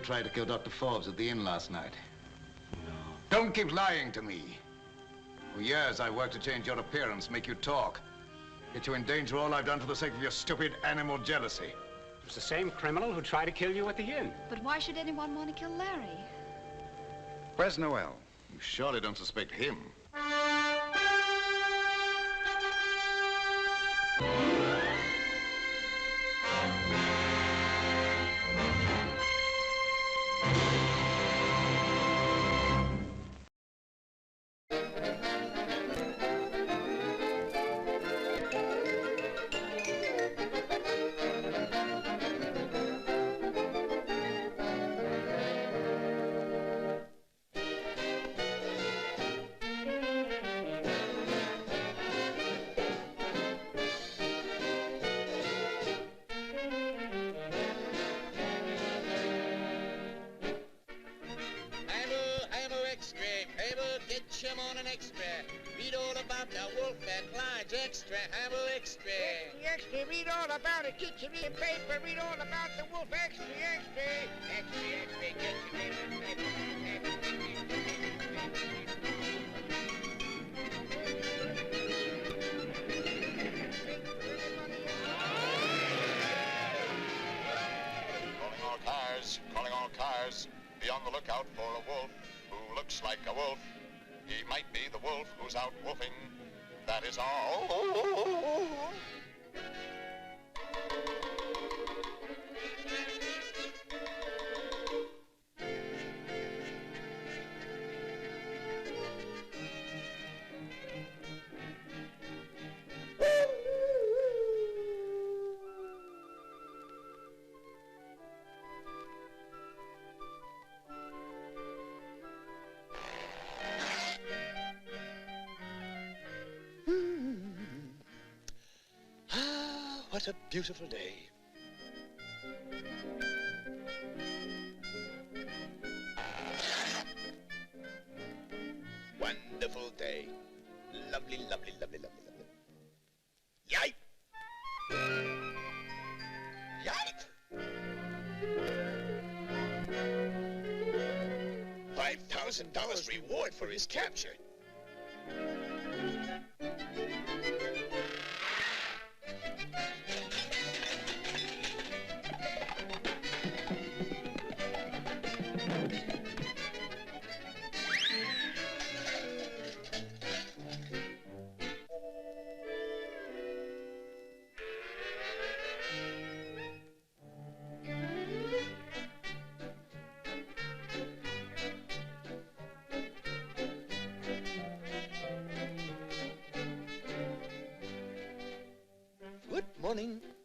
tried to kill Dr. Forbes at the inn last night? No. Don't keep lying to me. For years, I worked to change your appearance, make you talk. Get you in danger, all I've done for the sake of your stupid animal jealousy. It was the same criminal who tried to kill you at the inn. But why should anyone want to kill Larry? Where's Noel? You surely don't suspect him. Read all about it, get your paper, read all about the wolf, extra, extra, get your paper. Calling all cars, be on the lookout for a wolf who looks like a wolf. He might be the wolf who's out wolfing, that is all. What a beautiful day. Wonderful day. Lovely, lovely, lovely, lovely, lovely. Yipe! Yipe! $5,000 reward for his capture.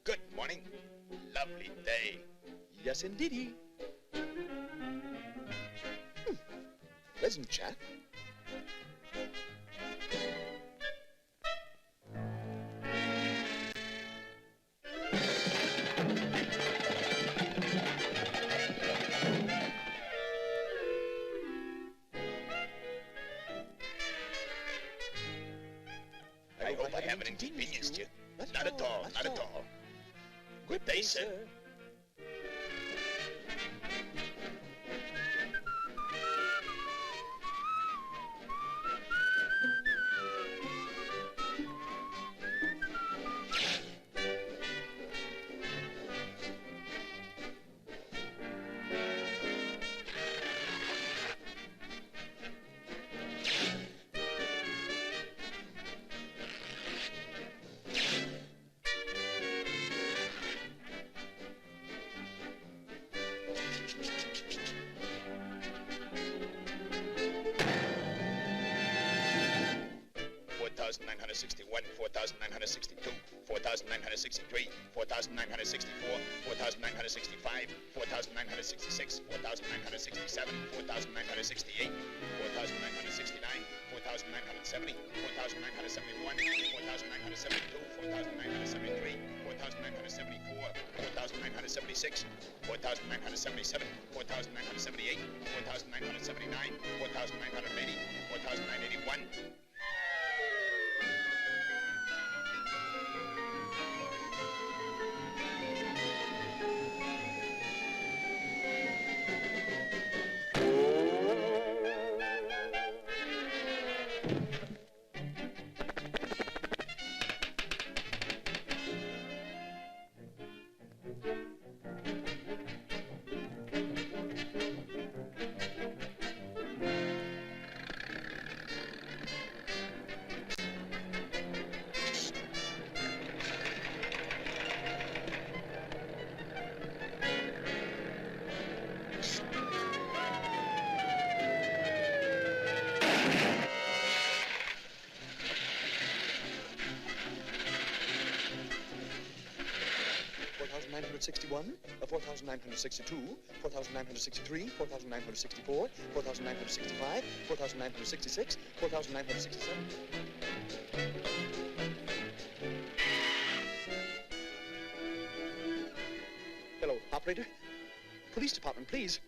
Good morning. Lovely day. Yes, indeedy. Pleasant chat. I hope I haven't inconvenienced you. Not at all, not at all. Good day, sir. $4,961, $4,962, $4,963, $4,964, $4,965, $4,966, $4,967, $4,968, $4,969, $4,970, $4,971, $4,972, $4,973, $4,974, $4,976, $4,977, $4,978, $4,979, $4,980, $4,981. $4,961, 4,962, 4,963, 4,964, 4,965, 4,966, 4,967. Hello, operator. Police department, please.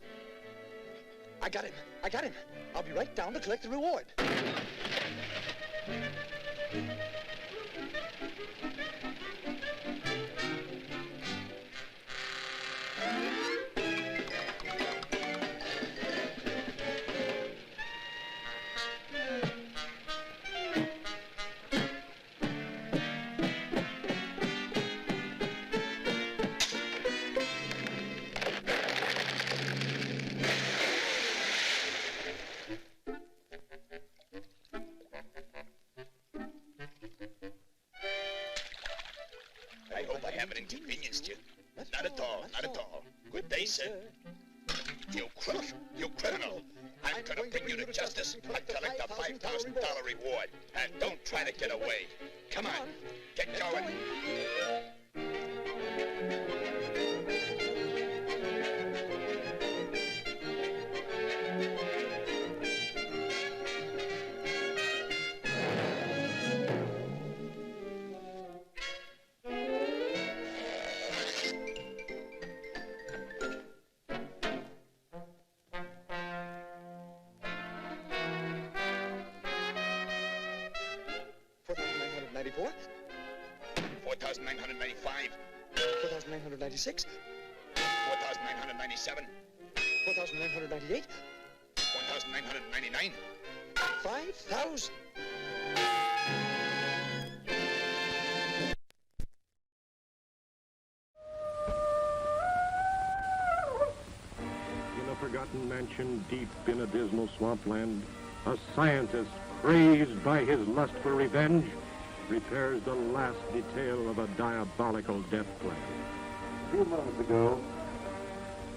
I got him. I got him. I'll be right down to collect the reward. I hope I haven't inconvenienced you. Not at all, not at all. Good day, sir. You crook, you criminal. I'm gonna bring you to justice and collect a $5,000 reward. And don't try to get away. Come on, get going. $4,994, 4,995, 4,996, 4,997, 4,998, 1,999. 5,000. In a forgotten mansion deep in a dismal swampland, a scientist, crazed by his lust for revenge, repairs the last detail of a diabolical death plan. A few moments ago,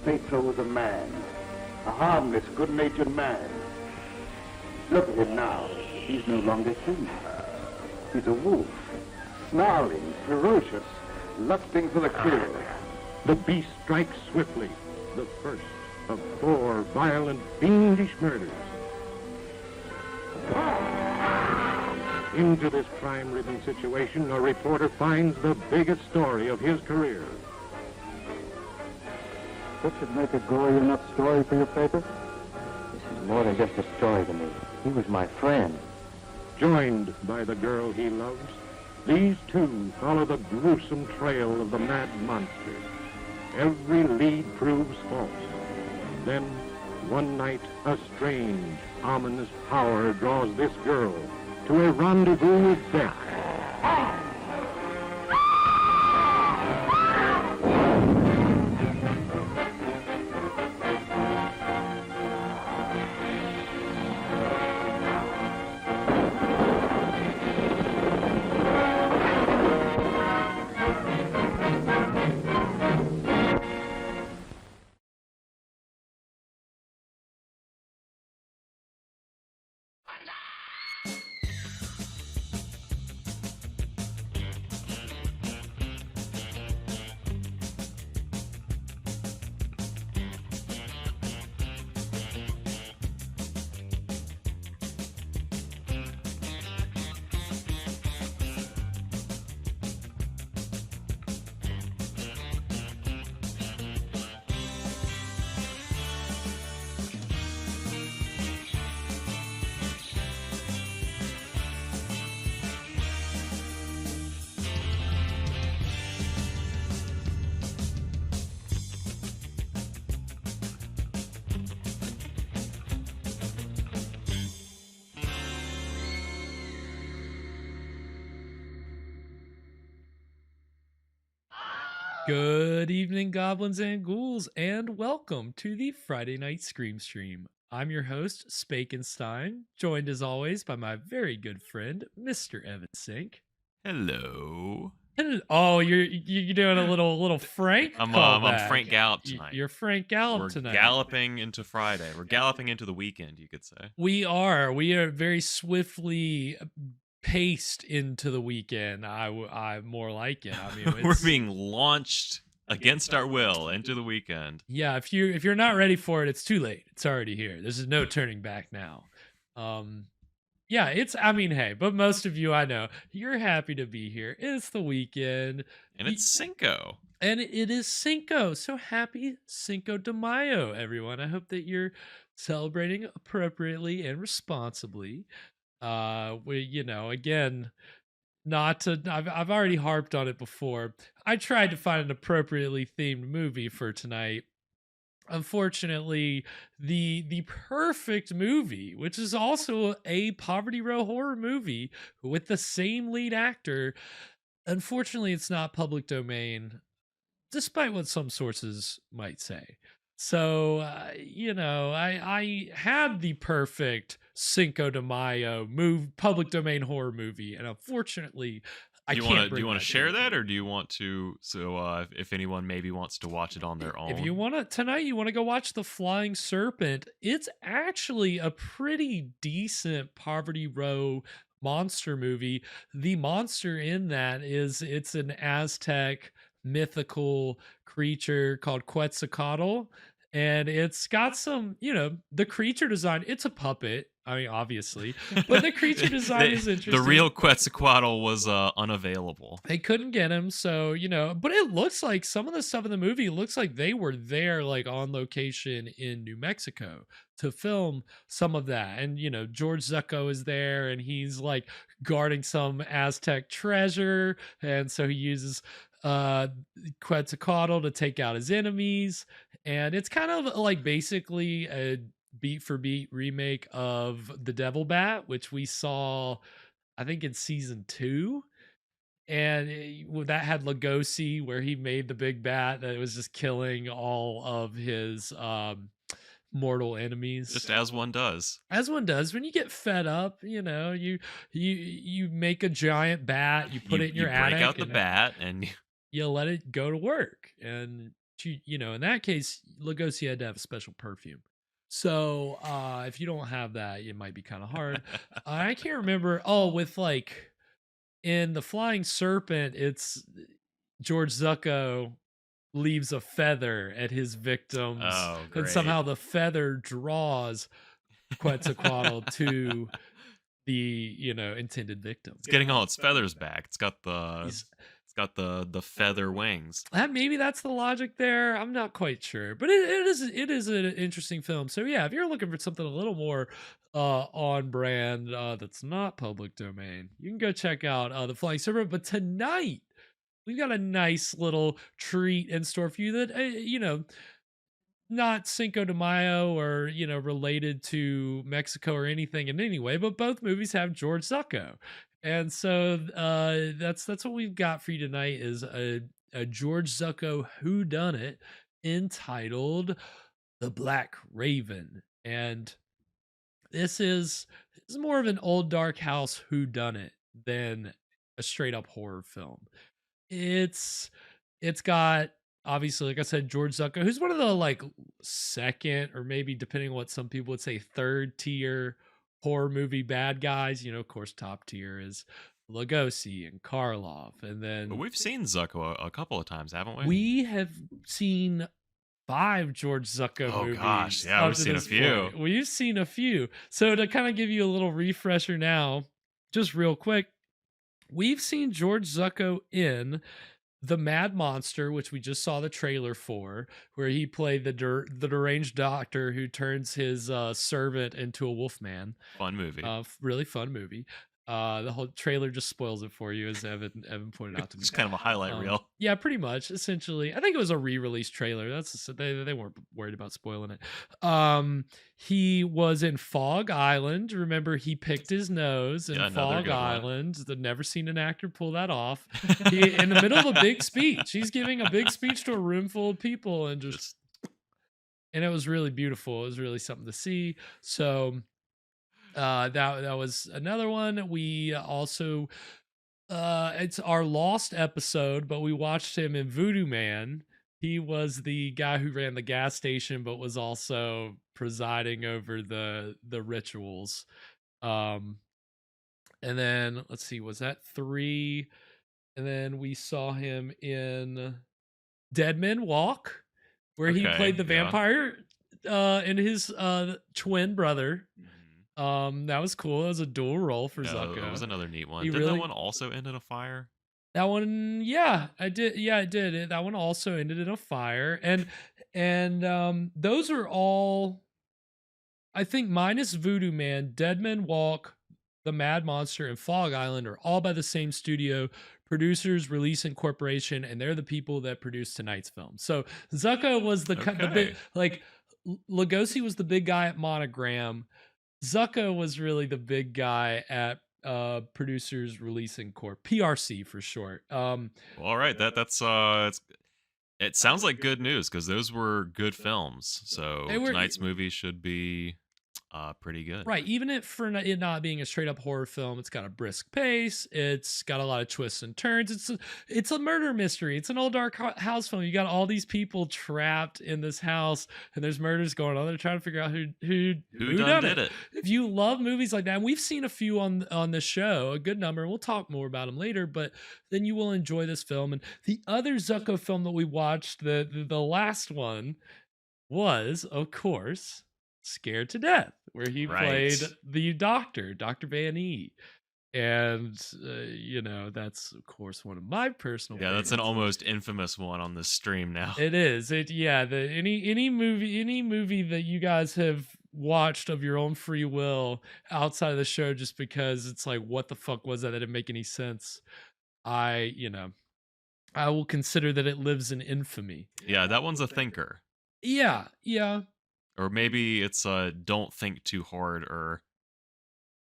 Pedro was a man, a harmless, good-natured man. Look at him now. He's no longer human. He's a wolf, snarling, ferocious, lusting for the kill. The beast strikes swiftly, the first of 4 violent, fiendish murders. Into this crime-ridden situation, a reporter finds the biggest story of his career. What should make a gory enough story for your paper? This is more than just a story to me. He was my friend. Joined by the girl he loves, these two follow the gruesome trail of the mad monster. Every lead proves false. Then, one night, a strange, ominous power draws this girl to a rendezvous with death. Good evening, goblins and ghouls, and welcome to the Friday Night Scream Stream. I'm your host, Spakenstein, joined as always by my very good friend, Mr. Evan Sink. Hello. Oh, you're doing a little Frank. I'm Frank Gallop tonight. You're Frank Gallop tonight. We're galloping into Friday. We're galloping into the weekend, you could say. We are very swiftly paced into the weekend. I more like it. I mean, we're being launched against our will into the weekend. Yeah, if you're not ready for it, it's too late. It's already here. There's no turning back now. Yeah, hey, but most of you, I know, you're happy to be here. It's the weekend. And it's Cinco. And it is Cinco. So happy Cinco de Mayo, everyone. I hope that you're celebrating appropriately and responsibly. Again, I've already harped on it before. I tried to find an appropriately themed movie for tonight. Unfortunately, the perfect movie, which is also a Poverty Row horror movie with the same lead actor, unfortunately, it's not public domain, despite what some sources might say. So, I had the perfect Cinco de Mayo public domain horror movie, and unfortunately, do you want to share that, or do you want to? So, if anyone maybe wants to watch it on their own, if you want to tonight, you want to go watch The Flying Serpent. It's actually a pretty decent Poverty Row monster movie. The monster in that it's an Aztec mythical creature called Quetzalcoatl, and it's got some, the creature design. It's a puppet. I mean, obviously, but the creature design is interesting. The real Quetzalcoatl was unavailable. They couldn't get him, so but it looks like some of the stuff in the movie looks like they were there, like on location in New Mexico to film some of that. And George Zucco is there, and he's like guarding some Aztec treasure, and so he uses Quetzalcoatl to take out his enemies, and it's kind of like basically a beat for beat remake of The Devil Bat, which we saw I think in season 2, and that had Lugosi, where he made the big bat that was just killing all of his mortal enemies, just as one does when you get fed up. You make a giant bat, you put it in your attic, break out the bat, and you let it go to work. And in that case, Lugosi had to have a special perfume. So if you don't have that, it might be kind of hard. I can't remember. Oh, with like in The Flying Serpent, it's George Zucco leaves a feather at his victims. Oh, great. And somehow the feather draws Quetzalcoatl to the intended victim. It's getting all its feathers back. It's got the feather wings. Maybe that's the logic there. I'm not quite sure, but it is an interesting film. So yeah, if you're looking for something a little more on brand that's not public domain, you can go check out The Flying Serpent. But tonight we've got a nice little treat in store for you that not Cinco de Mayo or related to Mexico or anything in any way, but both movies have George Zucco. And so that's what we've got for you tonight is a George Zucco whodunit entitled The Black Raven. And this is more of an old dark house whodunit than a straight up horror film. It's got, obviously, like I said, George Zucco, who's one of the like second, or maybe depending on what some people would say, third tier horror movie bad guys. Of course, top tier is Lugosi and Karloff, and then but we've seen Zucco a couple of times, haven't we? We have seen 5 George Zucco movies. Oh gosh, yeah, we've seen a few. We've seen a few. So to kind of give you a little refresher now, just real quick, we've seen George Zucco in The Mad Monster, which we just saw the trailer for, where he played the deranged doctor who turns his servant into a wolf man. Fun movie. Really fun movie. The whole trailer just spoils it for you, as Evan pointed out to me. It's kind of a highlight reel. Yeah, pretty much. Essentially, I think it was a re-release trailer. They weren't worried about spoiling it. He was in Fog Island. Remember, he picked his nose in Fog Island. I've never seen an actor pull that off. In the middle of a big speech, he's giving a big speech to a room full of people, and it was really beautiful. It was really something to see. So. That was another one. We also it's our lost episode, but we watched him in Voodoo Man. He was the guy who ran the gas station, but was also presiding over the rituals. And then let's see, was that 3? And then we saw him in Dead Men Walk, where he played the vampire and his twin brother. That was cool. That was a dual role for Zucco. That was another neat one. Did that one also end in a fire? That one, yeah, I did. Yeah, I did. That one also ended in a fire, and those are all, I think, minus Voodoo Man, Dead Men Walk, The Mad Monster, and Fog Island are all by the same studio producers, Release Incorporation, and they're the people that produced tonight's film. So Zucco was the big, like Lugosi was the big guy at Monogram. Zucco was really the big guy at Producers Releasing Corp, PRC for short. All right, that's it sounds like good news because those were good films. So tonight's movie should be pretty good. Right, even for it not being a straight up horror film, it's got a brisk pace. It's got a lot of twists and turns. It's a murder mystery. It's an old dark house film. You got all these people trapped in this house, and there's murders going on. They're trying to figure out who done it. If you love movies like that, and we've seen a few on the show, a good number. We'll talk more about them later, but then you will enjoy this film. And the other Zucco film that we watched, the last one, was of course Scared to Death, where he played the doctor, Dr. Van E. And, that's, of course, one of my personal favorites. That's an almost infamous one on the stream now. It is. Any movie that you guys have watched of your own free will outside of the show just because it's like, what the fuck was that? That didn't make any sense. I will consider that it lives in infamy. Yeah, that one's a thinker. Yeah. Or maybe it's don't think too hard, or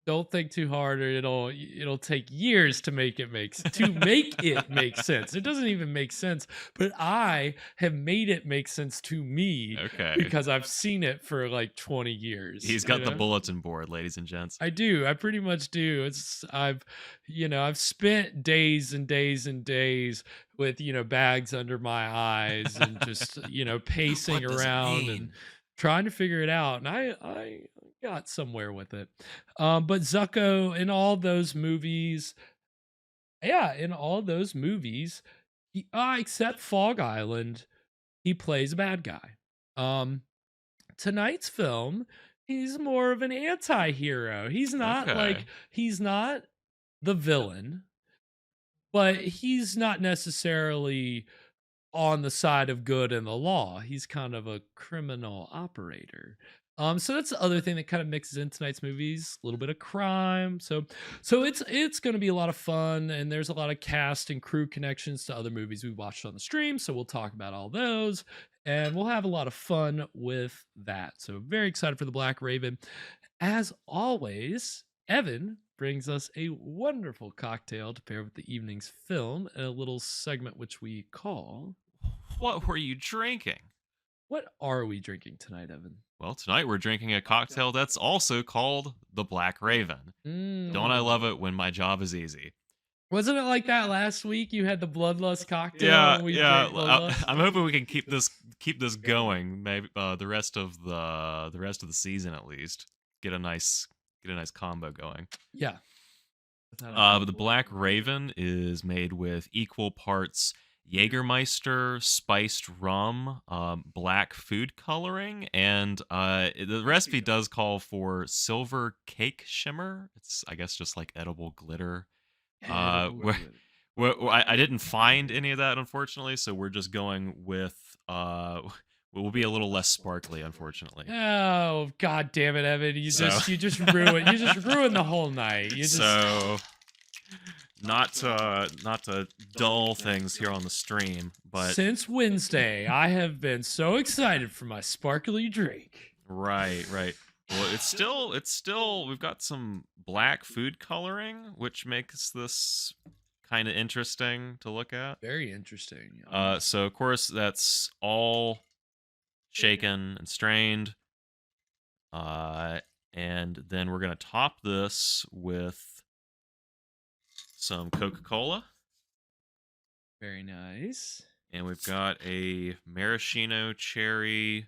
it'll take years to make it make sense. It doesn't even make sense, but I have made it make sense to me because I've seen it for like 20 years. He's got the bulletin board, ladies and gents. I do. I pretty much do. I've spent days and days and days with, bags under my eyes and just, pacing around and trying to figure it out, and I got somewhere with it. But Zucco, in all those movies, except Fog Island, he plays a bad guy. Tonight's film, he's more of an anti-hero. He's not he's not the villain, but he's not necessarily on the side of good and the law. He's kind of a criminal operator. So that's the other thing that kind of mixes in tonight's movies, a little bit of crime. So it's going to be a lot of fun, and there's a lot of cast and crew connections to other movies we watched on the stream. So we'll talk about all those, and we'll have a lot of fun with that. So very excited for The Black Raven. As always, Evan brings us a wonderful cocktail to pair with the evening's film and a little segment which we call... What were you drinking? What are we drinking tonight, Evan? Well, tonight we're drinking a cocktail that's also called the Black Raven. Don't I love it when my job is easy? Wasn't it like that last week? You had the Bloodlust cocktail. Yeah. I'm hoping we can keep this going. Maybe the rest of the season at least. Get a nice combo going. Yeah. The Black Raven is made with equal parts Jägermeister, spiced rum, black food coloring, and the recipe does call for silver cake shimmer. It's, I guess, just like edible glitter. I didn't find any of that, unfortunately, so we're just going with will be a little less sparkly, unfortunately. Oh, god damn it, Evan. You just ruined the whole night. Not to dull things here on the stream, but since Wednesday, I have been so excited for my sparkly drink. Right. Well, it's still we've got some black food coloring, which makes this kind of interesting to look at. Very interesting. So of course that's all shaken and strained. And then we're gonna top this with some Coca-Cola. Very nice. And we've got a maraschino cherry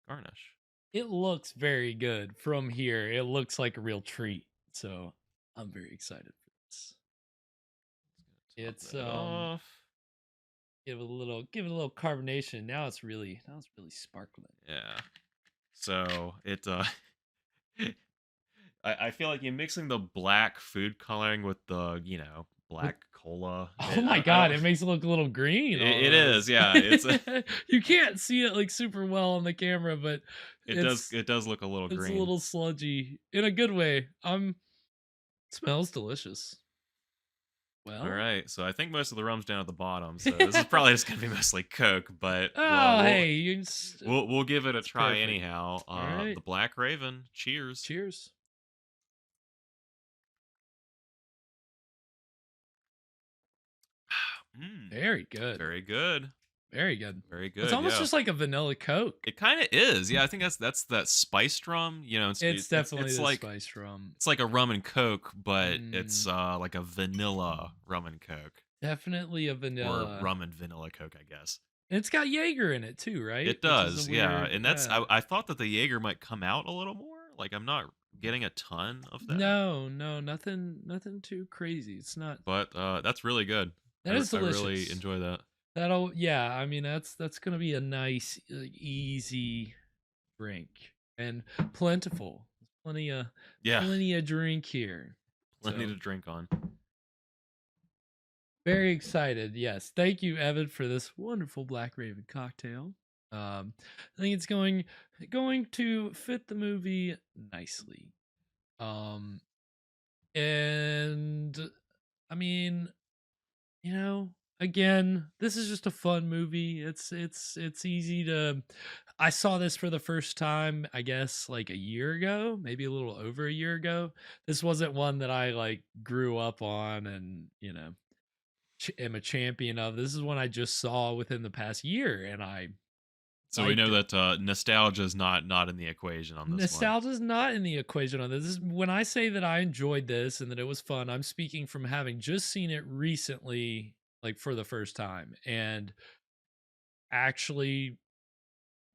garnish. It looks very good from here. It looks like a real treat. So I'm very excited for this. It's give it a little carbonation. Now it's really sparkling. Yeah. So it I feel like you're mixing the black food coloring with the, black cola. Oh my god, it makes it look a little green. It is, yeah. It's you can't see it like super well on the camera, but it does look a little green. It's a little sludgy in a good way. It smells delicious. Well, all right, so I think most of the rum's down at the bottom, so this is probably just gonna be mostly Coke, but we'll give it a try perfect. anyhow. Right. The Black Raven. Cheers. Cheers. Very good. Very good. Very good. Very good. It's almost just like a vanilla Coke. It kind of is. Yeah, I think that's that spiced rum. It's definitely the like spiced rum. It's like a rum and Coke, but it's like a vanilla rum and Coke. Definitely a vanilla. Or rum and vanilla Coke, I guess. And it's got Jaeger in it too, right? It does, yeah. And that's I thought that the Jaeger might come out a little more. Like I'm not getting a ton of that. No, nothing too crazy. It's not. But that's really good. That is delicious. I really enjoy that. I mean that's gonna be a nice, easy drink and plentiful. Plenty of drink here. Plenty to drink on. Very excited. Yes, thank you, Evan, for this wonderful Black Raven cocktail. I think it's going to fit the movie nicely. And I mean, again, this is just a fun movie. It's easy to. I saw this for the first time, I guess, like a year ago, maybe a little over a year ago. This wasn't one that I like grew up on and am a champion of. This is one I just saw within the past year, and I. So we know that nostalgia is not in the equation on this. Nostalgia is not in the equation on this. When I say that I enjoyed this and that it was fun, I'm speaking from having just seen it recently, like for the first time, and actually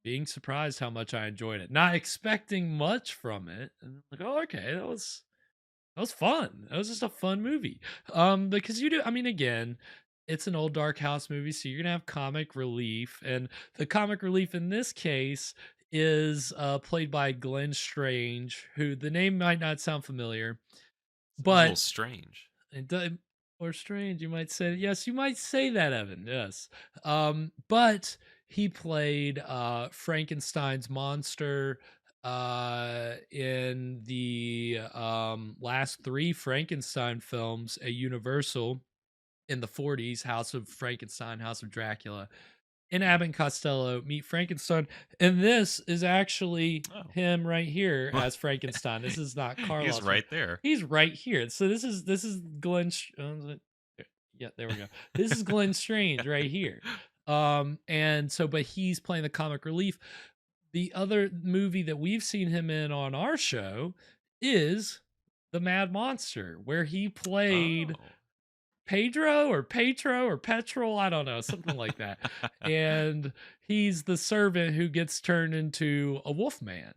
being surprised how much I enjoyed it. Not expecting much from it, and like, oh, okay, that was fun. That was just a fun movie. Because again, it's an old Dark House movie, so you're gonna have comic relief, and the comic relief in this case is played by Glenn Strange, who the name might not sound familiar, but a little strange. Or strange, you might say. Yes, you might say that, Evan. Yes, but he played Frankenstein's monster in the last 3 Frankenstein films at Universal. In the 40s, House of Frankenstein, House of Dracula, in Abbott and Costello Meet Frankenstein, and this is actually him right here as Frankenstein. This is not Carlos. He's right there. He's right here. So this is Glenn. Yeah, there we go. This is Glenn Strange right here. And so, but he's playing the comic relief. The other movie that we've seen him in on our show is The Mad Monster, where he played. Pedro or Petrol, I don't know, something like that. And he's the servant who gets turned into a wolf man.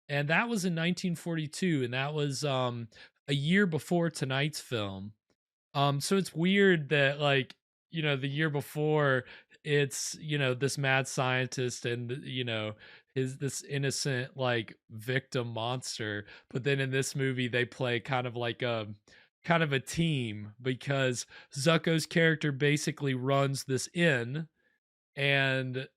And that was in 1942, and that was a year before tonight's film. So it's weird that the year before it's, this mad scientist and this innocent victim monster, but then in this movie they play kind of a team, because Zucco's character basically runs this inn, and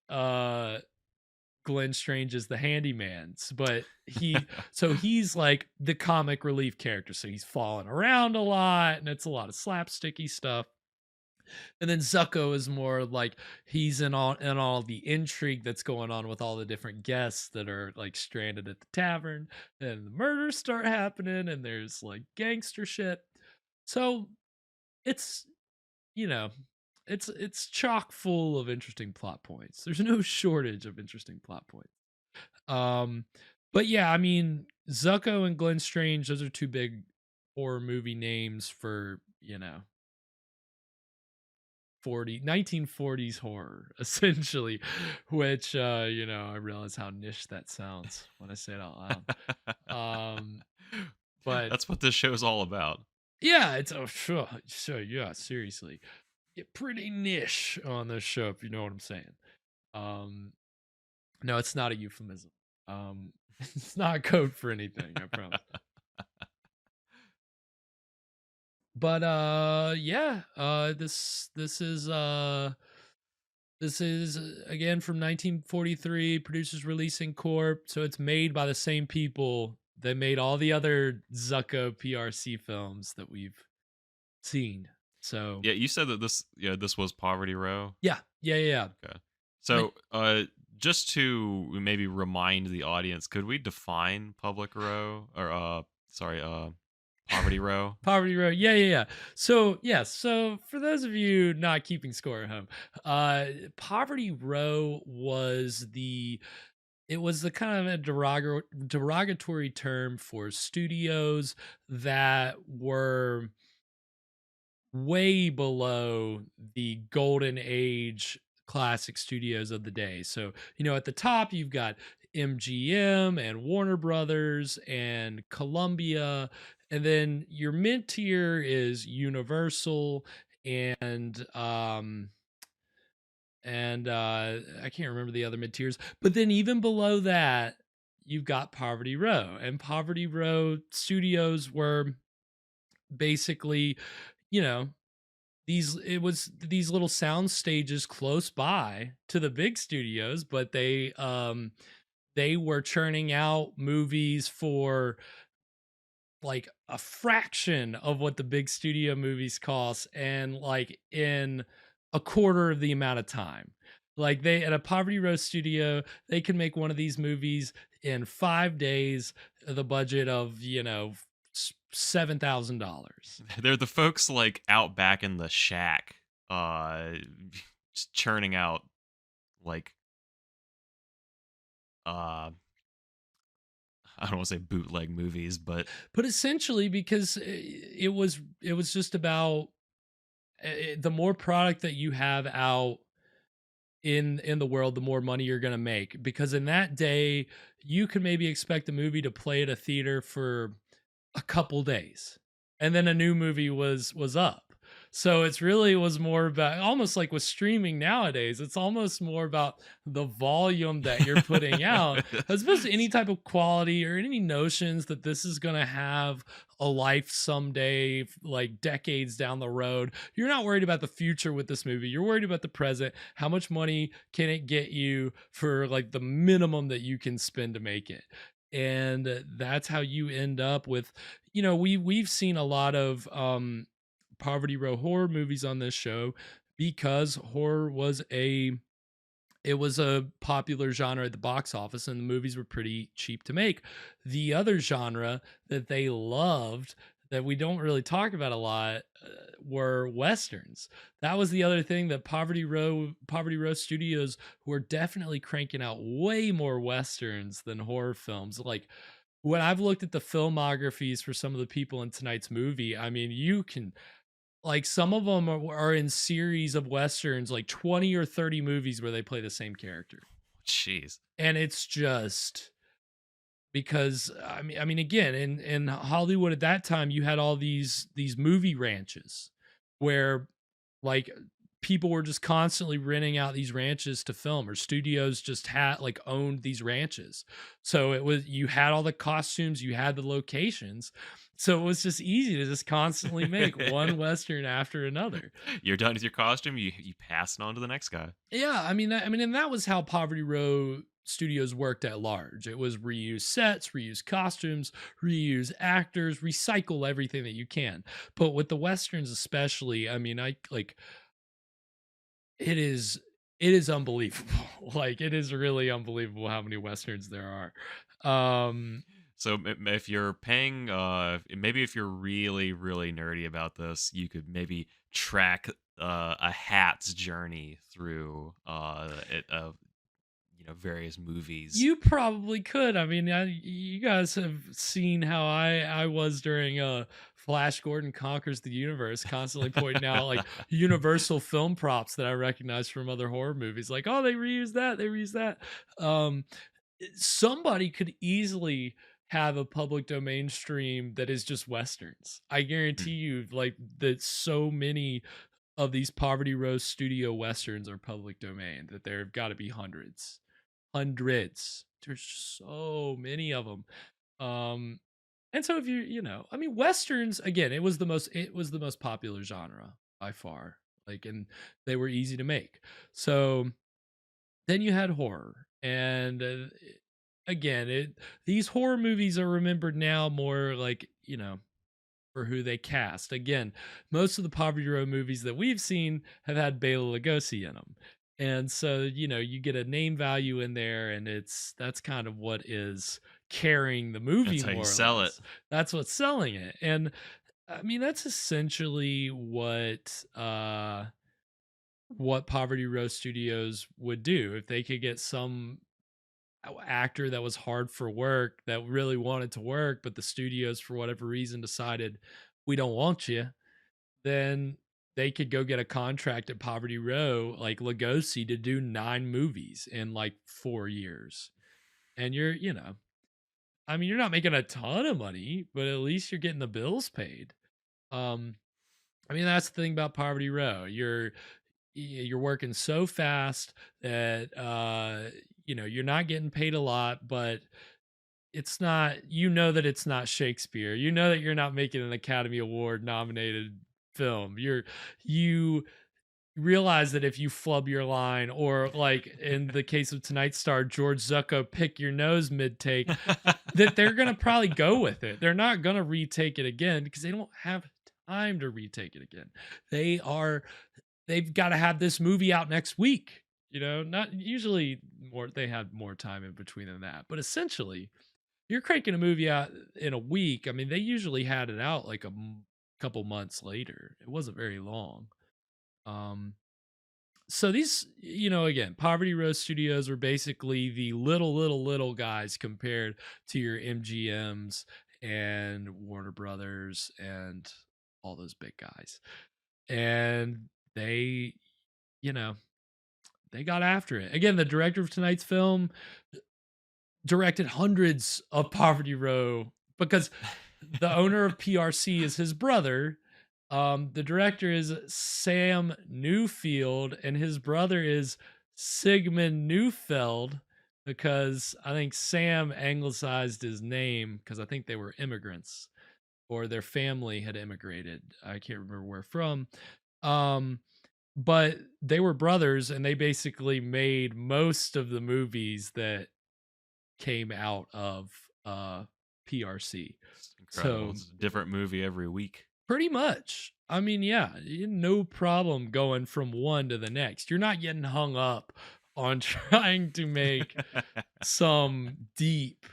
Glenn Strange is the handyman's, but he's like the comic relief character. So he's falling around a lot and it's a lot of slapsticky stuff. And then Zucco is more like he's in all the intrigue that's going on with all the different guests that are like stranded at the tavern, and the murders start happening and there's like gangster shit. So it's, you know, it's chock full of interesting plot points. There's no shortage of interesting plot points. But yeah, I mean, Zucco and Glenn Strange, those are two big horror movie names for, 1940s horror, essentially, which, I realize how niche that sounds when I say it out loud. But that's what this show's all about. Yeah, it's sure, yeah, seriously. Get pretty niche on this show, if you know what I'm saying. No, it's not a euphemism. It's not a code for anything, I promise. But yeah, this is again from 1943, Producers Releasing Corp. So it's made by the same people that made all the other Zucco PRC films that we've seen. So yeah, you said that this was Poverty Row. Yeah. Okay. So just to maybe remind the audience, could we define Public Row or Poverty Row? Poverty Row. Yeah. So for those of you not keeping score at home, Poverty Row was the kind of a derogatory term for studios that were way below the golden age classic studios of the day. So, at the top you've got MGM and Warner Brothers and Columbia, and then your mid tier is Universal and I can't remember the other mid tiers, but then even below that you've got Poverty Row, and Poverty Row studios were basically, these little sound stages close by to the big studios, but they were churning out movies for like a fraction of what the big studio movies cost, and like in a quarter of the amount of time. Like at a Poverty Row studio, they can make one of these movies in 5 days, the budget of, $7,000. They're the folks like out back in the shack, just churning out like I don't want to say bootleg movies, but essentially, because it was just about the more product that you have out in the world, the more money you're going to make. Because in that day, you could maybe expect a movie to play at a theater for a couple days, and then a new movie was up. So it was more about, almost like with streaming nowadays, it's almost more about the volume that you're putting out, as opposed to any type of quality or any notions that this is going to have a life someday, like decades down the road. You're not worried about the future with this movie. You're worried about the present. How much money can it get you for like the minimum that you can spend to make it? And that's how you end up with, we've seen a lot of Poverty Row horror movies on this show, because horror was a popular genre at the box office, and the movies were pretty cheap to make. The other genre that they loved that we don't really talk about a lot were Westerns. That was the other thing, that Poverty Row Studios were definitely cranking out way more Westerns than horror films. Like, when I've looked at the filmographies for some of the people in tonight's movie, I mean, you can, like, some of them are in series of Westerns, like 20 or 30 movies where they play the same character. Jeez. And it's just because, I mean, again, in Hollywood at that time, you had all these movie ranches where, like, people were just constantly renting out these ranches to film, or studios just owned these ranches. So you had all the costumes, you had the locations. So it was just easy to just constantly make one Western after another. You're done with your costume, you pass it on to the next guy. Yeah, I mean, and that was how Poverty Row studios worked at large. It was reuse sets, reuse costumes, reuse actors, recycle everything that you can. But with the westerns especially, I mean, it is unbelievable. Like, it is really unbelievable how many westerns there are. So if you're paying, maybe if you're really, really nerdy about this, you could maybe track a Hat's journey through various movies. You probably could. I mean, you guys have seen how I was during Flash Gordon Conquers the Universe, constantly pointing out like universal film props that I recognize from other horror movies. Like, oh, they reused that, they reused that. Somebody could easily have a public domain stream that is just westerns. I guarantee you, like, that so many of these Poverty Row studio westerns are public domain that there have got to be hundreds. There's so many of them. And so if I mean, westerns, again, it was the most popular genre by far. Like, and they were easy to make. So then you had horror, and again, these horror movies are remembered now more like, for who they cast. Again, most of the Poverty Row movies that we've seen have had Bela Lugosi in them. And so, you get a name value in there, and that's kind of what is carrying the movie. That's how more you or sell less. it. That's what's selling it. And I mean, that's essentially what Poverty Row Studios would do if they could get some actor that was hard for work, that really wanted to work, but the studios for whatever reason decided we don't want you, then they could go get a contract at Poverty Row, like Lugosi, to do 9 movies in like 4 years. And you're not making a ton of money, but at least you're getting the bills paid. I mean, that's the thing about Poverty Row. You're working so fast that you're not getting paid a lot, but it's not, that it's not Shakespeare. That you're not making an Academy Award nominated film. You realize that if you flub your line, or like in the case of Tonight's star George Zucco, pick your nose mid-take, that they're gonna probably go with it. They're not gonna retake it again because they don't have time to retake it again. They've got to have this movie out next week. Not usually more, they have more time in between than that, but essentially you're cranking a movie out in a week. I mean, they usually had it out like a couple months later. It wasn't very long. So these, again, Poverty Row Studios were basically the little guys compared to your MGMs and Warner Brothers and all those big guys. And they got after it. Again, the director of tonight's film directed hundreds of Poverty Row because the owner of PRC is his brother. The director is Sam Newfield, and his brother is Sigmund Neufeld, because I think Sam anglicized his name because I think they were immigrants, or their family had immigrated. I can't remember where from. But they were brothers, and they basically made most of the movies that came out of PRC. Incredible. It's a different movie every week. Pretty much. I mean, yeah, no problem going from one to the next. You're not getting hung up on trying to make some deep,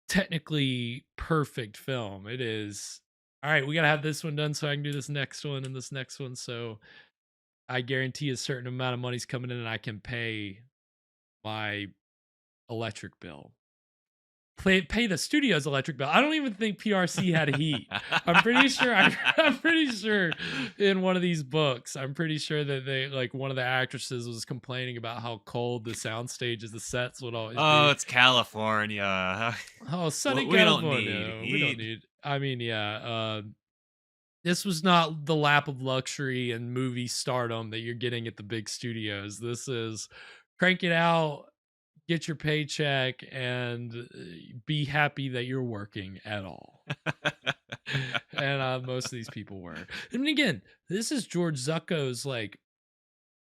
technically perfect film. It is, all right, we got to have this one done so I can do this next one and this next one. So I guarantee a certain amount of money's coming in and I can pay my electric bill. Pay the studio's electric bill. I don't even think PRC had heat. I'm pretty sure in one of these books, I'm pretty sure that they, like, one of the actresses was complaining about how cold the sound stages, the sets would always be. Oh, it's California. Oh, sunny we California. Don't need we don't need. I mean, yeah. This was not the lap of luxury and movie stardom that you're getting at the big studios. This is crank it out, get your paycheck, and be happy that you're working at all. And most of these people were. I mean, again, this is George Zucco's like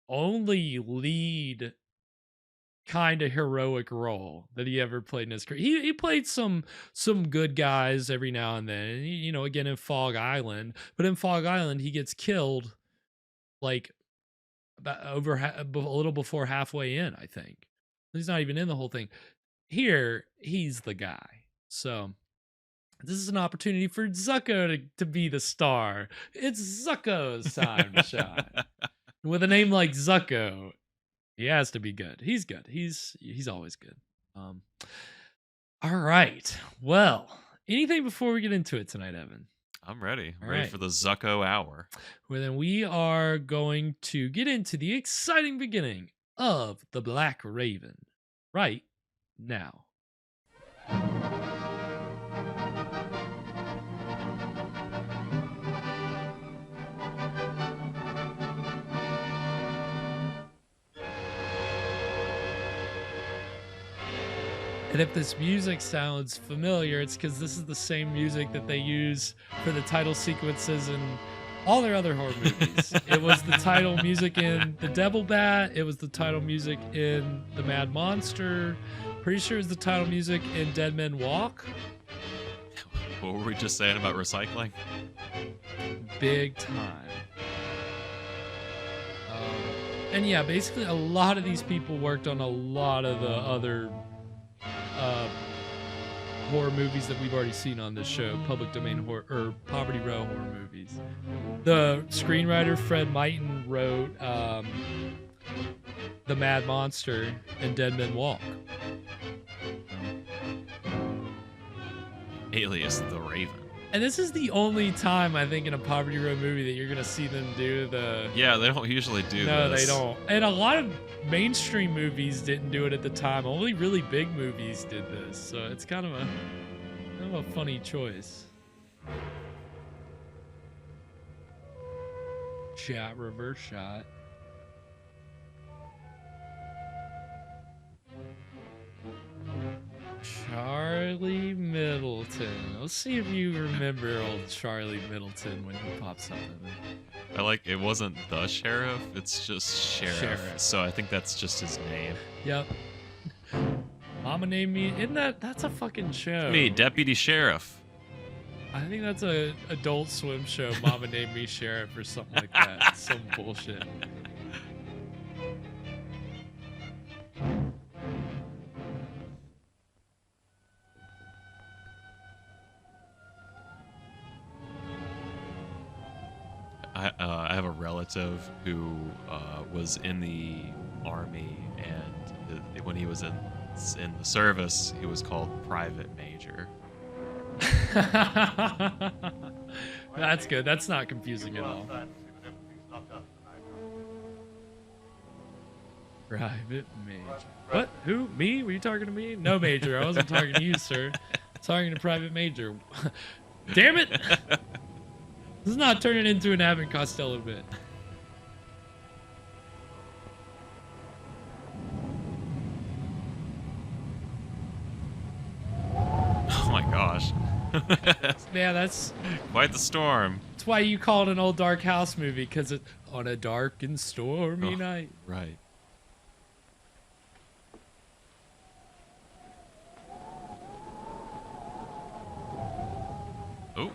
only lead kind of heroic role that he ever played in his career. He played some good guys every now and then, you know, again in Fog Island, but in Fog Island he gets killed like about a little before halfway in, I think. He's not even in the whole thing. Here, he's the guy. So this is an opportunity for Zucco to be the star. It's Zucco's time to shine. With a name like Zucco, he has to be good. He's good. He's always good. All right. Well, anything before we get into it tonight, Evan? I'm ready. All Ready right. for the Zucco hour. Well, then we are going to get into the exciting beginning of The Black Raven right now. And if this music sounds familiar, it's because this is the same music that they use for the title sequences in all their other horror movies. It was the title music in The Devil Bat. It was the title music in The Mad Monster. Pretty sure it's the title music in Dead Men Walk. What were we just saying about recycling? Big time. And yeah, basically a lot of these people worked on a lot of the other horror movies that we've already seen on this show, public domain horror or Poverty Row horror movies. The screenwriter Fred Mighton wrote The Mad Monster and Dead Men Walk. Alias the Raven. And this is the only time I think in a Poverty Row movie that you're gonna see them do the. Yeah, they don't usually do No, this. they don't. And a lot of mainstream movies didn't do it at the time. Only really big movies did this, so it's kind of a funny choice. Shot, reverse shot. Charlie Middleton. Let's see if you remember old Charlie Middleton when he pops up in it. I like it wasn't the sheriff, it's just sheriff. So I think that's just his name. Yep. Mama named me. Isn't that's a fucking show? Me, Deputy Sheriff. I think that's a Adult Swim show. Mama named me Sheriff or something like that. Some bullshit. I have a relative who was in the army, and when he was in the service, he was called Private Major. That's good. That's not confusing at all. Private Major. What? Who? Me? Were you talking to me? No, Major. I wasn't talking to you, sir. Talking to Private Major. Damn it! This is not turning into an Abbott and Costello bit. Oh my gosh. Yeah, that's quite the storm. That's why you call it an old dark house movie, because it's on a dark and stormy night. Right. Oh.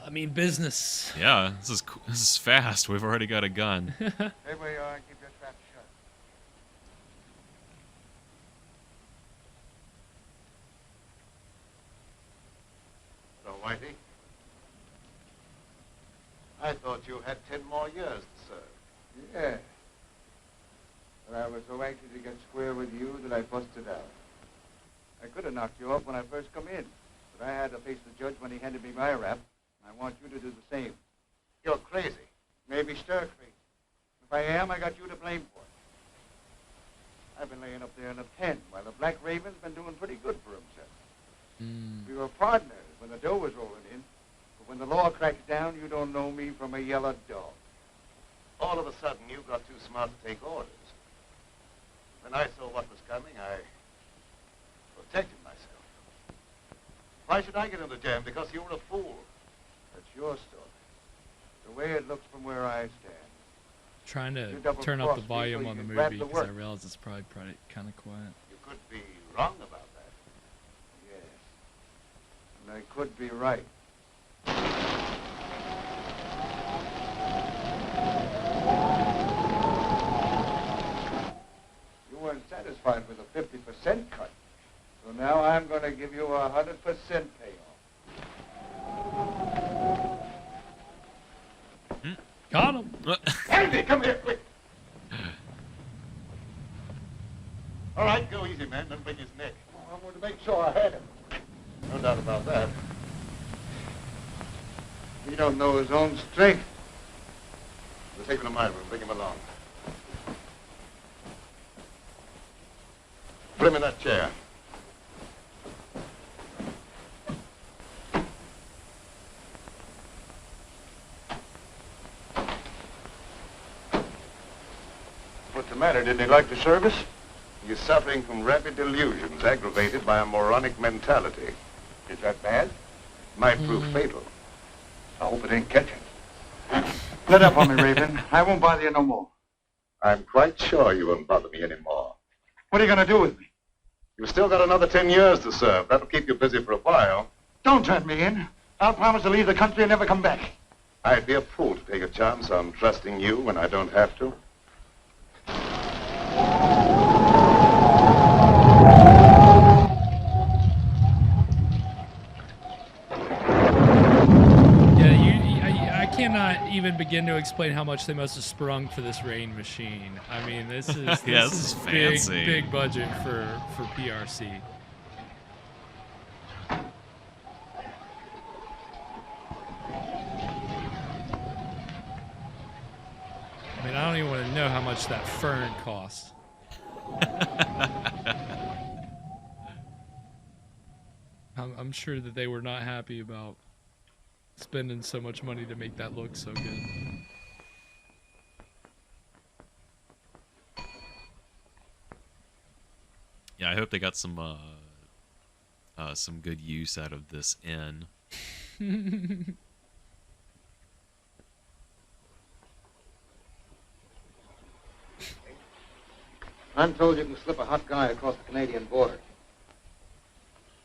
I mean, business. Yeah, this is fast. We've already got a gun. Stay where you are and keep your trap shut. So, Whitey, I thought you had 10 more years to serve. Yeah. But I was so anxious to get square with you that I busted out. I could have knocked you off when I first come in, but I had to face the judge when he handed me my rap. I want you to do the same. You're crazy. Maybe stir crazy. If I am, I got you to blame for it. I've been laying up there in a pen while the Black Raven's been doing pretty good for himself. We were partners when the dough was rolling in, but when the law cracks down, you don't know me from a yellow dog. All of a sudden, you got too smart to take orders. When I saw what was coming, I protected myself. Why should I get into jam? Because you were a fool. That's your story. The way it looks from where I stand. Trying to You double turn up the cross me so volume you on the can grab movie the because I work. realize it's probably kind of quiet. You could be wrong about that. Yes. And I could be right. You weren't satisfied with a 50% cut. So now I'm going to give you a 100% payoff. Got him. Andy, come here, quick. All right, go easy, man. Don't break his neck. I wanted to make sure I had him. No doubt about that. He don't know his own strength. We'll take him to my room. Bring him along. Put him in that chair. What's the matter? Didn't he like the service? He's suffering from rapid delusions aggravated by a moronic mentality. Is that bad? Might prove fatal. I hope it ain't catching. Let up on me, Raven. I won't bother you no more. I'm quite sure you won't bother me anymore. What are you going to do with me? You've still got another 10 years to serve. That'll keep you busy for a while. Don't turn me in. I'll promise to leave the country and never come back. I'd be a fool to take a chance on trusting you when I don't have to. I cannot even begin to explain how much they must have sprung for this rain machine. I mean, this is Yeah, this this is big, fancy. big budget for PRC. I mean, I don't even want to know how much that fern cost. I'm sure that they were not happy about spending so much money to make that look so good. Yeah, I hope they got some good use out of this inn. I'm told you can slip a hot guy across the Canadian border.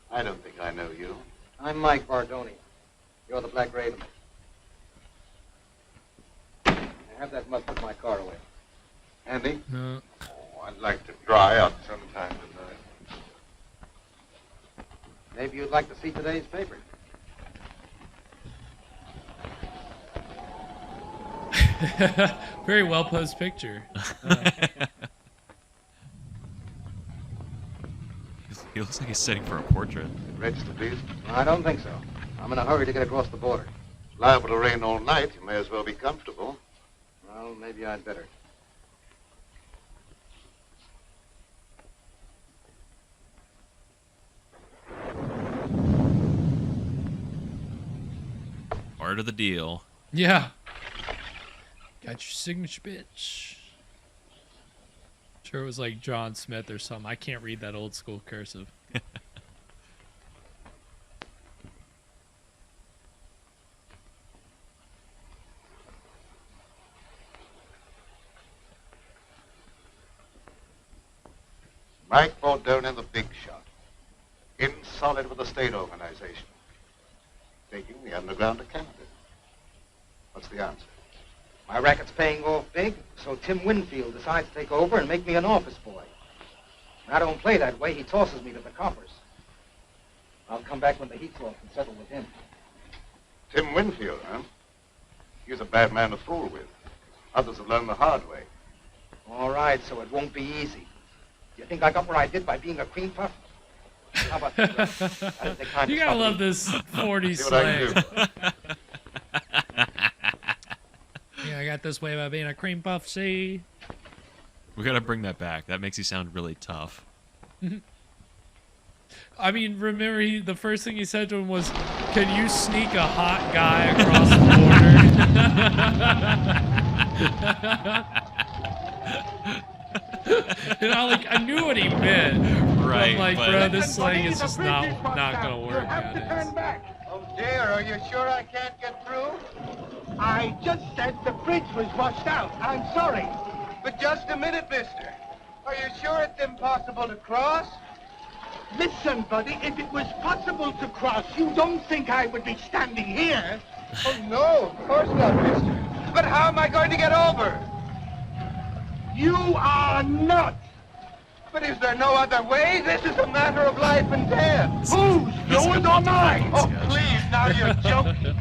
I don't think I know you. I'm Mike Bardoni. You're the Black Raven. I have that must put my car away. Andy? No. Oh, I'd like to dry up sometime tonight. Maybe you'd like to see today's paper. Very well posed picture. He looks like he's sitting for a portrait. Register, please. I don't think so. I'm in a hurry to get across the border. It's liable to rain all night. You may as well be comfortable. Well, maybe I'd better. Part of the deal. Yeah. Got your signature, bitch. Sure it was like John Smith or something. I can't read that old school cursive. Mike Bardoni, the big shot. In solid with the state organization. Taking the underground to Canada. What's the answer? My racket's paying off big, so Tim Winfield decides to take over and make me an office boy. When I don't play that way, he tosses me to the coppers. I'll come back when the heat's off and settle with him. Tim Winfield, huh? He's a bad man to fool with. Others have learned the hard way. All right, so it won't be easy. You think I got where I did by being a cream puff? How about that? That is the kind You of gotta stuff love this 40s See what I slang. can Yeah, I got this way by being a cream puff, see? We gotta bring that back. That makes you sound really tough. I mean, remember the first thing he said to him was, "Can you sneak a hot guy across the border?" You know, like, I knew what he meant. Right, I'm like, but- bro, this slang is just not gonna work. Have to turn back. Oh, dear, are you sure I can't get through? I just said the bridge was washed out. I'm sorry. But just a minute, mister. Are you sure it's impossible to cross? Listen, buddy, if it was possible to cross, you don't think I would be standing here? Oh, no, of course not, mister. But how am I going to get over? You are not. But is there no other way? This is a matter of life and death. Who's? Yours or mine? Oh, please, now you're joking.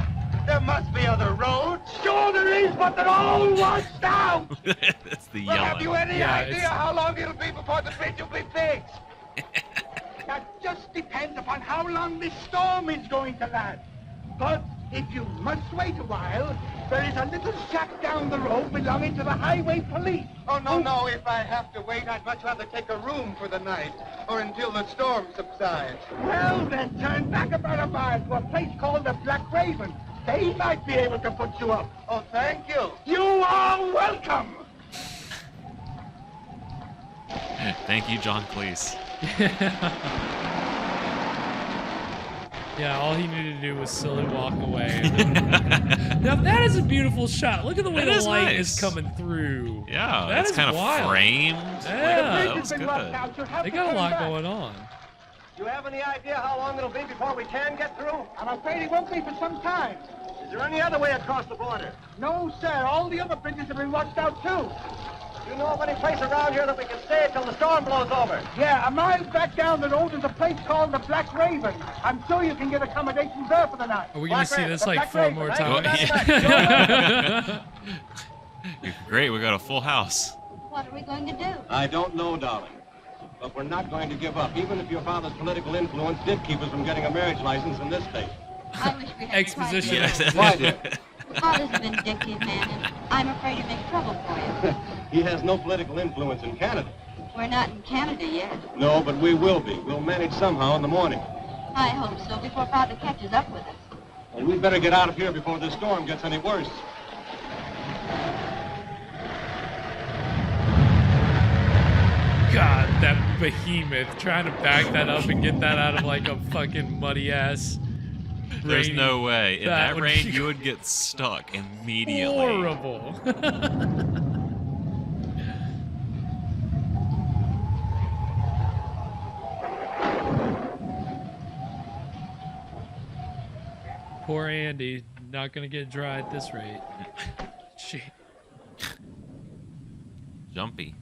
There must be other roads. Sure there is, but they're all washed out. That's the Well, yelling. have you any idea how long it'll be before the bridge will be fixed? That just depends upon how long this storm is going to last. But if you must wait a while, there is a little shack down the road belonging to the highway police. Oh, no, if I have to wait, I'd much rather take a room for the night, or until the storm subsides. Well, then turn back about a mile to a place called the Black Raven. They might be able to put you up. Oh, thank you. You are welcome. Thank you, John Cleese. Yeah, all he needed to do was slowly walk away. Now that is a beautiful shot. Look at the way the light is coming through. Yeah, that it's is kind of wild. framed. Yeah, that was good. They got a lot going on. Do you have any idea how long it'll be before we can get through? I'm afraid it won't be for some time. Is there any other way across the border? No, sir. All the other bridges have been washed out, too. Do you know of any place around here that we can stay until the storm blows over? Yeah, a mile back down the road is a place called the Black Raven. I'm sure you can get accommodations there for the night. Are we going to see this like 4 more times? Great, we got a full house. What are we going to do? I don't know, darling. But we're not going to give up, even if your father's political influence did keep us from getting a marriage license in this state. I wish we had Exposition. Why, dear? Father's a vindictive man, and I'm afraid he'll make trouble for you. He has no political influence in Canada. We're not in Canada yet. No, but we will be. We'll manage somehow in the morning. I hope so, before Father catches up with us. And we'd better get out of here before this storm gets any worse. God, that behemoth trying to back that up and get that out of like a fucking muddy ass. There's rainy- no way. In that would rain, be you would get stuck immediately. horrible. Poor Andy, not gonna get dry at this rate. Shit. Jumpy.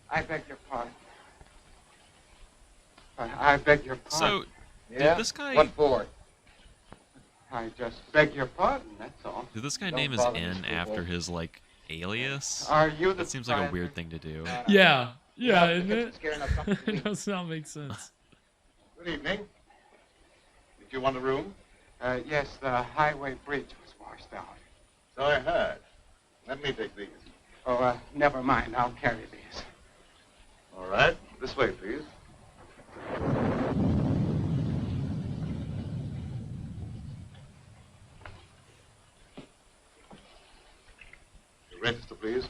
I beg your pardon. I beg your pardon. So, yeah? did this guy... What for? I just beg your pardon, that's all. Did this guy Don't name his bother inn Mr. after Wolf. his, like, alias? Are you the That seems like a proprietor? weird thing to do. Yeah, yeah, the isn't kitchen it? scaring up something to It eat. does not make sense. Good evening. Did you want a room? Yes, the highway bridge was washed out. So I heard. Let me take these. Oh, never mind. I'll carry these. All right. This way, please. Your register, please.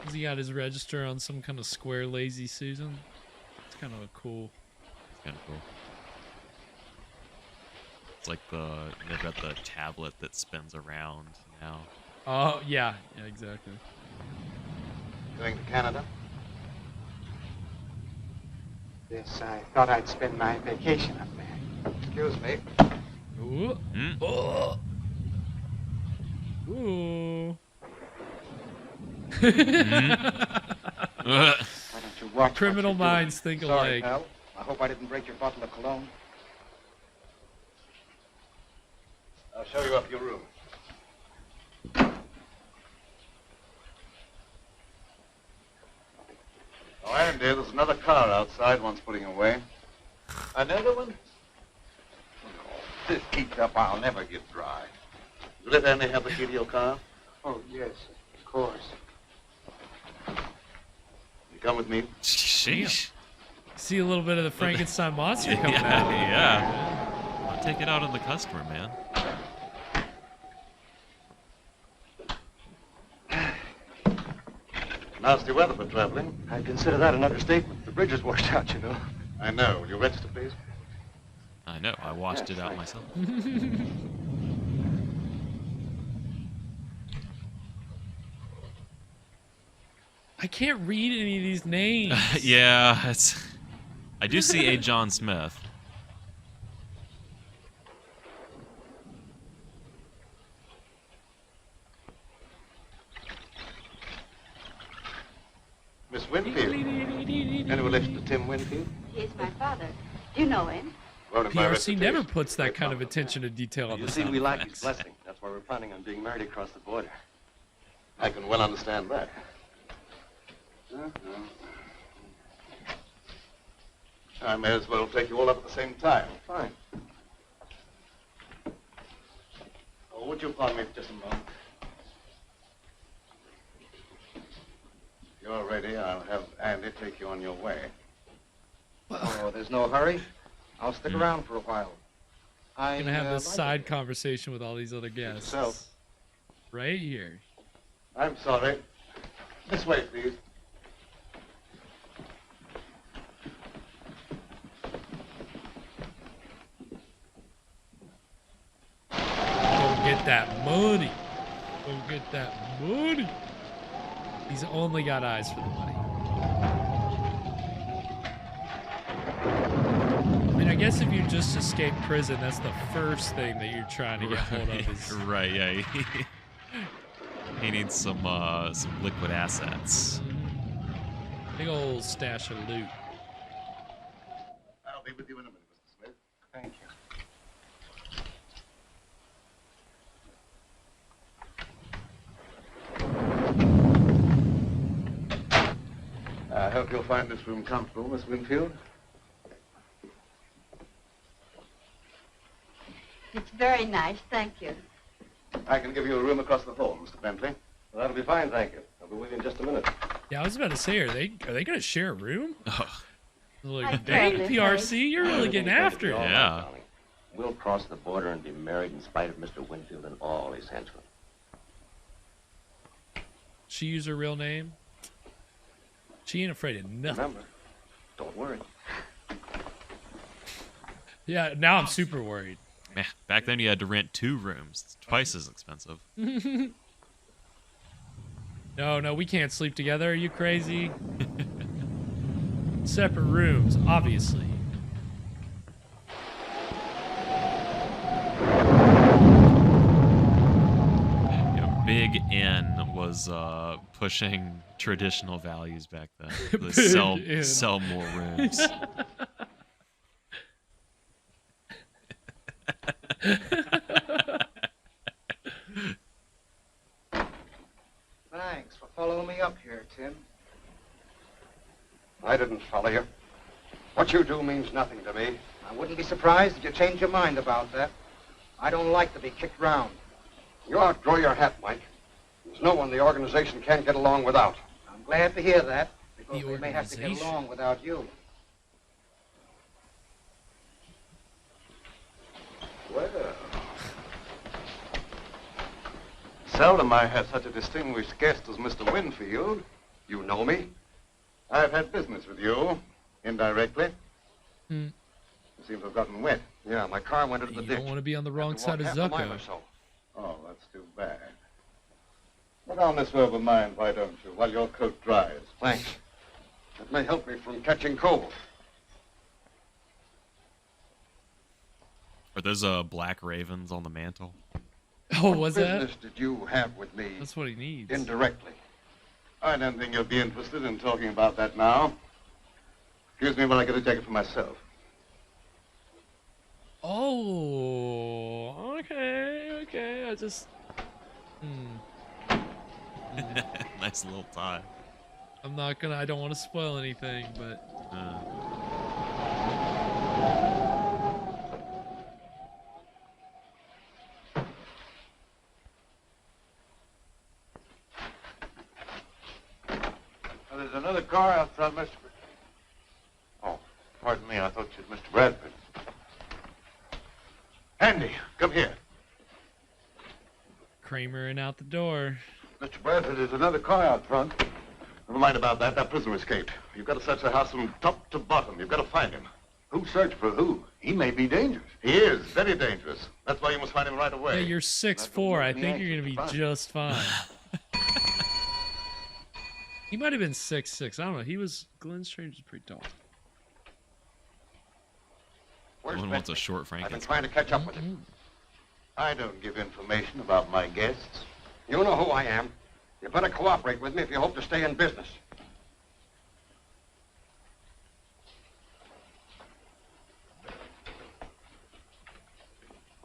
Has he got his register on some kind of square lazy Susan? It's kind of cool. It's kind of cool. It's like they've got the tablet that spins around now. Oh, yeah, exactly. Going to Canada? Yes, I thought I'd spend my vacation up there. Excuse me. Ooh. Mm. Oh. Ooh. Why don't you watch Criminal what you're doing? minds think Sorry, alike. pal. I hope I didn't break your bottle of cologne. I'll show you up your room. Oh, Andy, there's another car outside one's putting away. Another one? If this keeps up, I'll never get dry. You let Andy have the key to your car? Oh, yes, of course. You come with me? Sheesh. See a little bit of the Frankenstein monster coming Yeah, out. yeah. I'll take it out on the customer, man. Nasty weather for traveling. I consider that an understatement. The bridge is washed out, you know. I know. Will you register, please? I know. I washed it out myself. I can't read any of these names. Yeah, I do see a John Smith. Miss Winfield. Any relation to Tim Winfield? He's my father. You know him. PRC never puts that kind of attention to detail on You the see, sound we lack effects. his blessing. That's why we're planning on being married across the border. I can well understand that. I may as well take you all up at the same time. Fine. Oh, would you pardon me for just a moment? If you're ready, I'll have Andy take you on your way. Oh, there's no hurry. I'll stick around for a while. I'm gonna have this side conversation with all these other guests. Yourself. Right here. I'm sorry. This way, please. Go get that money. Go get that money. He's only got eyes for the money. I mean, I guess if you just escaped prison, that's the first thing that you're trying to get hold of. Is... Right, yeah. He needs some liquid assets. Big old stash of loot. I'll be with you in a minute, Mr. Smith. Thank you. I hope you'll find this room comfortable, Miss Winfield. It's very nice, thank you. I can give you a room across the hall, Mr. Bentley. Well, that'll be fine, thank you. I'll be with you in just a minute. Yeah, I was about to say, are they gonna share a room? Oh. Like, dang, PRC, you're really getting after it. Yeah. We'll cross the border and be married in spite of Mr. Winfield and all his henchmen. She used her real name. She ain't afraid of nothing. Remember, don't worry. Yeah, now I'm super worried. Man, back then you had to rent 2 rooms. It's twice as expensive. No, we can't sleep together. Are you crazy? Separate rooms, obviously. Big N was pushing traditional values back then. Sell more rooms. Thanks for following me up here, Tim. I didn't follow you. What you do means nothing to me. I wouldn't be surprised if you changed your mind about that. I don't like to be kicked round. You outgrow your hat, Mike. There's no one the organization can't get along without. I'm glad to hear that, because we may have to get along without you. Well, seldom I have such a distinguished guest as Mr. Winfield. You know me? I've had business with you, indirectly. Hmm. You seem to have gotten wet. Yeah, my car went into the You ditch. don't want to be on the wrong side of Half a mile Zucco. or so. Oh, that's too bad. Put on this robe of mine, why don't you, while your coat dries? Thanks. That may help me from catching cold. Are those black ravens on the mantle? Oh, was What that? business did you have with me That's what he needs. indirectly? I don't think you'll be interested in talking about that now. Excuse me while I get a jacket for myself. Oh, okay. I just... Nice little tie. I don't want to spoil anything, but... Well, there's another car out front, Mr. Oh, pardon me, I thought you was Mr. Bradford. Andy, come here. Kramer and out the door. Mr. Bradford, there's another car out front. Never mind about that. That prisoner escaped. You've got to search the house from top to bottom. You've got to find him. Who searched for who? He may be dangerous. He is very dangerous. That's why you must find him right away. Yeah, you're 6'4". I think you're going to be just fine. He might have been 6'6". I don't know. Glenn Strange is pretty tall. Glenn wants a short I've Frankenstein. been trying to catch up with him. I don't give information about my guests. You know who I am. You better cooperate with me if you hope to stay in business.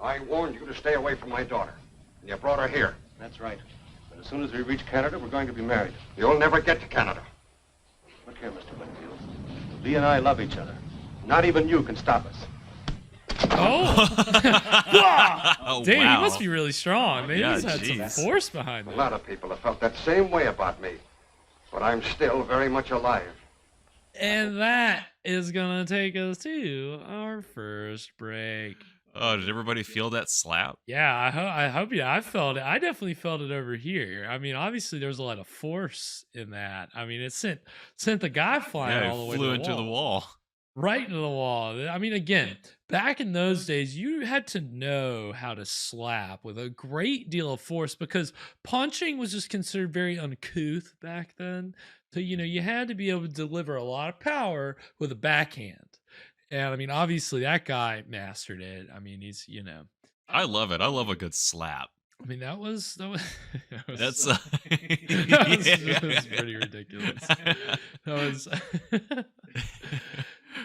I warned you to stay away from my daughter, and you brought her here. That's right. But as soon as we reach Canada, we're going to be married. You'll never get to Canada. Look here, Mr. Winfield. Lee and I love each other. Not even you can stop us. Oh! Oh, Damn, wow. he must be really strong. Man, Yeah, he's had some jeez. force behind A him. lot of people have felt that same way about me, but I'm still very much alive. And that is going to take us to our first break. Oh, did everybody feel that slap? Yeah, I hope you. I felt it. I definitely felt it over here. I mean, obviously there was a lot of force in that. I mean, it sent the guy flying Yeah, all the way flew to into the wall. right into the wall. I mean, again, back in those days, you had to know how to slap with a great deal of force because punching was just considered very uncouth back then. So, you had to be able to deliver a lot of power with a backhand. And I mean, obviously that guy mastered it. I mean, he's, I love it. I love a good slap. I mean, that was That's that was pretty ridiculous.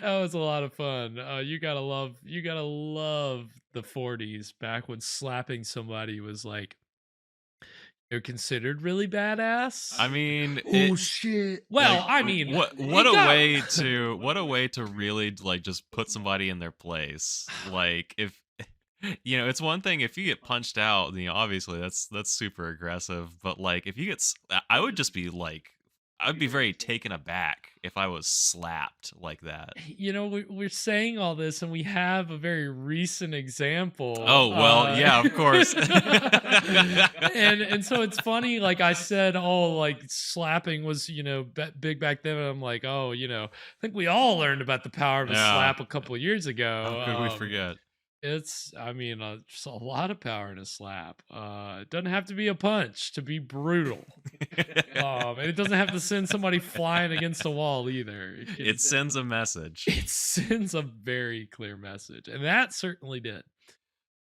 That was a lot of fun. You gotta love the 40s back when slapping somebody was like considered really badass. I mean, shit. Well, like, I mean, what a way to really like just put somebody in their place. Like if it's one thing if you get punched out, obviously that's super aggressive, but like if you get I would just be like I'd be very taken aback if I was slapped like that. We're saying all this and we have a very recent example. Oh, well, yeah, of course. and so it's funny, like I said, like slapping was, big back then. And I'm like, I think we all learned about the power of a slap a couple of years ago. How could we forget? It's, just a lot of power in a slap. It doesn't have to be a punch to be brutal. And it doesn't have to send somebody flying against a wall either. It sends a message. It sends a very clear message. And that certainly did.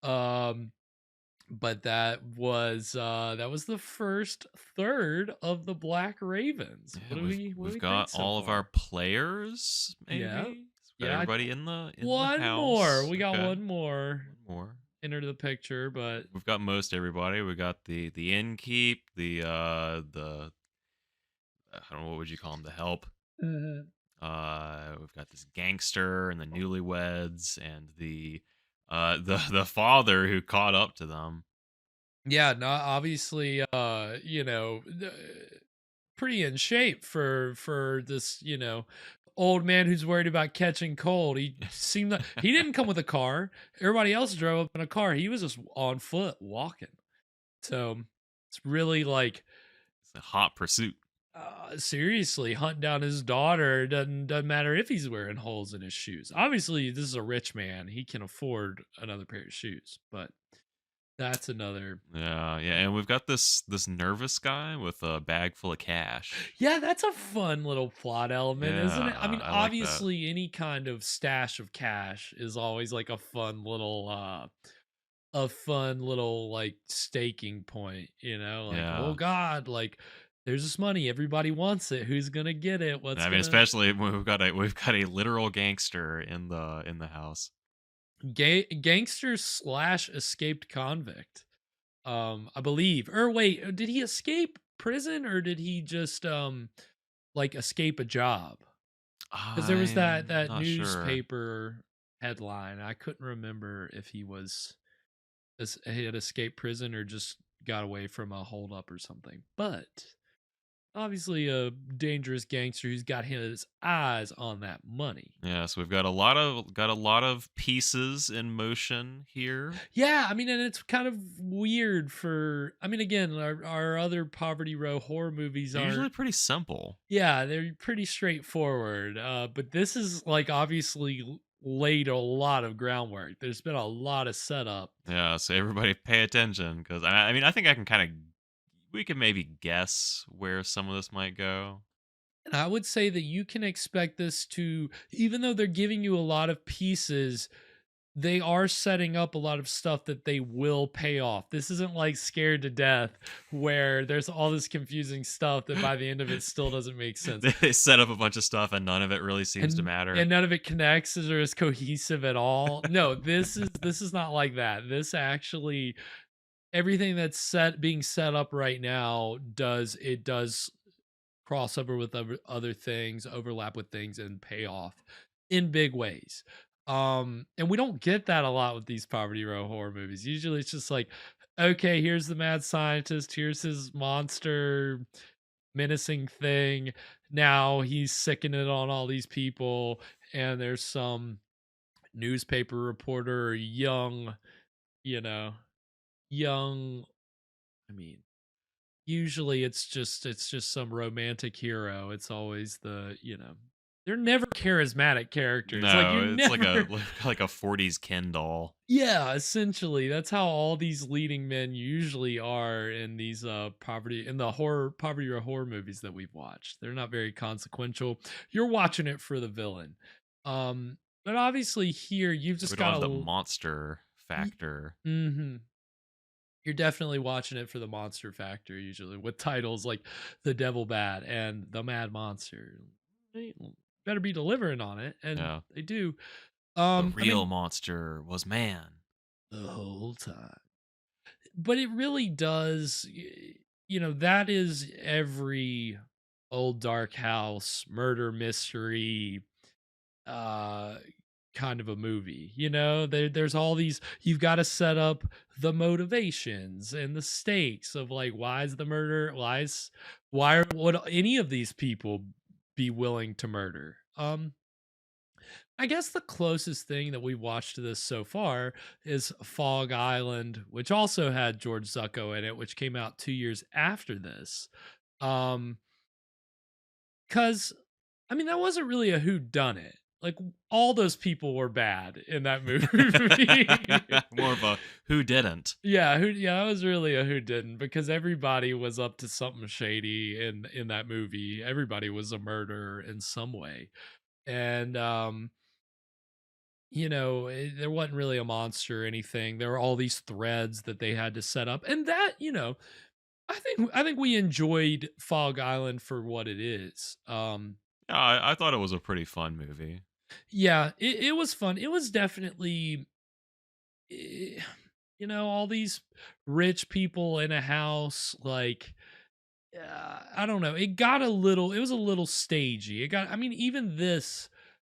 But that was the first third of the Black Ravens. Yeah, we've got all of our players, maybe? Yeah. Everybody in the one house. more. We got Okay. one more. More. Enter the picture, but We've got most everybody. We got the innkeep, the I don't know, what would you call him? The help. Mhm. We've got this gangster and the newlyweds and the father who caught up to them. yeah, no, obviously, pretty in shape for this, old man who's worried about catching cold. He seemed like he didn't come with a car. Everybody else drove up in a car. He was just on foot walking. So it's really like It's a hot pursuit. seriously hunting down his daughter. Doesn't matter if he's wearing holes in his shoes. Obviously, this is a rich man. He can afford another pair of shoes, but that's another. Yeah, and we've got this nervous guy with a bag full of cash. Yeah, that's a fun little plot element, isn't it? I mean, Yeah, I like that. obviously, any kind of stash of cash is always like a fun little like staking point, like, Yeah. oh God, like there's this money, everybody wants it. Who's gonna get it? I mean, especially when we've got a literal gangster in the house. Gangster / escaped convict, I believe. Or wait, did he escape prison or did he just like escape a job? Because there was that I'm not sure. newspaper headline. I couldn't remember if he had escaped prison or just got away from a holdup or something. But obviously a dangerous gangster who's got his eyes on that money. Yeah, so we've got a lot of pieces in motion here. Yeah, I mean, and it's kind of weird for. I mean, again, our other Poverty Row horror movies They're are usually pretty simple. yeah, they're pretty straightforward. But this is like obviously laid a lot of groundwork. There's been a lot of setup. Yeah, so everybody pay attention because I mean I think I can kind of we can maybe guess where some of this might go. And I would say that you can expect this to, even though they're giving you a lot of pieces, they are setting up a lot of stuff that they will pay off. This isn't like Scared to Death where there's all this confusing stuff that by the end of it still doesn't make sense. They set up a bunch of stuff and none of it really seems to matter. And none of it connects or is cohesive at all. No, this is not like that. This actually everything that's being set up right now does crossover with other things, overlap with things, and pay off in big ways. And we don't get that a lot with these Poverty Row horror movies. Usually it's just like, okay, here's the mad scientist, here's his monster menacing thing. Now he's sicking it on all these people, and there's some newspaper reporter or young, young, I mean, usually it's just some romantic hero. It's always they're never charismatic characters. No, it's never... like a 40s Ken doll. Yeah, essentially. That's how all these leading men usually are in these poverty or horror movies that we've watched. They're not very consequential. You're watching it for the villain. But obviously here you've just got the monster factor. Mm-hmm. You're definitely watching it for the monster factor, usually with titles like The Devil Bat and The Mad Monster. They better be delivering on it, and they do. The real monster was man the whole time. But it really does, that is every old dark house murder mystery kind of a movie. There's all these, you've got to set up the motivations and the stakes of like, why is the murder, would any of these people be willing to murder? I guess the closest thing that we've watched to this so far is Fog Island, which also had George Zucco in it, which came out 2 years after this. Because I mean, that wasn't really a whodunit. Like, all those people were bad in that movie. More of a who didn't. Yeah, that was really a who didn't, because everybody was up to something shady in that movie. Everybody was a murderer in some way. And there wasn't really a monster or anything. There were all these threads that they had to set up. And that, I think we enjoyed Fog Island for what it is. I thought it was a pretty fun movie. Yeah, it was fun. It was definitely, all these rich people in a house, like, I don't know. It was a little stagey. Even this,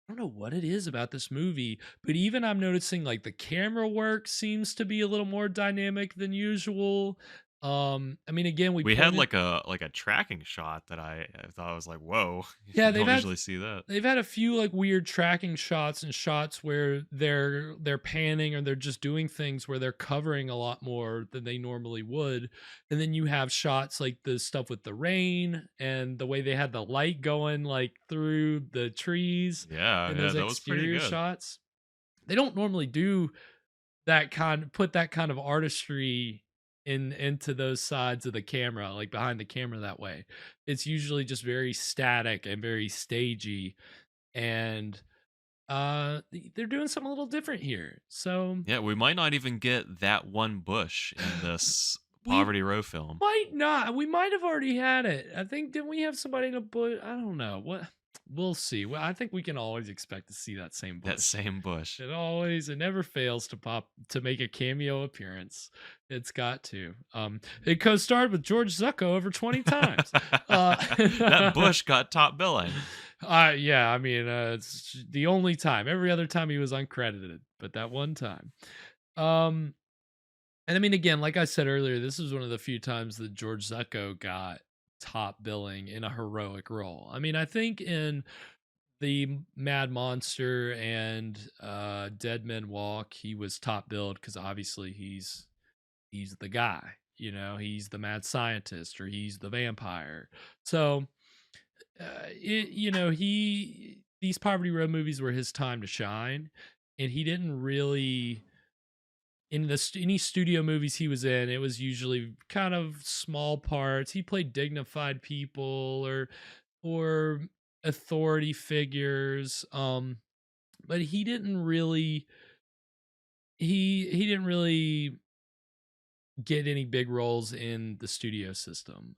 I don't know what it is about this movie, but even I'm noticing like the camera work seems to be a little more dynamic than usual. Again, we had like a tracking shot that I thought was like, whoa. Yeah, you don't usually see that. They've had a few like weird tracking shots and shots where they're panning or they're just doing things where they're covering a lot more than they normally would. And then you have shots like the stuff with the rain and the way they had the light going like through the trees. Yeah, those that was pretty good. Shots. They don't normally do put that kind of artistry into those sides of the camera, like behind the camera that way. It's usually just very static and very stagey, and they're doing something a little different here. So yeah, we might not even get that one bush in this Poverty Row film. Might not. We might have already had it. I think, didn't we have somebody in a bush? I don't know. What? We'll see. Well, I think we can always expect to see that same bush. That same bush. It never fails to make a cameo appearance. It's got to. It co-starred with George Zucco over 20 times. That bush got top billing. Yeah, it's the only time. Every other time he was uncredited, but that one time. And again, like I said earlier, this is one of the few times that George Zucco got top billing in a heroic role. I mean, I think in the Mad Monster and Dead Men Walk, he was top billed because obviously he's the guy, he's the mad scientist or he's the vampire. So these Poverty Row movies were his time to shine, and he didn't really, in any studio movies he was in, it was usually kind of small parts. He played dignified people or authority figures, but he didn't really get any big roles in the studio system.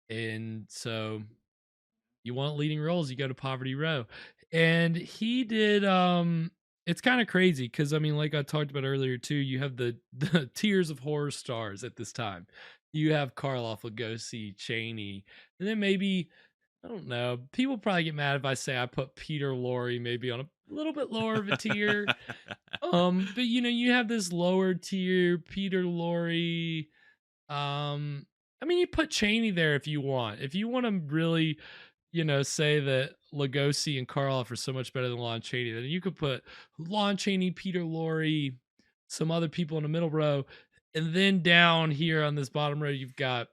And so you want leading roles, you go to Poverty Row. And he did it's kind of crazy because I mean, like I talked about earlier too, you have the tiers of horror stars at this time. You have Karloff, Lugosi, Chaney, and then maybe, I don't know, people probably get mad if I say I put Peter Lorre maybe on a little bit lower of a tier. But you have this lower tier, Peter Lorre. I mean, you put Chaney there if you want. If you want to really, say that Lugosi and Karloff are so much better than Lon Chaney, then you could put Lon Chaney, Peter Lorre, some other people in the middle row. And then down here on this bottom row, you've got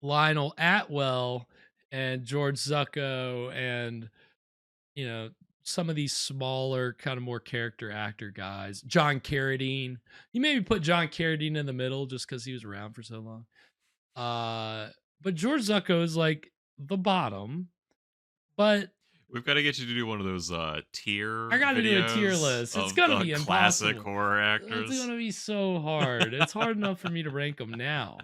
Lionel Atwell and George Zucco and, some of these smaller, kind of more character actor guys. John Carradine. You maybe put John Carradine in the middle just because he was around for so long. But George Zucco is like the bottom. But we've got to get you to do one of those tier. I got to do a tier list. It's gonna be classic impossible. Horror actors. It's gonna be so hard. It's hard enough for me to rank them now.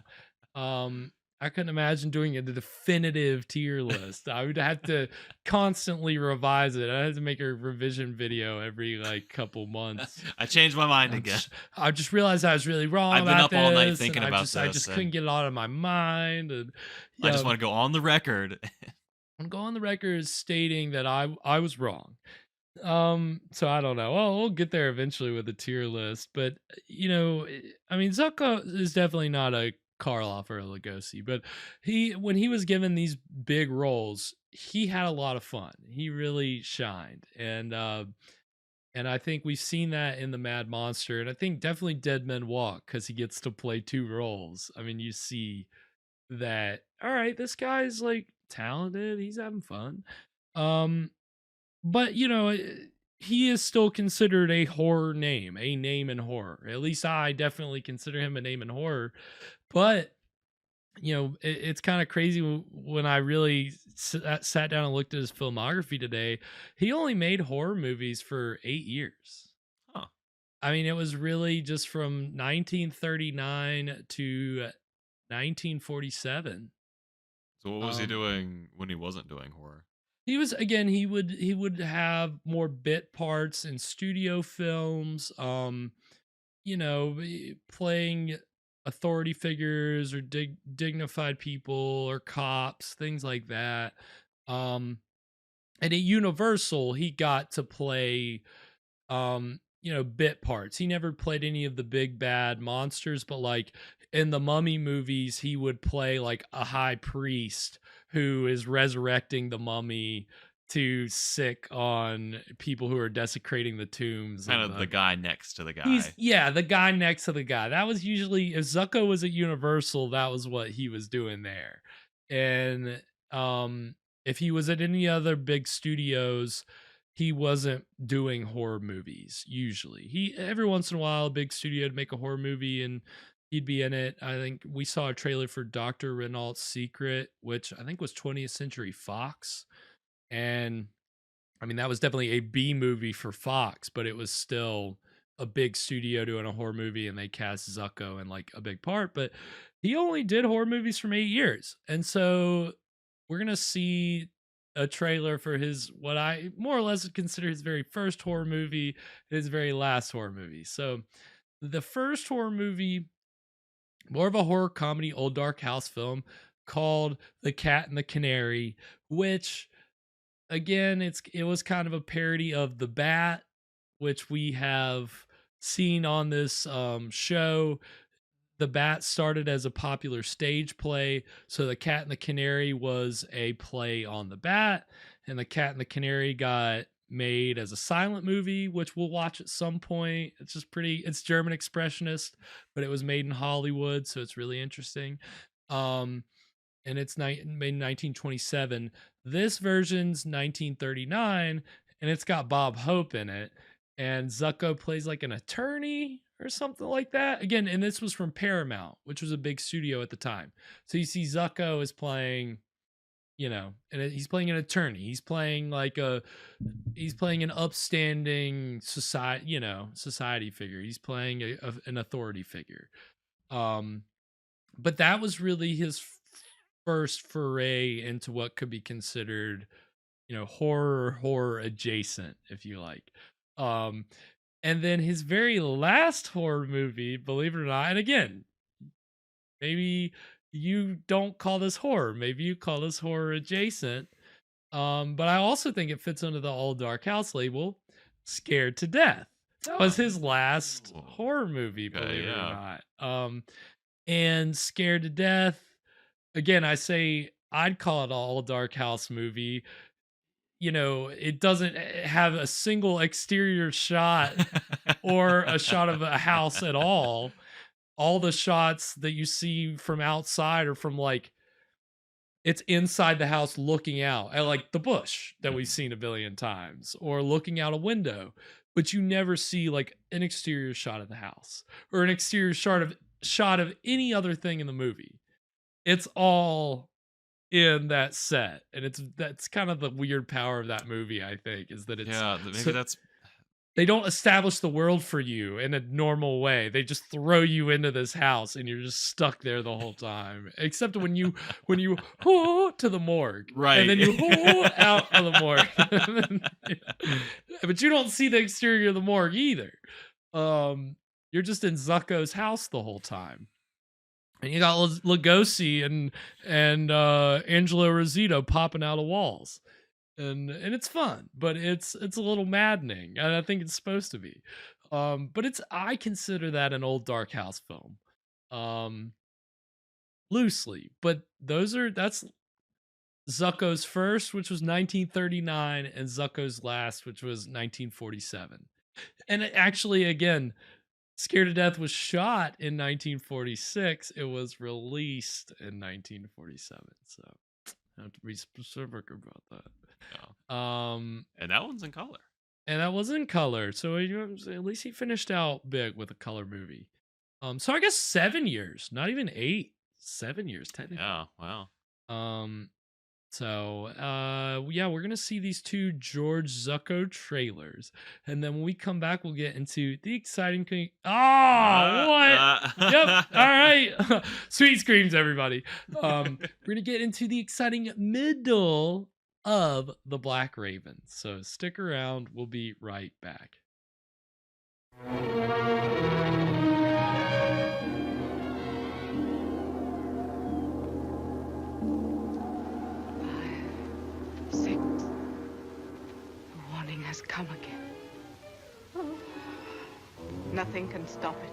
I couldn't imagine doing a definitive tier list. I would have to constantly revise it. I had to make a revision video every couple months. I changed my mind again. I just realized I was really wrong. I've been up all night thinking about this. I just couldn't get it out of my mind. And I just want to go on the record. I'm going on the record stating that I was wrong. So I don't know. Well, we'll get there eventually with the tier list, but I mean, Zucco is definitely not a Karloff or a Lugosi, but when he was given these big roles, he had a lot of fun. He really shined, and I think we've seen that in the Mad Monster, and I think definitely Dead Men Walk because he gets to play two roles. I mean, you see that. All right, this guy's talented. He's having fun. But he is still considered a horror name, a name in horror. At least I definitely consider him a name in horror. But it's kind of crazy when I really sat down and looked at his filmography today. He only made horror movies for 8 years. Huh. I mean, it was really just from 1939 to 1947. So what was he doing when he wasn't doing horror? He was, again, he would have more bit parts in studio films, playing authority figures or dignified people or cops, things like that. And at Universal, he got to play, bit parts. He never played any of the big bad monsters, but in the Mummy movies, he would play a high priest who is resurrecting the mummy to sick on people who are desecrating the tombs. Kind of the guy next to the guy. The guy next to the guy. That was usually, if Zucco was at Universal, that was what he was doing there. And if he was at any other big studios, he wasn't doing horror movies usually. Every once in a while, a big studio would make a horror movie and he'd be in it. I think we saw a trailer for Dr. Renault's Secret, which I think was 20th Century Fox. And I mean, that was definitely a B movie for Fox, but it was still a big studio doing a horror movie, and they cast Zucco in a big part. But he only did horror movies from 8 years. And so we're going to see a trailer for what I more or less would consider his very first horror movie, his very last horror movie. So the first horror movie, more of a horror comedy, old dark house film called The Cat and the Canary, which again, it was kind of a parody of The Bat, which we have seen on this show. The Bat started as a popular stage play, so The Cat and the Canary was a play on The Bat, and The Cat and the Canary got made as a silent movie, which we'll watch at some point. It's just it's German expressionist, but it was made in Hollywood, so it's really interesting. And it's made in 1927. This version's 1939, and it's got Bob Hope in it, and Zucco plays like an attorney or something like that. Again, and this was from Paramount, which was a big studio at the time. So you see Zucco is playing, and he's playing an attorney. He's playing an upstanding society figure. He's playing an authority figure. But that was really his first foray into what could be considered, horror adjacent, if you like. And then his very last horror movie, believe it or not, and again, maybe you don't call this horror, maybe you call this horror adjacent, but I also think it fits under the All Dark House label, Scared to Death. That was his last horror movie, believe it or not. And Scared to Death, again, I'd call it an All Dark House movie. It doesn't have a single exterior shot or a shot of a house at all. All the shots that you see from outside are from it's inside the house looking out at the bush that we've seen a billion times, or looking out a window, but you never see an exterior shot of the house or an exterior shot of any other thing in the movie. It's all in that set, and that's kind of the weird power of that movie, I think, is that they don't establish the world for you in a normal way. They just throw you into this house and you're just stuck there the whole time, except when you to the morgue, right, and then you out of the morgue. But you don't see the exterior of the morgue either. You're just in Zucco's house the whole time. And you got Lugosi and Angelo Rosito popping out of walls, and it's fun, but it's a little maddening, and I think it's supposed to be. But I consider that an Old Dark House film, loosely. But that's Zucco's first, which was 1939, and Zucco's last, which was 1947. And actually, again, Scared to Death was shot in 1946. It was released in 1947. So I have to be specific about that. Yeah. And that one's in color. And that was in color. So at least he finished out big with a color movie. So I guess 7 years, not even 8, 7 years technically. Yeah. Wow. So, we're going to see these two George Zucco trailers. And then when we come back, we'll get into the exciting thing. What? Yep. All right. Sweet screams, everybody. We're going to get into the exciting middle of The Black Raven. So stick around. We'll be right back. Has come again. Nothing can stop it.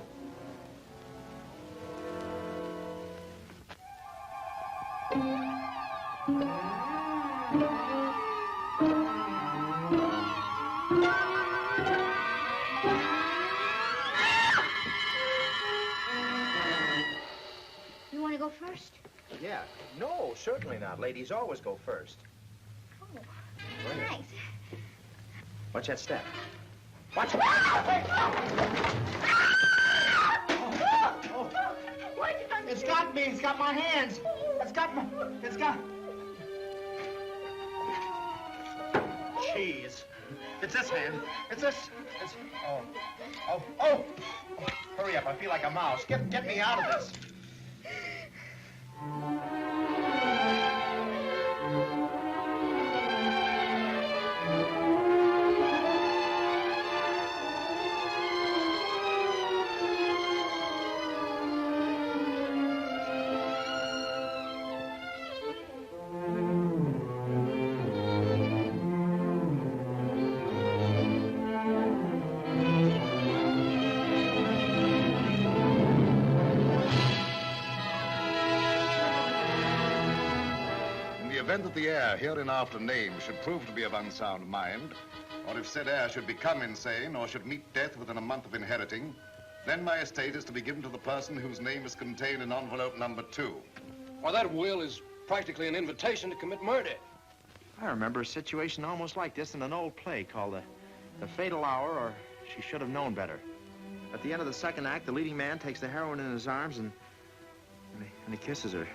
You want to go first? Yeah. No, certainly not. Ladies always go first. Oh, thanks. Watch that step. Watch it. It's got me. It's got my hands. It's got. Jeez. It's this hand. It's this. Oh. Hurry up. I feel like a mouse. Get me out of this. event that the heir hereinafter named should prove to be of unsound mind, or if said heir should become insane or should meet death within a month of inheriting, then my estate is to be given to the person whose name is contained in envelope number 2. Well, that will is practically an invitation to commit murder. I remember a situation almost like this in an old play called The Fatal Hour, or She Should Have Known Better. At the end of the second act, the leading man takes the heroine in his arms and he kisses her.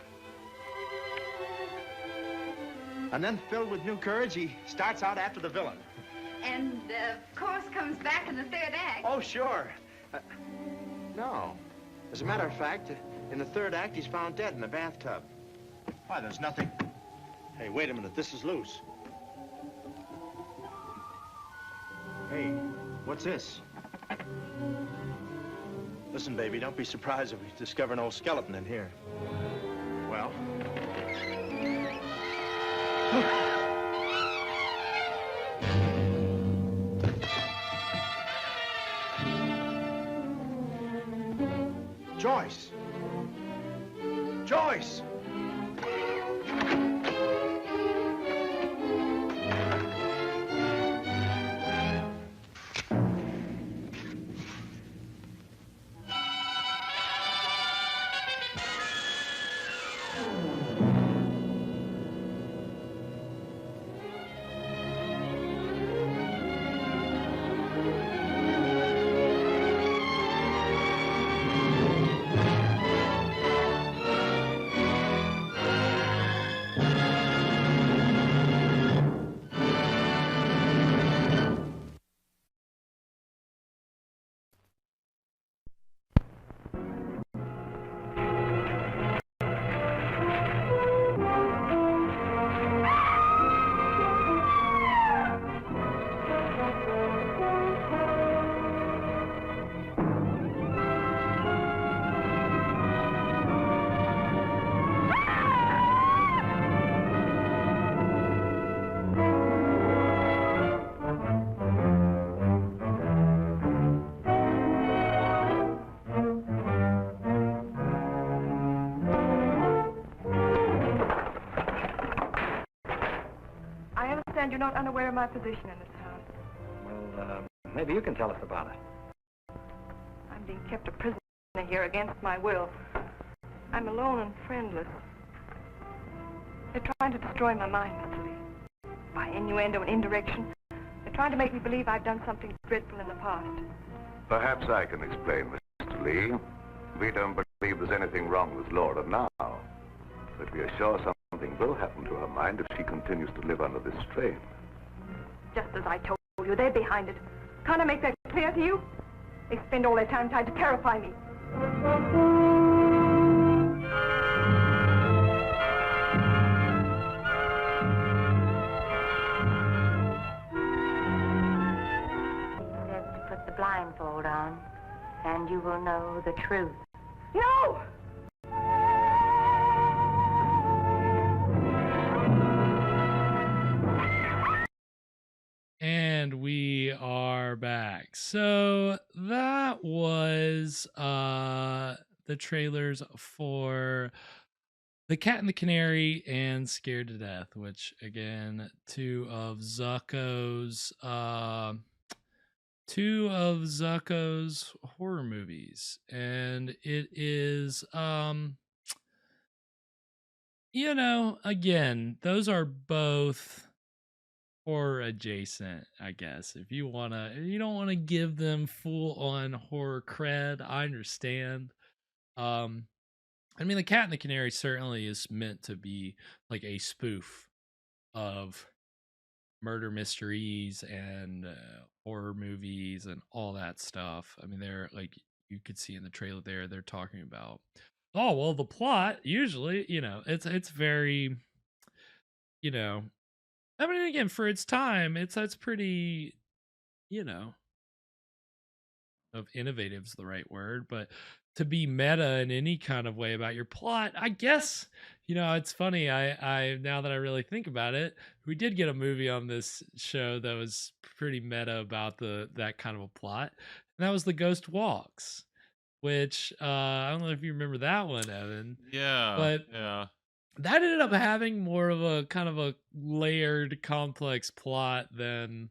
And then, filled with new courage, he starts out after the villain. And, of course, comes back in the third act. Oh, sure. No. As a matter of fact, in the third act, he's found dead in a bathtub. Why, there's nothing. Hey, wait a minute. This is loose. Hey, what's this? Listen, baby, don't be surprised if we discover an old skeleton in here. Well? Joyce! Joyce! You're not unaware of my position in this house. Well, maybe you can tell us about it. I'm being kept a prisoner here against my will. I'm alone and friendless. They're trying to destroy my mind, Mr. Lee. By innuendo and indirection, they're trying to make me believe I've done something dreadful in the past. Perhaps I can explain, Mr. Lee. We don't believe there's anything wrong with Laura now. But we are sure something will happen to her mind if she continues to live under this strain. Just as I told you, they're behind it. Can't I make that clear to you? They spend all their time trying to terrify me. He says to put the blindfold on, and you will know the truth. No! And we are back. So that was the trailers for The Cat and the Canary and Scared to Death, which again, two of Zucco's horror movies. And it is again, those are both horror adjacent, I guess. If you don't want to give them full on horror cred, I understand. I mean, The Cat and the Canary certainly is meant to be like a spoof of murder mysteries and horror movies and all that stuff. I mean, they're like, you could see in the trailer there, they're talking about, oh, well, the plot usually, it's very, I mean, again, for its time, it's pretty, of innovative's the right word, but to be meta in any kind of way about your plot, I guess, it's funny. I now that I really think about it, we did get a movie on this show that was pretty meta about that kind of a plot, and that was The Ghost Walks, which I don't know if you remember that one, Evan. Yeah, but yeah. that ended up having more of a kind of a layered, complex plot than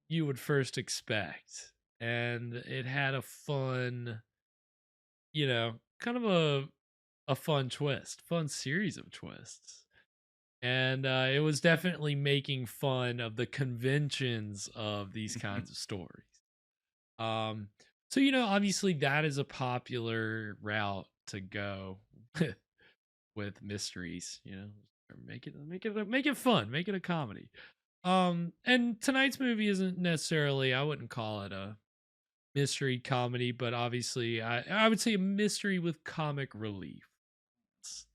you would first expect. And it had a fun, kind of a fun twist, fun series of twists. And it was definitely making fun of the conventions of these kinds of stories. So obviously that is a popular route to go with mysteries. Make it fun, make it a comedy. And tonight's movie isn't necessarily, I wouldn't call it a mystery comedy, but obviously I would say a mystery with comic relief.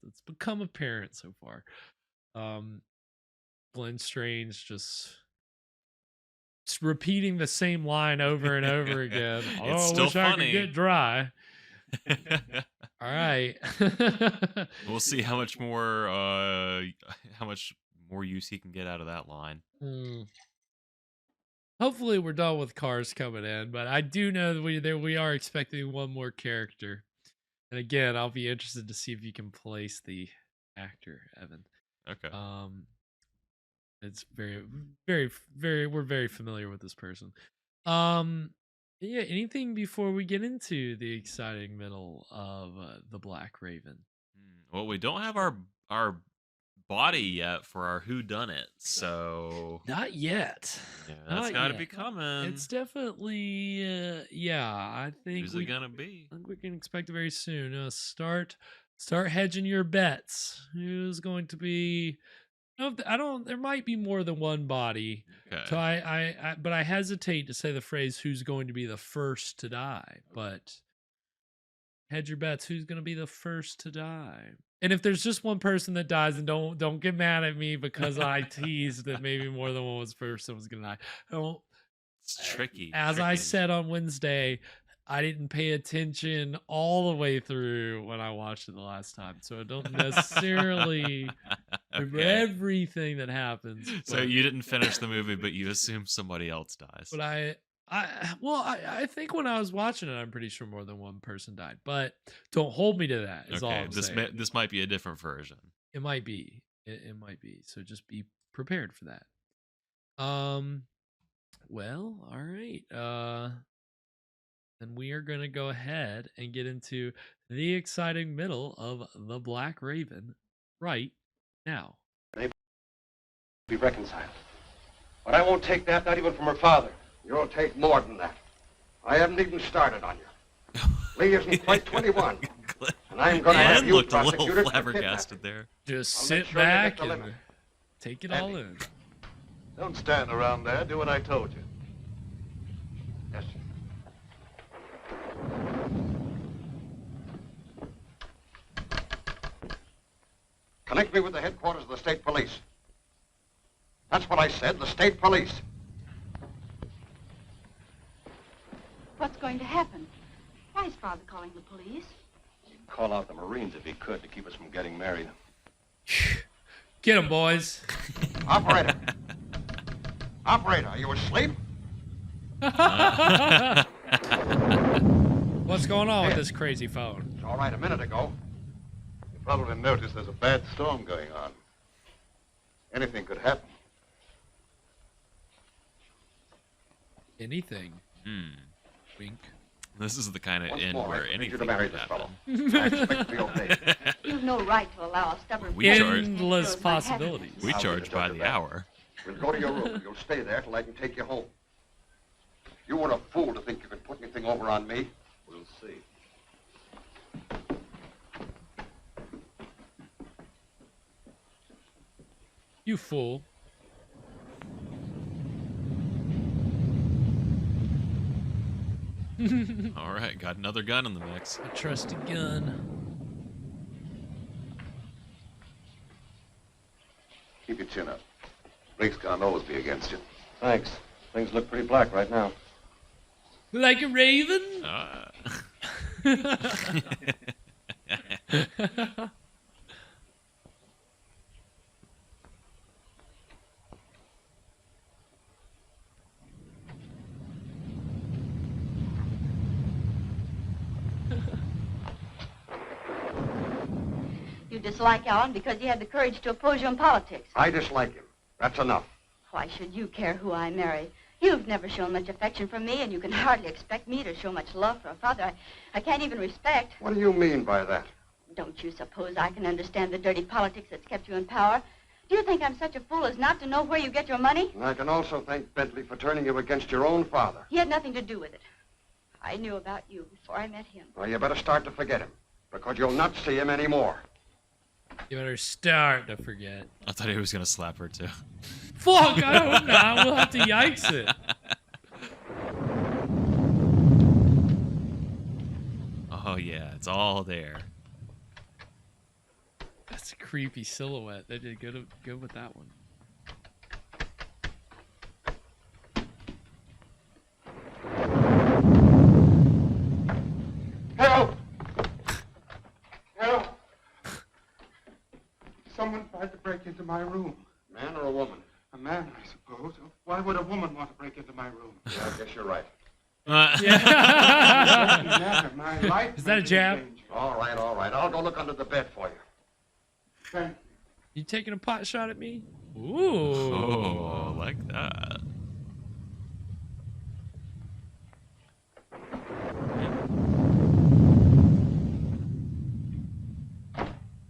It's become apparent so far. Glenn Strange just repeating the same line over and over again. It's I still wish funny. I could get dry. All right. We'll see how much more use he can get out of that line. Hopefully we're done with Cars coming in, but I do know that we are expecting one more character. And again, I'll be interested to see if you can place the actor, Evan. Okay. It's very, very, very, we're very familiar with this person. Yeah, anything before we get into the exciting middle of The Black Raven? Well, we don't have our body yet for our whodunit, so not yet. Yeah, that's got to be coming. It's definitely, I think who's it gonna be? I think we can expect it very soon. Start hedging your bets. Who's going to be? There might be more than one body. Okay. So but I hesitate to say the phrase "who's going to be the first to die." But hedge your bets. Who's going to be the first to die? And if there's just one person that dies, then don't get mad at me because I teased that maybe more than one person was going to die. It's tricky. As I said on Wednesday, I didn't pay attention all the way through when I watched it the last time, so I don't necessarily remember everything that happens. So you didn't finish the movie, but you assume somebody else dies. But I think when I was watching it, I'm pretty sure more than one person died. But don't hold me to that. Is all I'm saying. This might be a different version. It might be. It might be. So just be prepared for that. Well, all right. Then we are going to go ahead and get into the exciting middle of The Black Raven right now. Be reconciled. But I won't take that, not even from her father. You'll take more than that. I haven't even started on you. Lee isn't quite 21. And I'm going to have you looked a little prosecuted for flabbergasted there. Just I'll sit make sure you back get the and limit. take it all in. Don't stand around there. Do what I told you. Yes, sir. Connect me with the headquarters of the state police. That's what I said, the state police. What's going to happen? Why is Father calling the police? He'd call out the Marines if he could to keep us from getting married. Get him, boys. Operator. Operator, are you asleep? What's going on with this crazy phone? It's all right a minute ago. You probably noticed there's a bad storm going on. Anything could happen. Anything. Wink. This is the kind of Once end more, where I need anything you to marry could this happen. fellow. I expect to be obeyed. You've no right to allow a stubborn... We charge- Endless possibilities. We charge by the hour. We'll go to your room. You'll stay there till I can take you home. You weren't a fool to think you could put anything over on me. We'll see. You fool. All right, got another gun in the mix. A trusty gun. Keep your chin up. Brakes can't always be against you. Thanks. Things look pretty black right now. Like a raven? You dislike Alan because he had the courage to oppose you in politics. I dislike him. That's enough. Why should you care who I marry? You've never shown much affection for me, and you can hardly expect me to show much love for a father I can't even respect. What do you mean by that? Don't you suppose I can understand the dirty politics that's kept you in power? Do you think I'm such a fool as not to know where you get your money? And I can also thank Bentley for turning you against your own father. He had nothing to do with it. I knew about you before I met him. Well, you better start to forget him, because you'll not see him anymore. You better start to forget. I thought he was going to slap her, too. Fuck, I hope not. We'll have to yikes it. Oh, yeah, it's all there. That's a creepy silhouette. They did good with that one. Help! Help! Someone tried to break into my room. Man or a woman? A man, I suppose. Why would a woman want to break into my room? Yeah, I guess you're right. My life Is that a jab? All right, all right. I'll go look under the bed for you. Thank You taking a pot shot at me? Ooh. Oh, like that.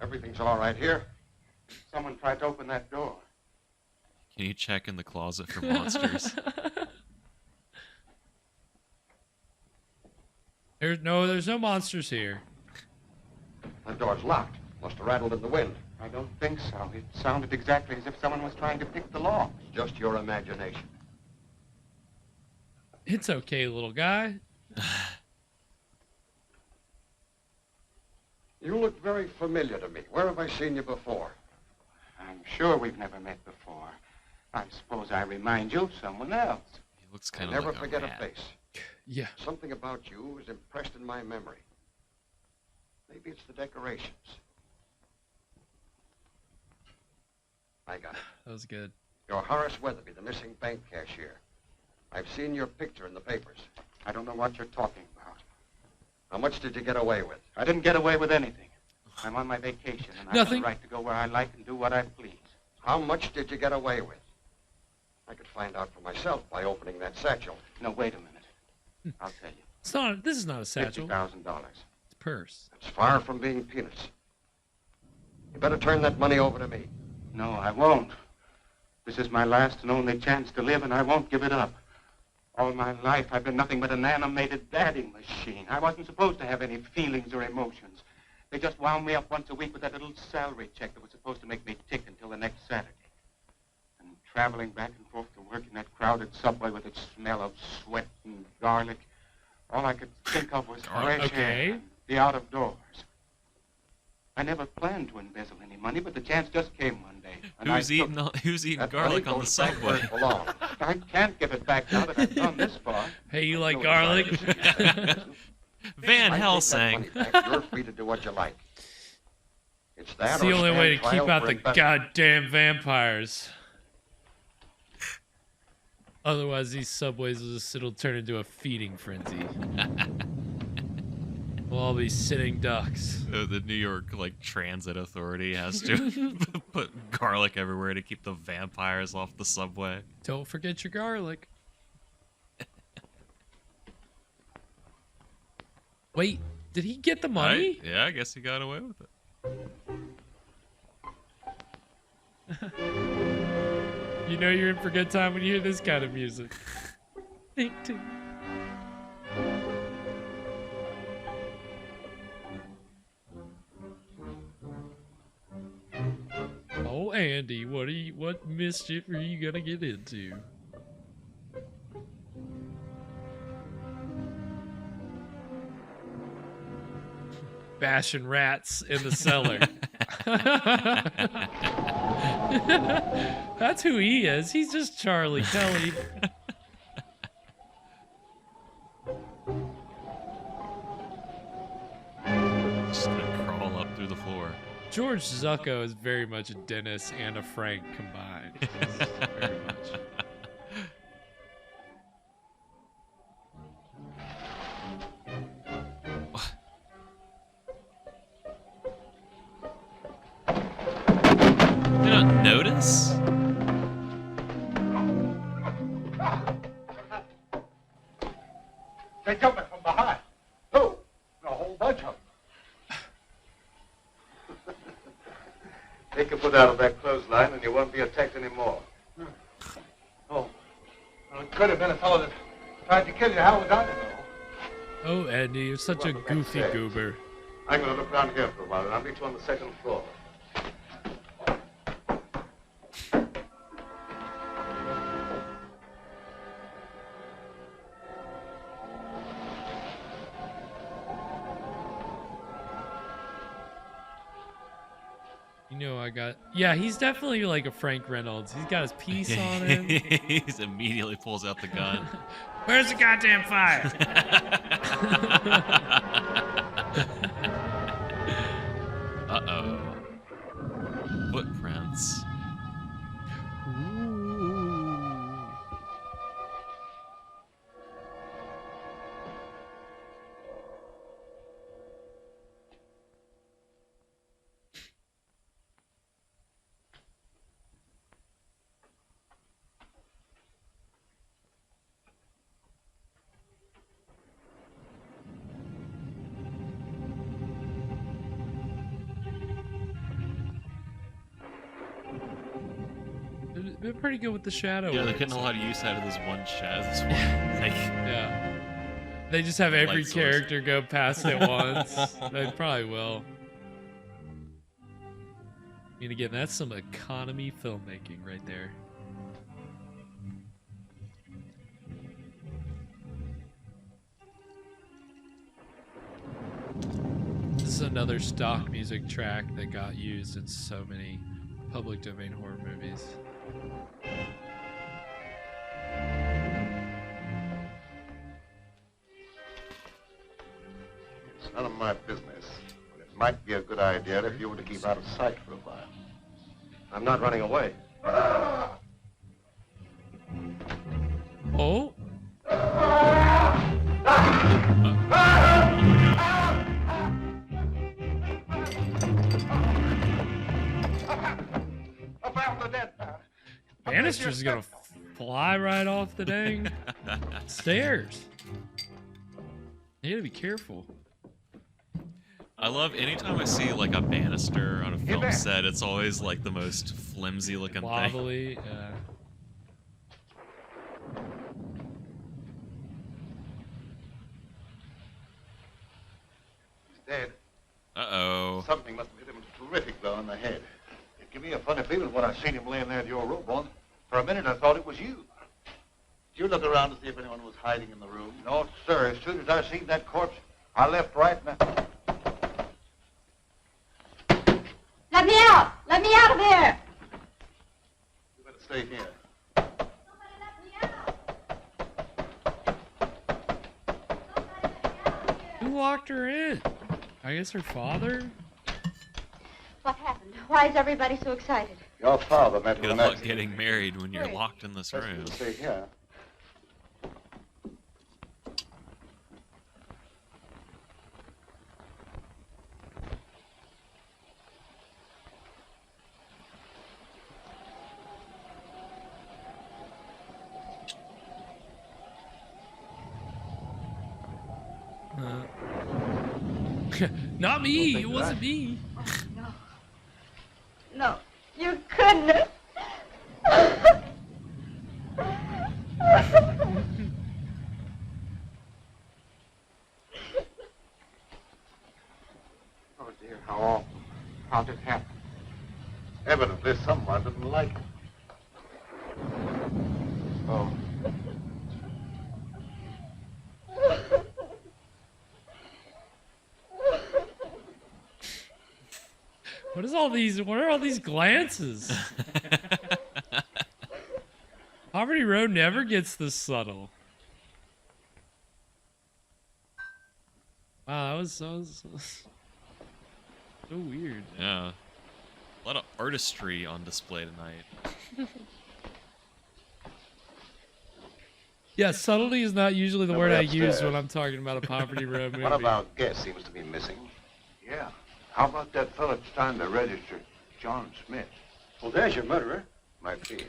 Everything's all right here. Someone tried to open that door. Can you check in the closet for monsters? There's no monsters here. That door's locked. Must have rattled in the wind. I don't think so. It sounded exactly as if someone was trying to pick the lock. Just your imagination. It's okay, little guy. You look very familiar to me. Where have I seen you before? I'm sure we've never met before. I suppose I remind you of someone else. He looks kind I'll of never like forget a a rat. face. Yeah. Something about you is impressed in my memory. Maybe it's the decorations. I got it. That was good. You're Horace Weatherby, the missing bank cashier. I've seen your picture in the papers. I don't know what you're talking about. How much did you get away with? I didn't get away with anything. I'm on my vacation, and I have Nothing. the right to go where I like and do what I please. How much did you get away with? I could find out for myself by opening that satchel. No, wait a minute. I'll tell you. It's not. This is not a satchel. $50,000. It's a purse. It's far from being peanuts. You better turn that money over to me. No, I won't. This is my last and only chance to live, and I won't give it up. All my life, I've been nothing but an animated dadding machine. I wasn't supposed to have any feelings or emotions. They just wound me up once a week with that little salary check that was supposed to make me tick until the next Saturday. And traveling back and forth to work in that crowded subway with its smell of sweat and garlic, all I could think of was fresh air and the out of doors. I never planned to embezzle any money, but the chance just came one day. And Who's eating garlic on the subway? I can't give it back now that I've gone this far. Hey, you like garlic? Van Helsing. You're free to do what you like. It's that It's the or only way to stand keep trial out for the embezzlement. goddamn vampires. Otherwise, these subways it'll turn into a feeding frenzy. We'll all be sitting ducks. The New York Transit Authority has to put garlic everywhere to keep the vampires off the subway. Don't forget your garlic. Wait, did he get the money? Yeah, I guess he got away with it. You know you're in for a good time when you hear this kind of music. Think to. Oh, Andy, what mischief are you gonna get into? Bashing rats in the cellar. That's who he is. He's just Charlie Kelly. Just gonna crawl up through the floor. George Zucco is very much a Dennis and a Frank combined. Very much. Yes. They're coming from behind. Who? A whole bunch of them. Take your foot out of that clothesline and you won't be attacked anymore. Oh. Well, it could have been a fellow that tried to kill you. How was I to know? Oh, Andy, you're such a goofy goober. I'm going to look around here for a while and I'll meet you on the second floor. You know I got... Yeah, he's definitely like a Frank Reynolds. He's got his piece on him. He immediately pulls out the gun. Where's the goddamn fire? Uh-oh. Footprints. They're pretty good with the shadow. Yeah, they're work, getting a so- lot of use out of this one shadow. This one, like, Yeah. They just have every light source. character go past it once. They probably will. I mean, again, that's some economy filmmaking right there. This is another stock music track that got used in so many public domain horror movies. It's none of my business, but it might be a good idea if you were to keep out of sight for a while. I'm not running away. Oh? I found the dead man. Bannister's gonna fly right off the dang stairs. You gotta be careful. I love anytime I see like a banister on a film back. set, it's always like the most flimsy looking thing. Wobbly, yeah. He's dead. Uh-oh. Something must have hit him a terrific blow on the head. It gave me a funny feeling when I seen him laying there in your room, boy. For a minute, I thought it was you. Did you look around to see if anyone was hiding in the room? No, sir. As soon as I seen that corpse, I left right now. Let me out! Let me out of here! You better stay here. Who locked her in? I guess her father? What happened? Why is everybody so excited? Your father met with Good an luck accident. getting married when you're locked in this room. Stay here. Not me. It wasn't me. No, you couldn't. Oh, dear, how awful. How'd it happen? Evidently, someone didn't like him. Oh. What is all these? What are all these glances? Poverty Row never gets this subtle. Wow, that was so weird. Yeah. A lot of artistry on display tonight. Yeah, subtlety is not usually the word Nobody I use upstairs. when I'm talking about a Poverty Row movie. One of our guests seems to be missing. Yeah. How about that fellow that's trying to register, John Smith? Well, there's your murderer. Might be.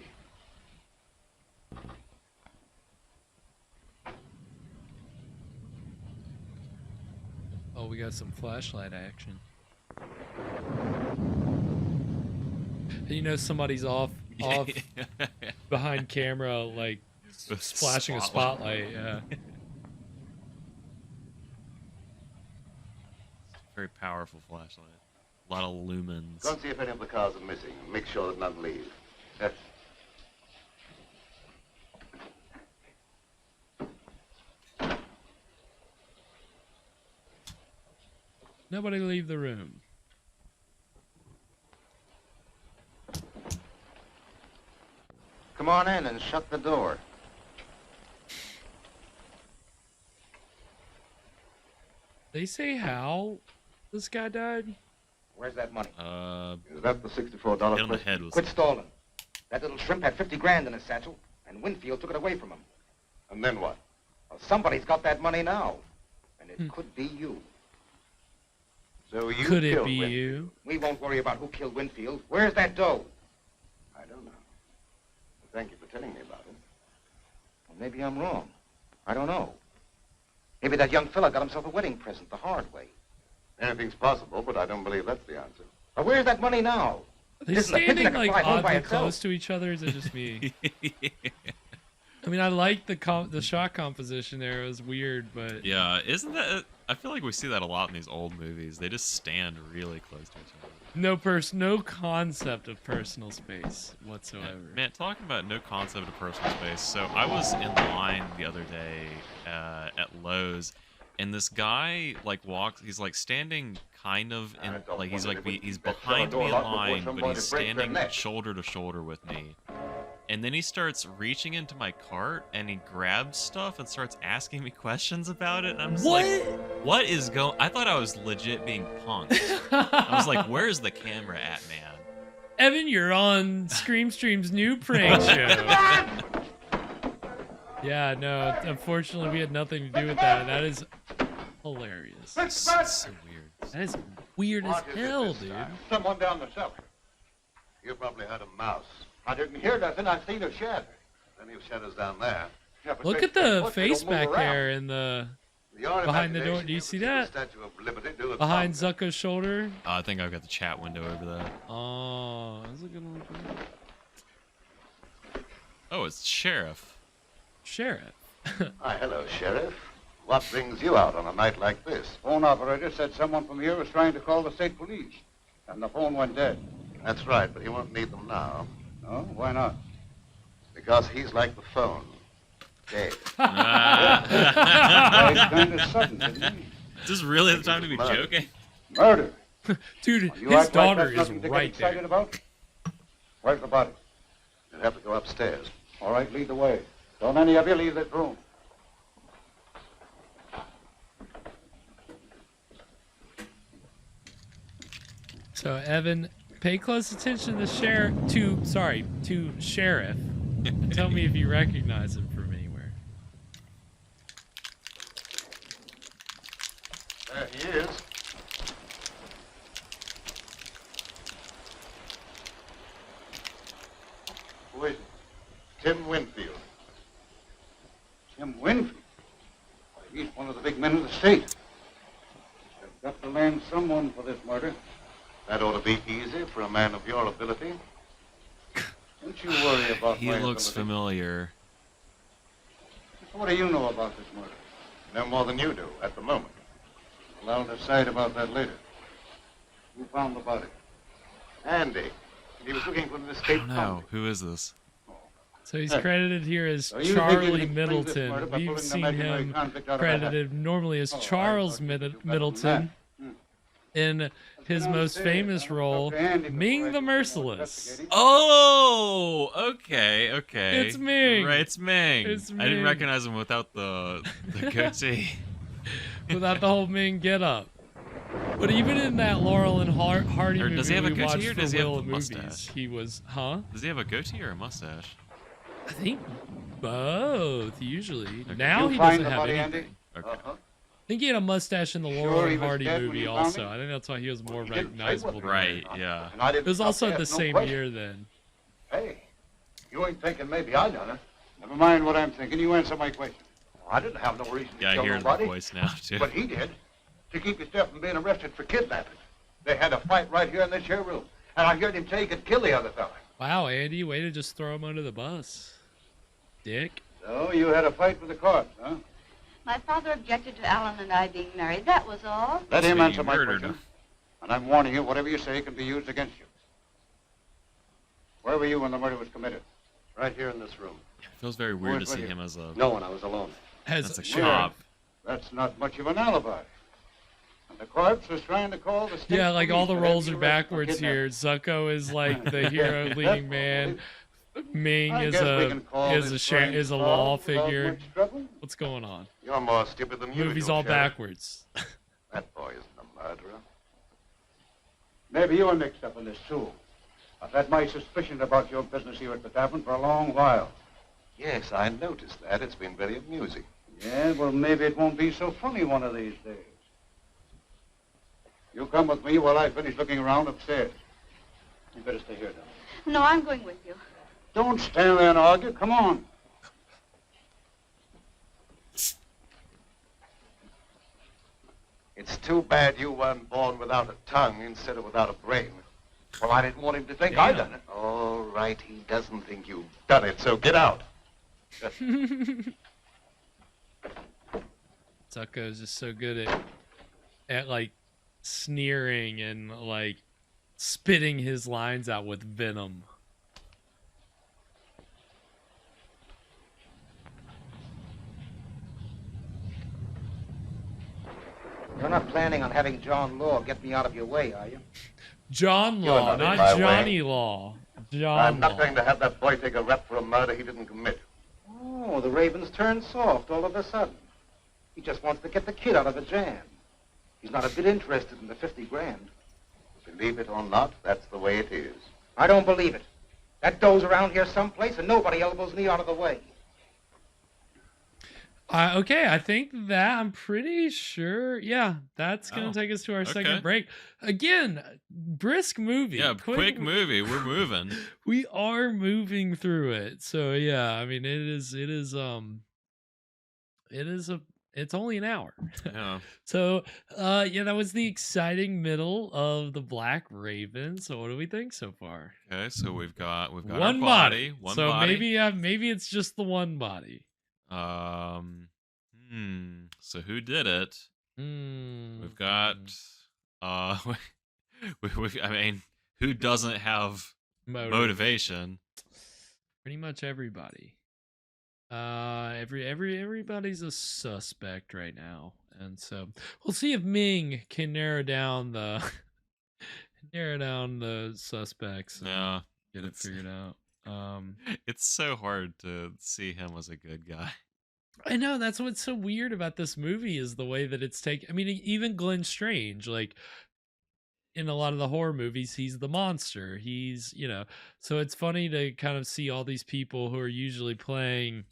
Oh, we got some flashlight action. You know somebody's off behind camera, like flashing a spotlight. Yeah. Very powerful flashlight. A lot of lumens. Go and see if any of the cars are missing. Make sure that none leave. Yes. Nobody leave the room. Come on in and shut the door. They say how this guy died? Where's that money? Is that the $64 hit on the question? head with Quit stalling. That little shrimp had 50 grand in his satchel, and Winfield took it away from him. And then what? Well, somebody's got that money now, and it could be you. So you Could it killed be Winfield. you? We won't worry about who killed Winfield. Where's that dough? I don't know. Thank you for telling me about it. Well, maybe I'm wrong. I don't know. Maybe that young fella got himself a wedding present the hard way. Anything's possible, but I don't believe that's the answer. Well, where's that money now? Are they Isn't the pigeon standing that can like fly home by oddly itself? close to each other? Or is it just me? I mean, I like the shot composition there. It was weird, but Yeah, isn't that? I feel like we see that a lot in these old movies. They just stand really close to each other. no concept of personal space whatsoever. Man, talking about no concept of personal space. So I was in line the other day at Lowe's, and this guy like walks. He's like standing kind of in like he's behind me in line, but he's standing shoulder to shoulder with me. And then he starts reaching into my cart and he grabs stuff and starts asking me questions about it. And I'm just like, what is going? I thought I was legit being punked. I was like, where's the camera at, man? Evan, you're on Scream Stream's new prank show. Yeah, no, unfortunately we had nothing to do with that. That is hilarious. It's so weird. That is weird as hell, dude. Someone down the cellar. You probably heard a mouse. I didn't hear nothing. I seen a shed. Plenty of shadows down there. Yeah, but Look they- at the they face don't move back around. there in the Your behind the door. imagination Do you see that? Statue of Liberty do it Behind something. Zucco's shoulder. I think I've got the chat window over that. Oh, that's a good one. Oh, it's Sheriff. Sheriff. Hi, hello, Sheriff. What brings you out on a night like this? Phone operator said someone from here was trying to call the state police, and the phone went dead. That's right, but he won't need them now. No? Why not? Because he's like the phone. Dead. It's kind of sudden, didn't he? Is this really the time to be joking? Murder. Dude, You his act like daughter that's is nothing to get right excited there. about? Where's the body? You'll have to go upstairs. All right, lead the way. Don't any of you leave this room. So Evan, pay close attention to Sheriff. To Sheriff. And tell me if you recognize him from anywhere. There he is. Who is it? Tim Winfield. Tim Winfield? Why, he's one of the big men of the state. They've got to land someone for this murder. That ought to be easy for a man of your ability. Don't you worry about He my looks ability. familiar. What do you know about this murder? No more than you do at the moment. Well, I'll decide about that later. Who found the body? Andy. He was looking for an escaped No, convict. who is this? So he's credited here as So you think you can Charlie explain this murder Middleton. by We've pulling the seen imaginary him convict out of a hat? credited normally as Oh, I Charles thought you knew better Middleton than in his most famous role, Ming the Merciless. Oh, okay. It's Ming. Right, it's Ming. It's I didn't Ming. recognize him without the goatee. Without the whole Ming get up. But even in that Laurel and Hardy Or movie does he have a we watched goatee or for does he have Will a of Movies, mustache? he was, huh? Does he have a goatee or a mustache? I think both, usually. Okay. Now You he find doesn't the have body, anything. Andy? Okay. I think he had a mustache in the Sure Laurel he and was Hardy dead when movie you found also. him? I think that's why he was more Well, he didn't say recognizable. what than Right, that. yeah. And I It didn't was also ask the no same question. year then. Hey, You ain't thinking maybe I done it. Never mind what I'm thinking. You answer my question. I didn't have no reason to Yeah, I kill hear the nobody. voice now, too. But he did. To keep yourself from being arrested for kidnapping. They had a fight right here in this here room. And I heard him say he could kill the other fella. Wow, Andy, way to just throw him under the bus. Dick. So you had a fight with the court, huh? My father objected to Alan and I being married. That was all. Let him So answer you my murdered question. him. And I'm warning you, whatever you say can be used against you. Where were you when the murder was committed? Right here in this room. It feels very weird to Where's see Lydia? him as a... No one, I was alone. That's a Weird. cop. That's not much of an alibi. And the corpse was trying to call the state Yeah, like all the police to roles have are you arrested for backwards here. Zucco is like the hero leading man. Ming I is guess we a can call this is a strange law solved without figure. much trouble. What's going on? You're more stupid than you. Movie's all backwards. That boy isn't a murderer. Maybe you were mixed up in this, too. I've had my suspicion about your business here at the tavern for a long while. Yes, I noticed that. It's been very amusing. Yeah, well, maybe it won't be so funny one of these days. You come with me while I finish looking around upstairs. You better stay here, Don. No, I'm going with you. Don't stand there and argue. Come on. It's too bad you weren't born without a tongue instead of without a brain. Well, I didn't want him to think I done it. All right, he doesn't think you've done it, so get out. Zucco's just so good at like sneering and like spitting his lines out with venom. You're not planning on having John Law get me out of your way, are you? John You're Law, not in not my Johnny way. Law. I'm John not Law. going to have that boy take a rep for a murder he didn't commit. Oh, the Raven's turned soft all of a sudden. He just wants to get the kid out of a jam. He's not a bit interested in the 50 grand. Believe it or not, that's the way it is. I don't believe it. That dough's around here someplace and nobody elbows me out of the way. Okay, I think that I'm pretty sure. Yeah, that's gonna take us to our second break. Again, brisk movie. Yeah, quick movie. We're moving. We are moving through it. So yeah, I mean it's only an hour. Yeah. So yeah, that was the exciting middle of the Black Raven. So what do we think so far? Okay, so we've got one our body. One so body. maybe it's just the one body. So who did it? We've got I mean, who doesn't have motivation? Pretty much everybody. Everybody's a suspect right now, and so we'll see if Ming can narrow down the suspects. Yeah, get it figured out. It's so hard to see him as a good guy. I know, that's what's so weird about this movie is the way that it's taken. I mean, even Glenn Strange, like in a lot of the horror movies, he's the monster. He's, so it's funny to kind of see all these people who are usually playing,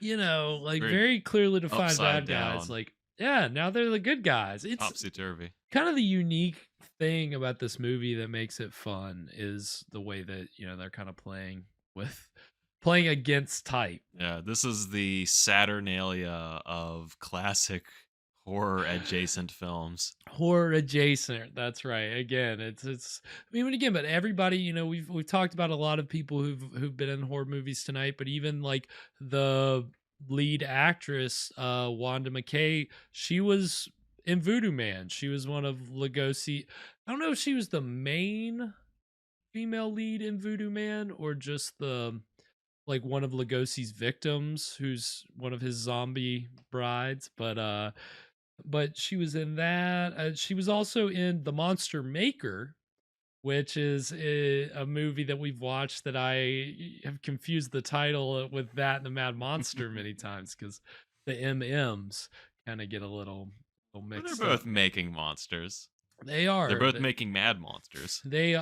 like very clearly defined bad guys. Like, yeah, now they're the good guys. It's topsy-turvy. Kind of the unique thing about this movie that makes it fun is the way that, they're kind of playing against type. Yeah, this is the Saturnalia of classic horror adjacent films. Horror adjacent, that's right. Again, it's but everybody, we've talked about a lot of people who've been in horror movies tonight, but even like the lead actress, Wanda McKay, she was in Voodoo Man. She was one of Lugosi. I don't know if she was the main female lead in Voodoo Man or just like one of Lugosi's victims, who's one of his zombie brides, but she was in that. She was also in The Monster Maker, which is a movie that we've watched that I have confused the title with that and the Mad Monster many times because the MMs kind of get a little mixed up. They're both making monsters. They are. They're both making mad monsters. They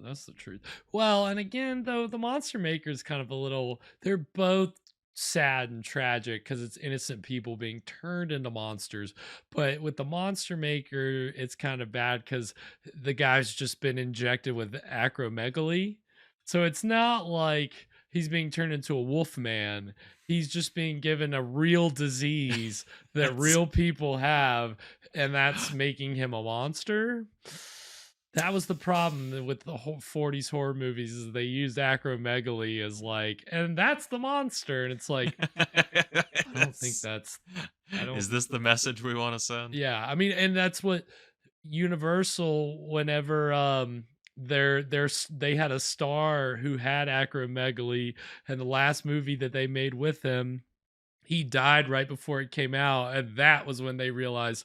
that's the truth. Well, and again, though, the Monster Maker is kind of they're both sad and tragic because it's innocent people being turned into monsters. But with the Monster Maker, it's kind of bad because the guy's just been injected with acromegaly. So it's not like he's being turned into a wolf man. He's just being given a real disease that real people have, and that's making him a monster. That was the problem with the whole 40s horror movies, is they used acromegaly as like, and that's the monster. And it's like, I don't think that's, Is this the message we want to send? Yeah. I mean, and that's what Universal, whenever they had a star who had acromegaly, and the last movie that they made with him, he died right before it came out, and that was when they realized,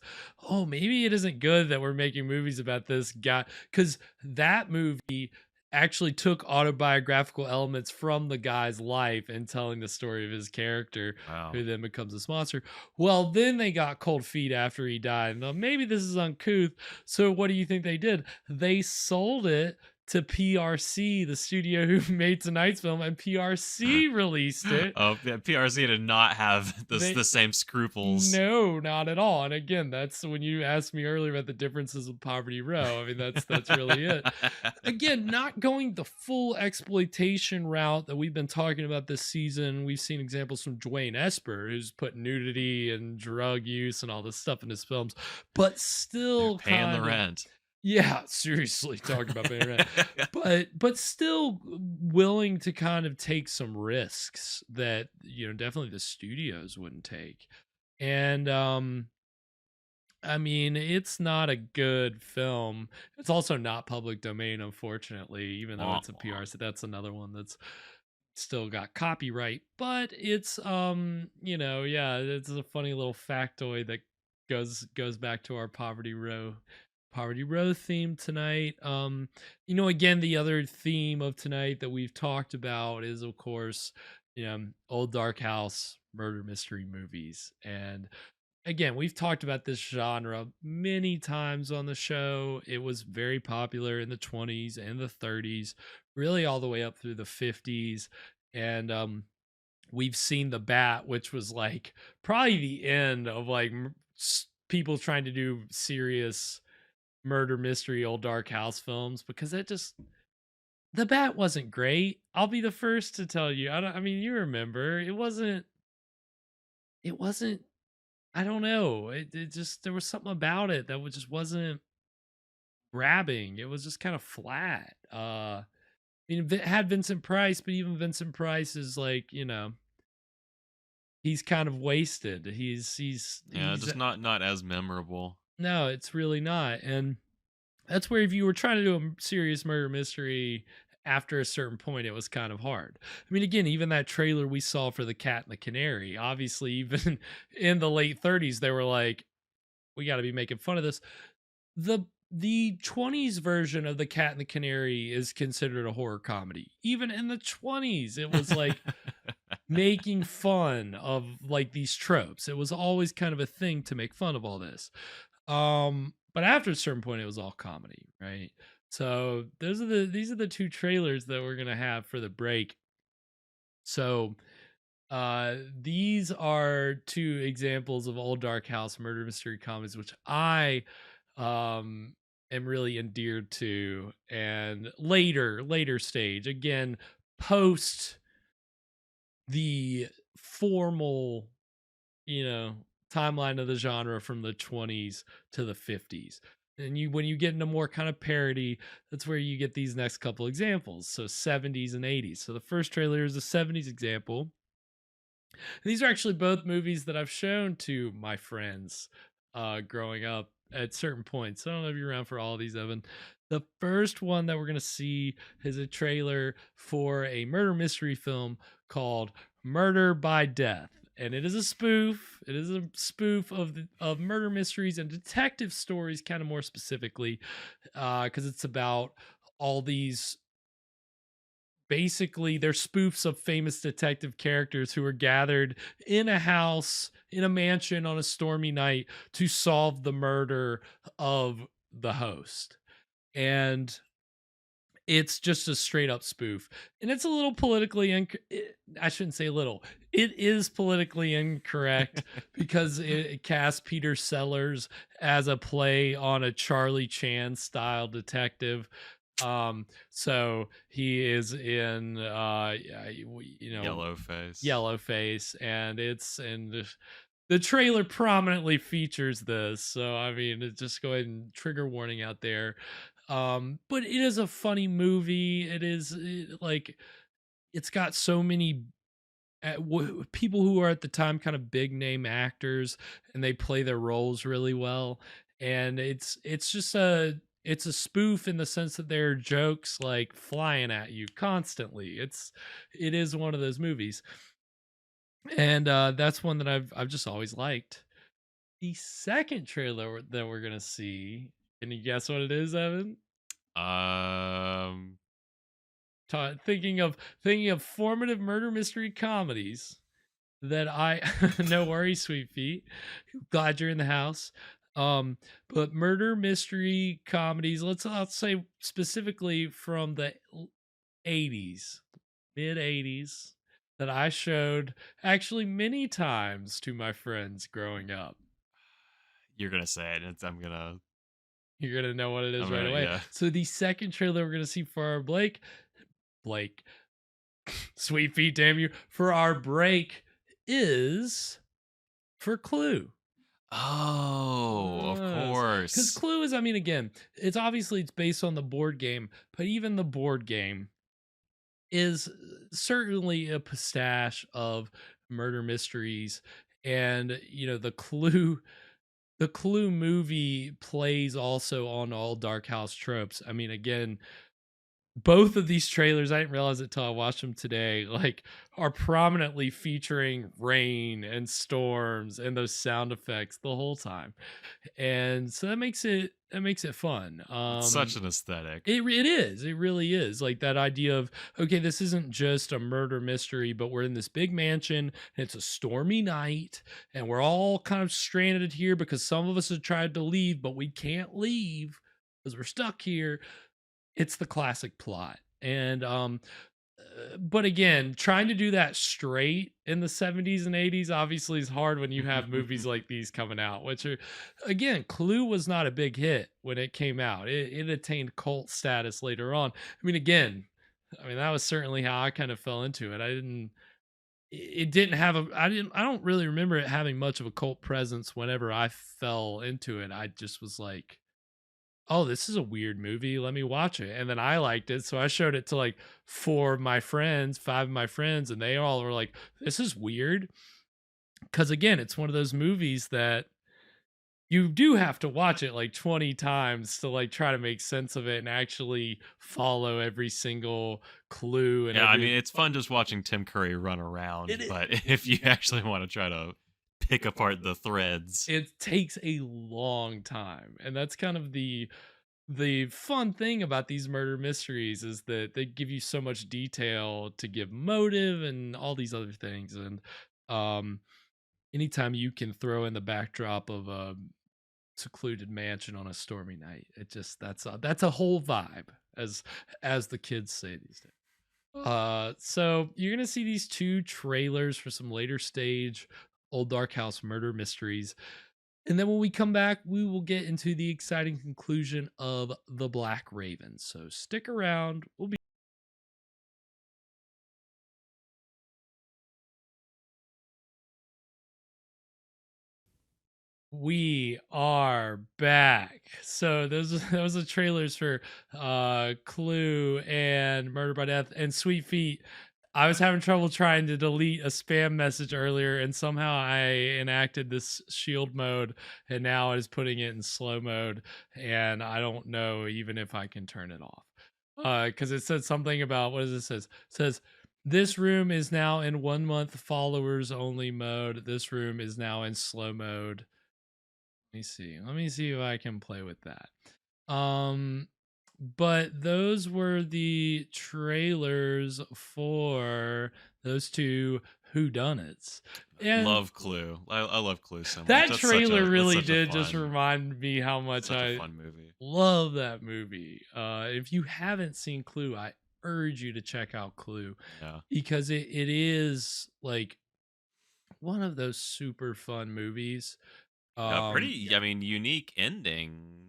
oh, maybe it isn't good that we're making movies about this guy, because that movie actually took autobiographical elements from the guy's life and telling the story of his character, who then becomes this monster. Well, then they got cold feet after he died. Now, maybe this is uncouth. So what do you think they did? They sold it to PRC, the studio who made tonight's film, and PRC released it. Oh, yeah, PRC did not have the same scruples. No, not at all. And again, that's when you asked me earlier about the differences with Poverty Row. I mean, that's really it. Again, not going the full exploitation route that we've been talking about this season. We've seen examples from Dwayne Esper, who's put nudity and drug use and all this stuff in his films, but still paying the rent. Yeah, seriously, talking about paying rent. But still willing to kind of take some risks that, definitely the studios wouldn't take. And I mean, it's not a good film. It's also not public domain, unfortunately, even though it's a PR. So that's another one that's still got copyright. But it's it's a funny little factoid that goes back to our Poverty Row theme tonight. Again, the other theme of tonight that we've talked about is, of course, old dark house murder mystery movies. And again, we've talked about this genre many times on the show. It was very popular in the 20s and the 30s, really all the way up through the 50s. And we've seen The Bat, which was like probably the end of like people trying to do serious murder mystery old dark house films, because The Bat wasn't great. I'll be the first to tell you. I mean, you remember, it wasn't, I don't know. It just, there was something about it that just wasn't grabbing. It was just kind of flat. I mean, it had Vincent Price, but even Vincent Price is like, he's kind of wasted. He's just not as memorable. No, it's really not. And that's where if you were trying to do a serious murder mystery after a certain point, it was kind of hard. I mean, again, even that trailer we saw for The Cat and the Canary, obviously, even in the late 30s, they were like, we got to be making fun of this. The 20s version of The Cat and the Canary is considered a horror comedy. Even in the 20s, it was like making fun of like these tropes. It was always kind of a thing to make fun of all this. But after a certain point, it was all comedy, right? So these are the two trailers that we're gonna have for the break. So these are two examples of old dark house murder mystery comedies, which I am really endeared to. And later stage, again, post the formal, timeline of the genre from the 20s to the 50s. And when you get into more kind of parody, that's where you get these next couple examples. So 70s and 80s. So the first trailer is a 70s example. And these are actually both movies that I've shown to my friends growing up at certain points. I don't know if you're around for all of these, Evan. The first one that we're going to see is a trailer for a murder mystery film called Murder by Death. And it is a spoof. It is a spoof of murder mysteries and detective stories, kind of more specifically, because it's about all these. Basically, they're spoofs of famous detective characters who are gathered in a house, in a mansion on a stormy night to solve the murder of the host. And it's just a straight up spoof. And it's a little politically, I shouldn't say little. It is politically incorrect because it casts Peter Sellers as a play on a Charlie Chan style detective. So he is in Yellow face, and the trailer prominently features this. So I mean, just go ahead and trigger warning out there. But it is a funny movie. It's got so many people who are at the time kind of big name actors, and they play their roles really well. And it's just it's a spoof in the sense that there are jokes like flying at you constantly. It is one of those movies, and that's one that I've just always liked. The second trailer that we're gonna see, can you guess what it is, Evan? Thinking of formative murder mystery comedies that I no worries, sweet feet. Glad you're in the house. But murder mystery comedies, let's say specifically from the 80s, mid 80s, that I showed actually many times to my friends growing up. You're gonna say it, and you're gonna know what it is right away. Yeah. So the second trailer we're gonna see for our Blake, sweet feet, damn you, for our break is for Clue. Oh, of course. Because Clue is, I mean, again, it's based on the board game, but even the board game is certainly a pastiche of murder mysteries. And the Clue movie plays also on all dark house tropes. I mean, again, both of these trailers, I didn't realize it till I watched them today, are prominently featuring rain and storms and those sound effects the whole time. And so that makes it fun. It's such an aesthetic. It is. It really is. Like that idea of, okay, this isn't just a murder mystery, but we're in this big mansion and it's a stormy night and we're all kind of stranded here because some of us have tried to leave, but we can't leave because we're stuck here. It's the classic plot. And but again, trying to do that straight in the 70s and 80s obviously is hard when you have movies like these coming out, which are, again, Clue was not a big hit when it came out. It attained cult status later on. I mean, that was certainly how I kind of fell into it. I don't really remember it having much of a cult presence whenever I fell into it. I just was like, oh, this is a weird movie. Let me watch it. And then I liked it. So I showed it to 5 of my friends, and they all were like, this is weird. Because again, it's one of those movies that you do have to watch it 20 times to try to make sense of it and actually follow every single clue. And I mean, it's fun just watching Tim Curry run around, but if you actually want to try to pick apart the threads, it takes a long time. And that's kind of the fun thing about these murder mysteries, is that they give you so much detail to give motive and all these other things. And anytime you can throw in the backdrop of a secluded mansion on a stormy night, that's a whole vibe, as the kids say these days. So you're gonna see these 2 trailers for some later stage old dark house murder mysteries, and then when we come back, we will get into the exciting conclusion of The Black Raven. So stick around. We are back. So those are the trailers for Clue and Murder by Death and Sweet Feet. I was having trouble trying to delete a spam message earlier, and somehow I enacted this shield mode, and now it is putting it in slow mode, and I don't know even if I can turn it off. Because it said something about, what does it says? It says, this room is now in 1 month followers only mode. This room is now in slow mode. Let me see if I can play with that. But those were the trailers for those 2 whodunits. And love Clue. I love Clue so much. That trailer really did just remind me how much I fun movie. Love that movie. If you haven't seen Clue, I urge you to check out Clue. Yeah. Because it is one of those super fun movies. Pretty, I mean, unique ending.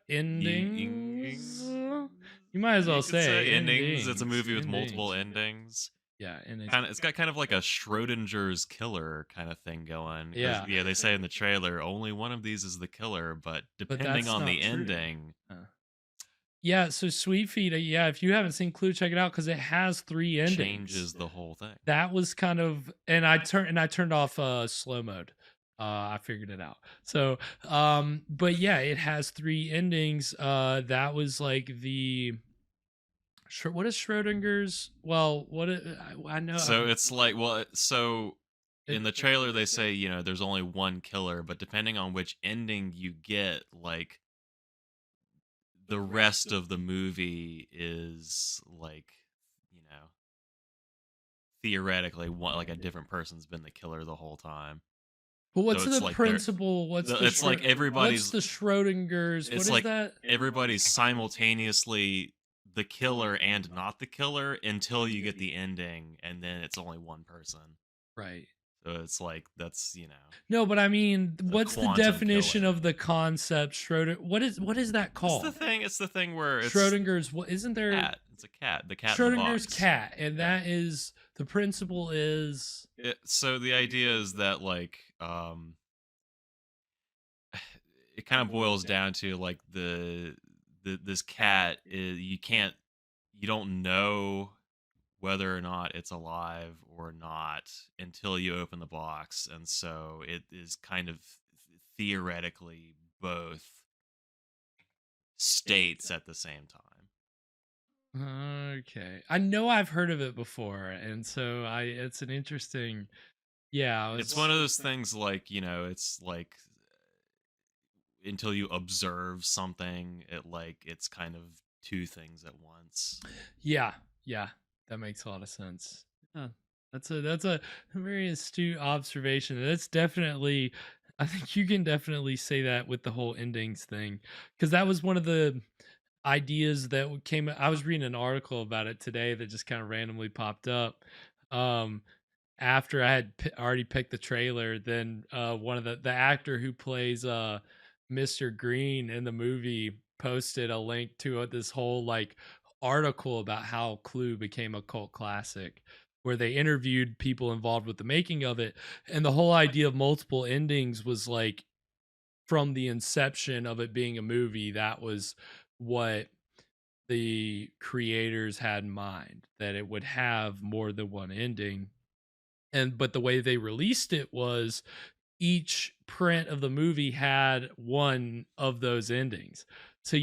Ending. You might as well You could say endings. It's a movie with multiple endings. endings. Yeah, and It's got kind of like a Schrodinger's killer kind of thing going. 'Cause, Yeah. yeah, they say in the trailer only one of these is the killer, but depending that's on not the true. ending, Yeah, so Sweet Feet, yeah, if you haven't seen Clue, check it out because it has 3 endings. changes the whole thing. That was kind of, and I turned off slow mode. I figured it out. So, but yeah, it has 3 endings. That was like what is Schrodinger's? Well, I know. So it's like, in the trailer they say, there's only one killer, but depending on which ending you get, like the rest of the movie is like, theoretically like a different person's been the killer the whole time. But what's So it's the like principle? it's like everybody's. What's the Schrodinger's? What It's is like that? everybody's simultaneously the killer and not the killer until you get the ending, and then it's only one person. Right. So it's like that's No, but I mean, what's the quantum definition of the concept Schrodinger? What is that called? It's the thing where it's Schrodinger's. What isn't there? cat. It's a cat. The cat. In the Schrodinger's box. cat, and that is the principle is. So the idea is that like it kind of boils down to like this cat is you don't know whether or not it's alive or not until you open the box, and so it is kind of theoretically both states at the same time. Okay, I know I've heard of it before, and so it's an interesting. Yeah, It's one of those things like it's like until you observe something, it's kind of two things at once. Yeah, that makes a lot of sense. Yeah, that's a very astute observation. That's definitely, I think you can definitely say that with the whole endings thing, because that was one of the ideas that came. I was reading an article about it today that just kind of randomly popped up. After I had already picked the trailer, then one of the actor who plays Mr. Green in the movie posted a link to this whole like article about how Clue became a cult classic, where they interviewed people involved with the making of it, and the whole idea of multiple endings was like from the inception of it being a movie. That was what the creators had in mind, that it would have more than one ending. But the way they released it was each print of the movie had one of those endings. So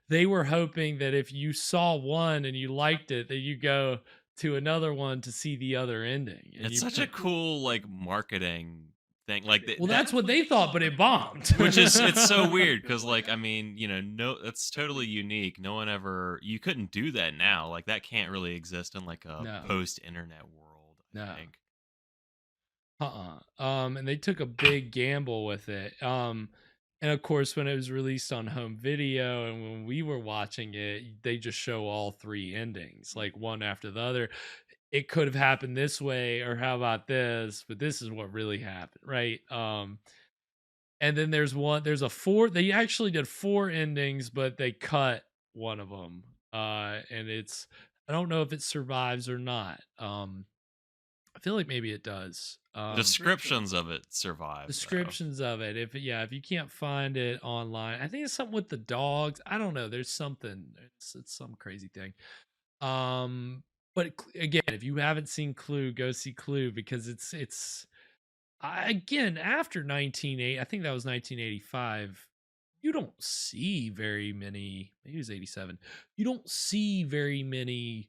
they were hoping that if you saw one and you liked it, that you go to another one to see the other ending. And it's such a cool like marketing thing. Like that's what they thought, but it bombed. Which is it's so weird because like I mean it's totally unique. No one ever you couldn't do that now. Like that can't really exist in like a post-internet world. I think. And they took a big gamble with it. And of course, when it was released on home video and when we were watching it, they just show all 3 endings, like one after the other. It could have happened this way, or how about this? But this is what really happened, right? And then there's a 4. They actually did 4 endings, but they cut one of them. And I don't know if it survives or not. I feel like maybe it does. Descriptions of it survive. Descriptions of it. If you can't find it online, I think it's something with the dogs. I don't know. There's something. It's some crazy thing. But again, if you haven't seen Clue, go see Clue, because it's again after 1980. I think that was 1985. You don't see very many. Maybe it was 87. You don't see very many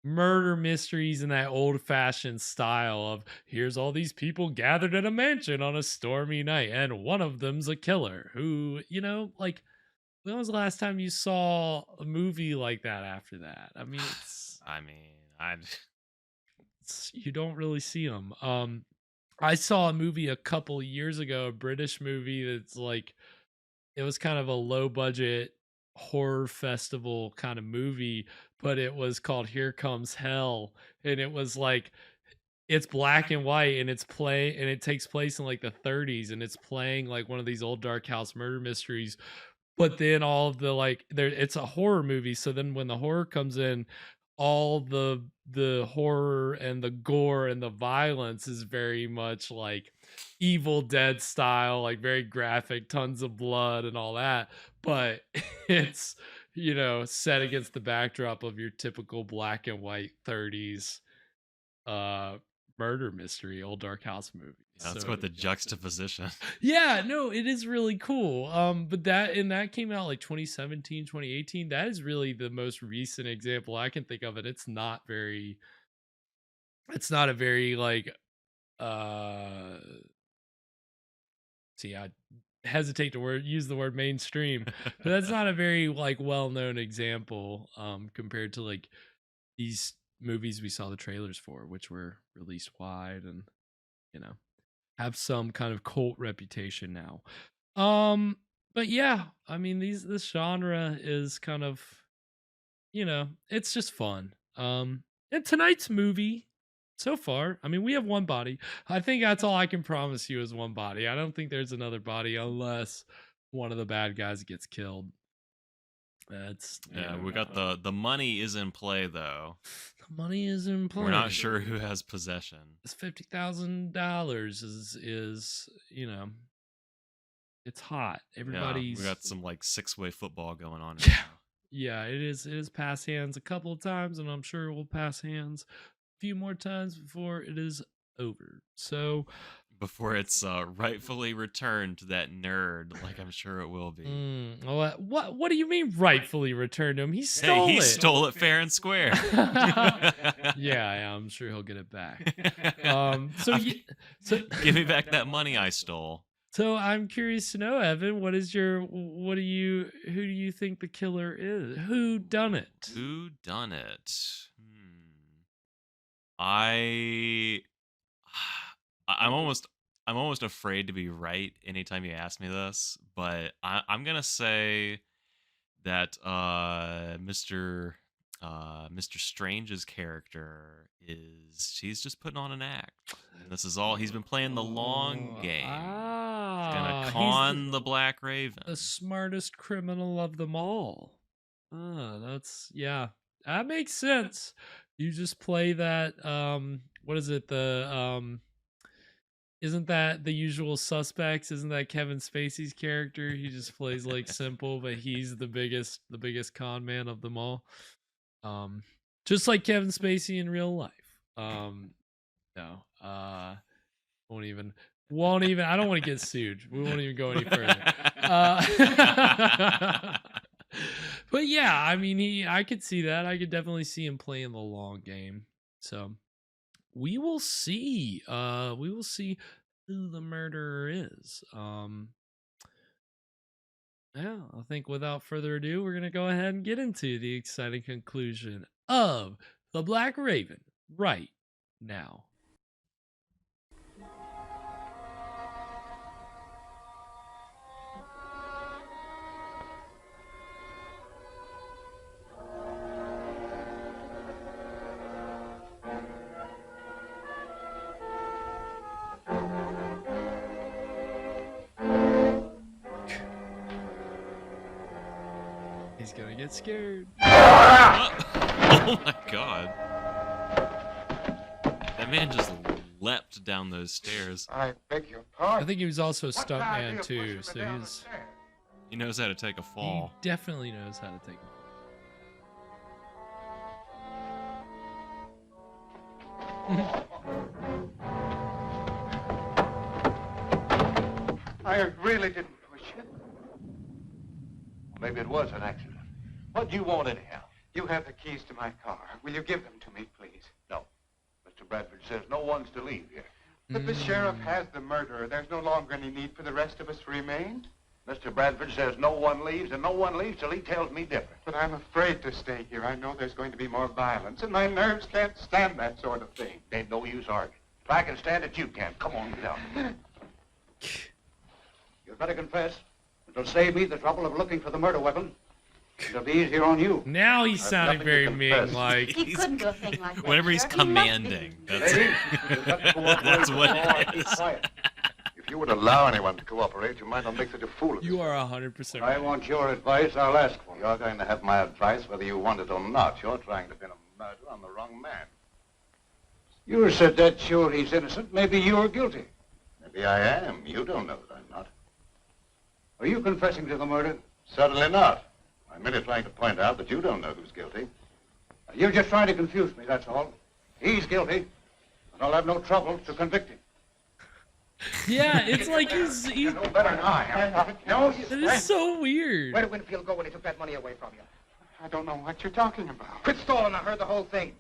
murder mysteries in that old-fashioned style of here's all these people gathered at a mansion on a stormy night and one of them's a killer who, like, when was the last time you saw a movie like that after that? I mean, you don't really see them. I saw a movie a couple years ago, a British movie that's like, it was kind of a low budget horror festival kind of movie, but it was called Here Comes Hell, and it was like, it's black and white, and it takes place in like the 30s, and it's playing like one of these old dark house murder mysteries but then all of the like there it's a horror movie, so then when the horror comes in, all the horror and the gore and the violence is very much like Evil Dead style, like very graphic, tons of blood and all that, but it's set against the backdrop of your typical black and white 30s murder mystery, old dark house movie. Yeah, that's quite the juxtaposition. Yeah, no, it is really cool. But that came out like 2017, 2018. That is really the most recent example I can think of it. It's not a very like see, I hesitate to use the word mainstream, but that's not a very like well-known example compared to like these movies we saw the trailers for, which were released wide and have some kind of cult reputation now. But yeah, I mean this genre is kind of it's just fun. And tonight's movie so far, I mean, we have one body. I think that's all I can promise you is one body. I don't think there's another body unless one of the bad guys gets killed. That's we got the money is in play though. The money is in play. We're not sure who has possession. This $50,000 is it's hot. Everybody's we got some like 6-way football going on right now. Yeah, it is passed hands a couple of times, and I'm sure it will pass hands a few more times before it is over. So before it's rightfully returned to that nerd, like I'm sure it will be. What do you mean rightfully returned to him? He stole it. He stole it fair and square. Yeah, I'm sure he'll get it back. Give me back that money I stole. So I'm curious to know, Evan, who do you think the killer is? Who done it? Who done it? I'm almost afraid to be right anytime you ask me this, but I'm gonna say that Mr. Strange's character he's just putting on an act. And this is all he's been playing the long game. He's gonna con the Black Raven, the smartest criminal of them all. That makes sense. You just play that. What is it? Isn't that The Usual Suspects? Isn't that Kevin Spacey's character? He just plays like simple, but he's the biggest con man of them all. Just like Kevin Spacey in real life. Won't even. I don't want to get sued. We won't even go any further. But yeah, I mean, I could see that. I could definitely see him playing the long game. So we will see. We will see who the murderer is. Yeah, I think without further ado, we're gonna go ahead and get into the exciting conclusion of The Black Raven right now. He's gonna get scared. Oh my god. That man just leapt down those stairs. I beg your pardon. I think he was also a stuntman too, so he knows how to take a fall. He definitely knows how to take a fall. I really didn't push you. Maybe it was an accident. What do you want anyhow? You have the keys to my car. Will you give them to me, please? No. Mr. Bradford says no one's to leave here. But the sheriff has the murderer. There's no longer any need for the rest of us to remain. Mr. Bradford says no one leaves, and no one leaves till he tells me different. But I'm afraid to stay here. I know there's going to be more violence, and my nerves can't stand that sort of thing. Ain't no use arguing. If I can stand it, you can. Come on, get out. You'd better confess. It'll save me the trouble of looking for the murder weapon. It'll be easier on you. Now he's sounding very mean, like He couldn't do a thing like whenever that. he's commanding. That's what it is. If you would allow anyone to cooperate, you might not make such a fool of You are 100% I want your advice. I'll ask for it. You're going to have my advice whether you want it or not. You're trying to pin a murder on the wrong man. You said that sure he's innocent. Maybe you're guilty. Maybe I am. You don't know that I'm not. Are you confessing to the murder? Certainly not. I'm merely trying to point out that you don't know who's guilty. You're just trying to confuse me, that's all. He's guilty, and I'll have no trouble to convict him. Yeah, it's like he's You know better than I am. No, that is so weird. Where did Winfield go when he took that money away from you? I don't know what you're talking about. Quit stalling. I heard the whole thing.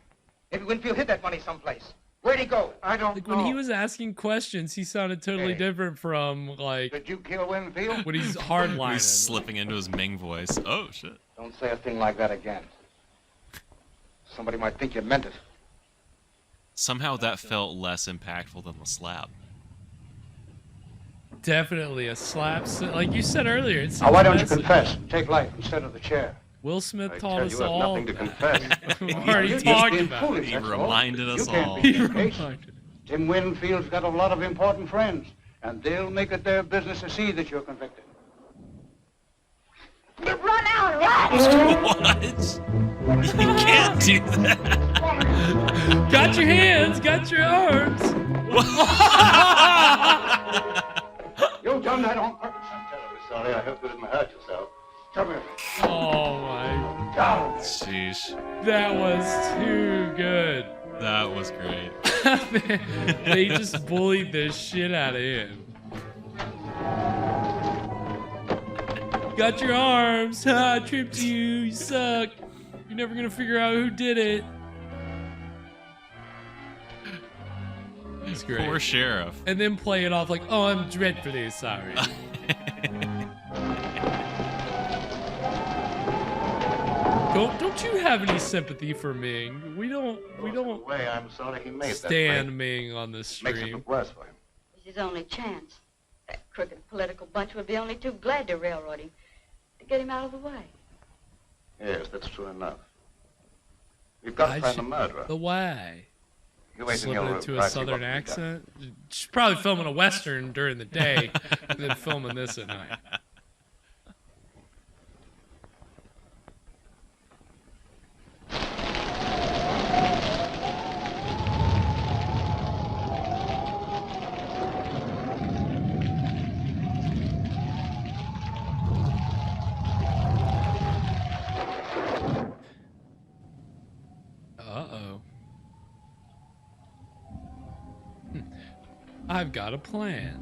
Maybe Winfield hid that money someplace. Where'd he go? I don't Like know. when he was asking questions, he sounded totally different from like. Did you kill Winfield? When he's hardlining. He's slipping into his Ming voice. Oh shit! Don't say a thing like that again. Somebody might think you meant it. Somehow that felt less impactful than the slap. Definitely a slap. Like you said earlier, it's. Now, why don't you confess and take life instead of the chair? Will Smith I taught tell us you, I've all. nothing to confess. We've already talked about it. He reminded us You can't all. beat the case. Tim Winfield's got a lot of important friends, and they'll make it their business to see that you're convicted. You've run out, What? You can't do that. Got your hands, got your arms. You've done that on purpose. I'm terribly sorry. I hope you didn't hurt yourself. Come here. Oh my God. Sheesh. That was too good. That was great. They just bullied the shit out of him. Got your arms. Ha, I tripped you. You suck. You're never gonna figure out who did it. That's great. Poor sheriff. And then play it off like, oh, I'm dreadfully sorry. Don't you have any sympathy for Ming? We don't Way, I'm sorry he made stand that Ming on this stream. Makes it look worse for him. It's his only chance. That crooked political bunch would be only too glad to railroad him, to get him out of the way. Yes, that's true enough. We've got to find the murderer. The way. You wait in Slipping your room. into I'll a see what southern can be done. accent. She's probably filming a western during the day, and then filming this at night. Uh-oh. I've got a plan.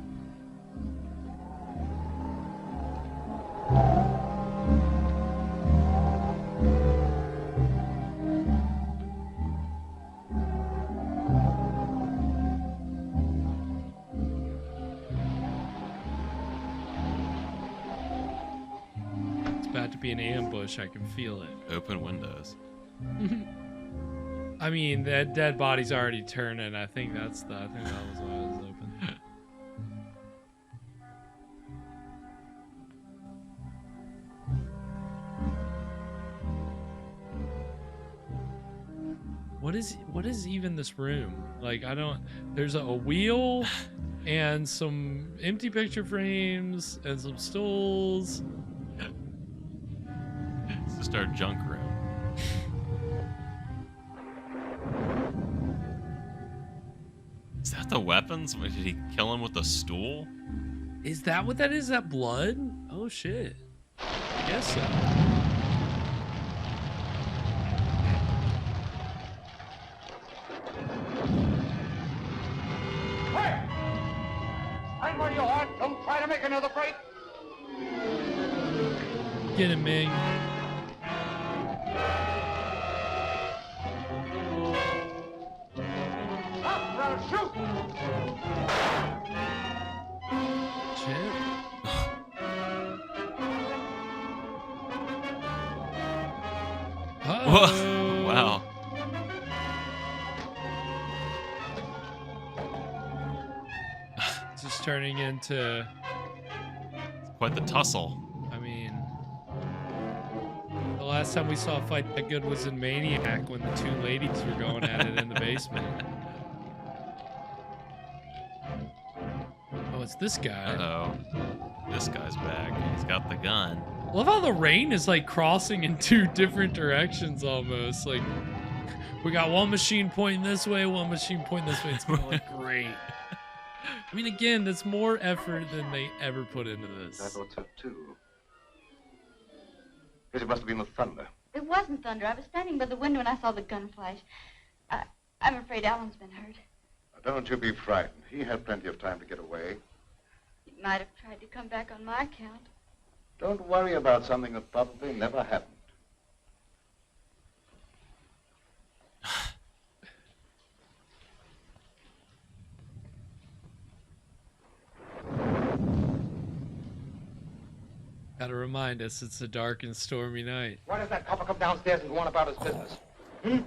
It's about to be an ambush. I can feel it. Open windows. I mean, that dead body's already turning. I think that was why it was open. What is even this room? Like, I don't. There's a wheel and some empty picture frames and some stools. It's just our junk room. Is that the weapons? Did he kill him with a stool? Is that what that is? Is that blood? Oh shit. I guess so. Hey! I'm where you are. Don't try to make another break. Get him, Ming. Up, or I'll shoot. Shit. Whoa. Wow. Just turning into Quite the tussle. I mean, the last time we saw a fight that good was in Maniac when the two ladies were going at it in the basement. Oh, it's this guy. Uh-oh. This guy's back. He's got the gun. Love how the rain is like crossing in two different directions almost. Like, we got one machine pointing this way, one machine pointing this way. It's gonna look great. I mean, again, that's more effort than they ever put into this. I thought so too. Guess it must have been the thunder. It wasn't thunder. I was standing by the window and I saw the gun flash. I'm afraid Alan's been hurt. Don't you be frightened. He had plenty of time to get away. He might have tried to come back on my account. Don't worry about something that probably never happened. Gotta remind us, it's a dark and stormy night. Why does that copper come downstairs and go on about his business? I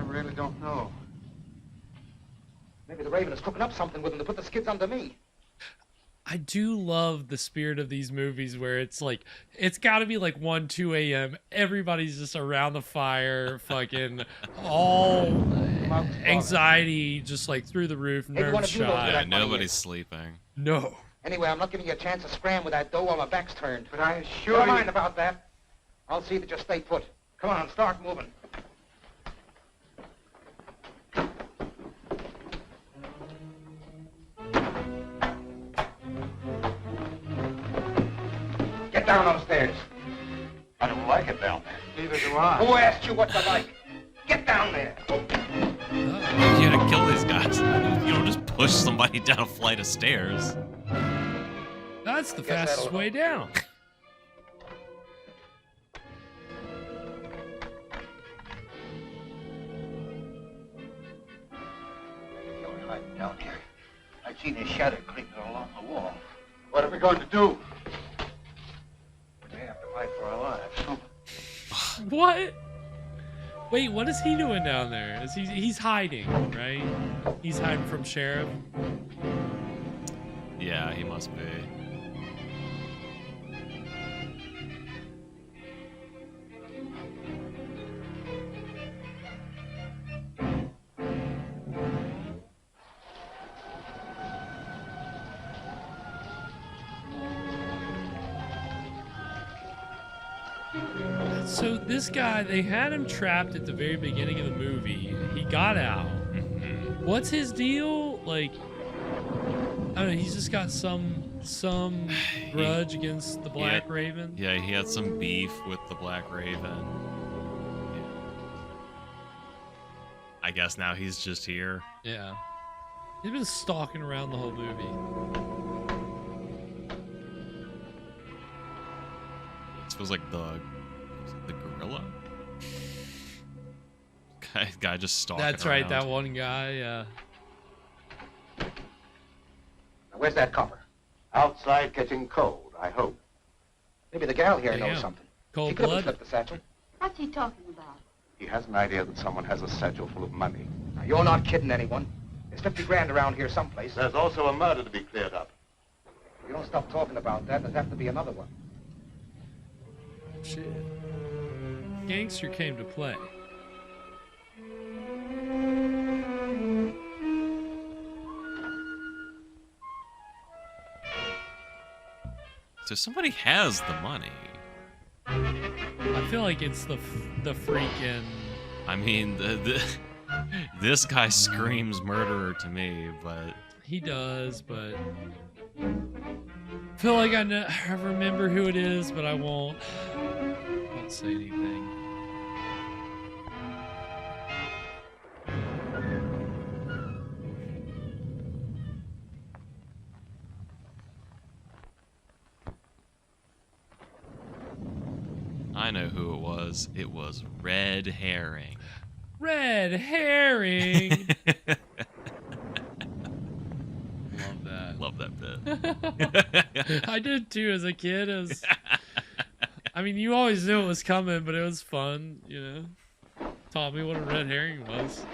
really don't know. Maybe the Raven is cooking up something with him to put the skids under me. I do love the spirit of these movies where it's like, it's gotta be like 1, 2 a.m. Everybody's just around the fire, fucking all anxiety just like through the roof, nerves shot. Yeah, nobody's sleeping. No. Anyway, I'm not giving you a chance to scram with that dough while my back's turned. But I assure Never you... mind about that. I'll see that you stay put. Come on, start moving. Get down those stairs. I don't like it down there. Neither do I. Who asked you what to like? Get down there. You gotta kill these guys. You don't just push somebody down a flight of stairs. That's the fastest way down. You're hiding down here. I've seen his shadow creeping along the wall. What are we going to do? We have to fight for our lives. What? Wait, what is he doing down there? Is he's hiding, right? He's hiding from Sheriff? Yeah, he must be. So this guy, they had him trapped at the very beginning of the movie. He got out. What's his deal? Like, I don't know, he's just got some grudge against the Black Raven? Yeah, he had some beef with the Black Raven. I guess now he's just here. Yeah. He's been stalking around the whole movie. This feels like the gorilla? Guy just stalking That's right, around. that one guy, yeah. Now, where's that copper? Outside catching cold, I hope. Maybe the gal here Damn. knows something. Cold She could have blood? slipped the satchel. What's he talking about? He has an idea that someone has a satchel full of money. Now, you're not kidding anyone. There's 50 grand around here someplace. There's also a murder to be cleared up. If you don't stop talking about that, there's have to be another one. Shit. Gangster came to play. So somebody has the money. I feel like it's the freaking... I mean, this guy screams murderer to me, but... He does, but... I feel like I remember who it is, but I won't say anything. I know who it was. It was Red Herring. Red Herring! Love that bit. I did too as a kid. I mean, you always knew it was coming, but it was fun, you know. Taught me what a red herring was.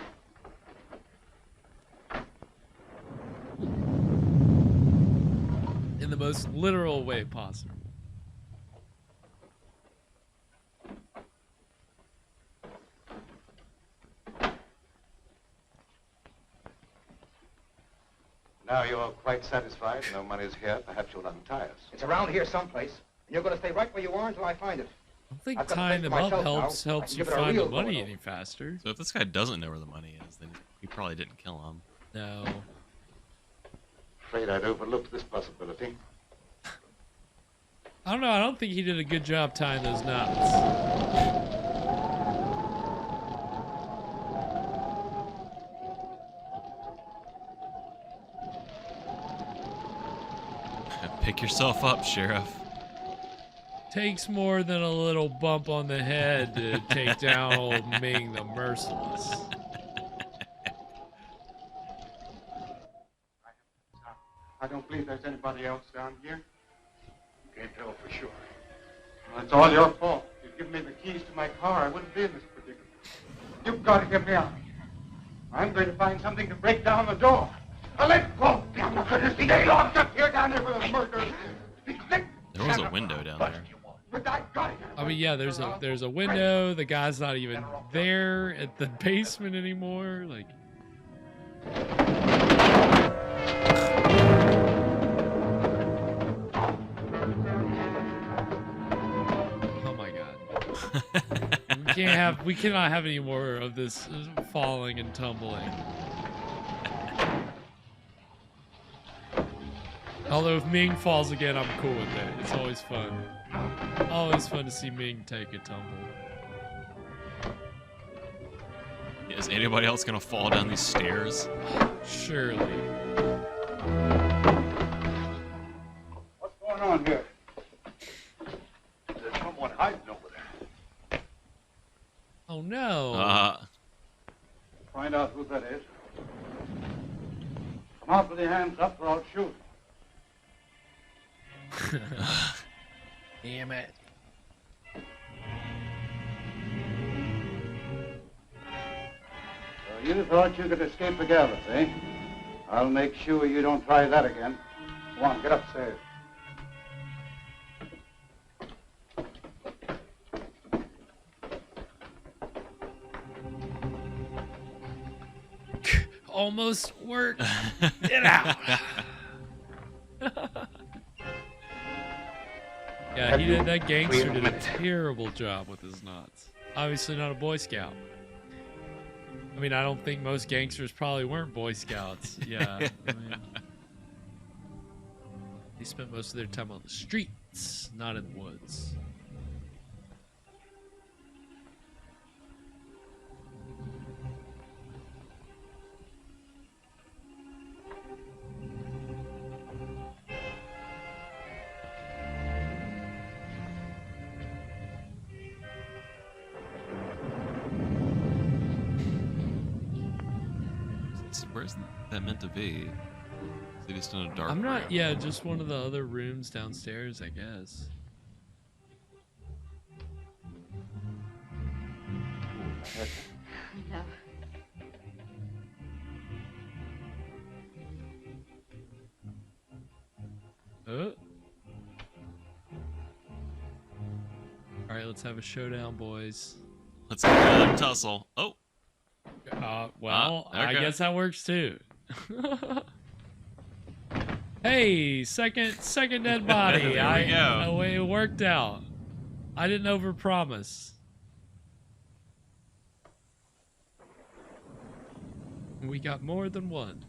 In the most literal way possible. Now you're you're quite satisfied, no money's here, perhaps you'll untie us. It's around here someplace, and you're going to stay right where you are until I find it. I don't think I've got the tying place them to up myself now. helps I you can give it a find the real money going any faster. So if this guy doesn't know where the money is, then he probably didn't kill him. No. Afraid I'd overlooked this possibility. I don't know. I don't think he did a good job tying those knots. Pick yourself up, Sheriff. Takes more than a little bump on the head to take down old Ming the Merciless. I don't believe there's anybody else down here. Can't tell for sure. Well, it's all your fault. If you'd given me the keys to my car, I wouldn't be in this predicament. You've got to get me out. I'm going to find something to break down the door. Now let go. I'm not going to see they locked up here down there for the murder. There was a window down there. I mean, yeah, there's a window. The guy's not even there at the basement anymore. Like, oh my god, we cannot have any more of this falling and tumbling. Although if Ming falls again, I'm cool with it. It's always fun. Always fun to see Ming take a tumble. Is anybody else gonna fall down these stairs? Surely. What's going on here? There's someone hiding over there. Oh no. Find out who that is. Come out with your hands up or I'll shoot. Damn it. So you thought you could escape the gallows, eh? I'll make sure you don't try that again. Go on, get upstairs. Almost worked. Get out. Yeah, he did. That gangster did a terrible job with his knots. Obviously not a Boy Scout. I mean, I don't think most gangsters probably weren't Boy Scouts. Yeah. I mean, they spent most of their time on the streets, not in the woods. Where's that meant to be? Is it just in a dark I'm not, room? yeah, just one of the other rooms downstairs, I guess. No. Alright, let's have a showdown, boys. Let's get another tussle. Oh. Well, okay. I guess that works too. Hey, second dead body. There we go. It worked out. I didn't overpromise. We got more than one.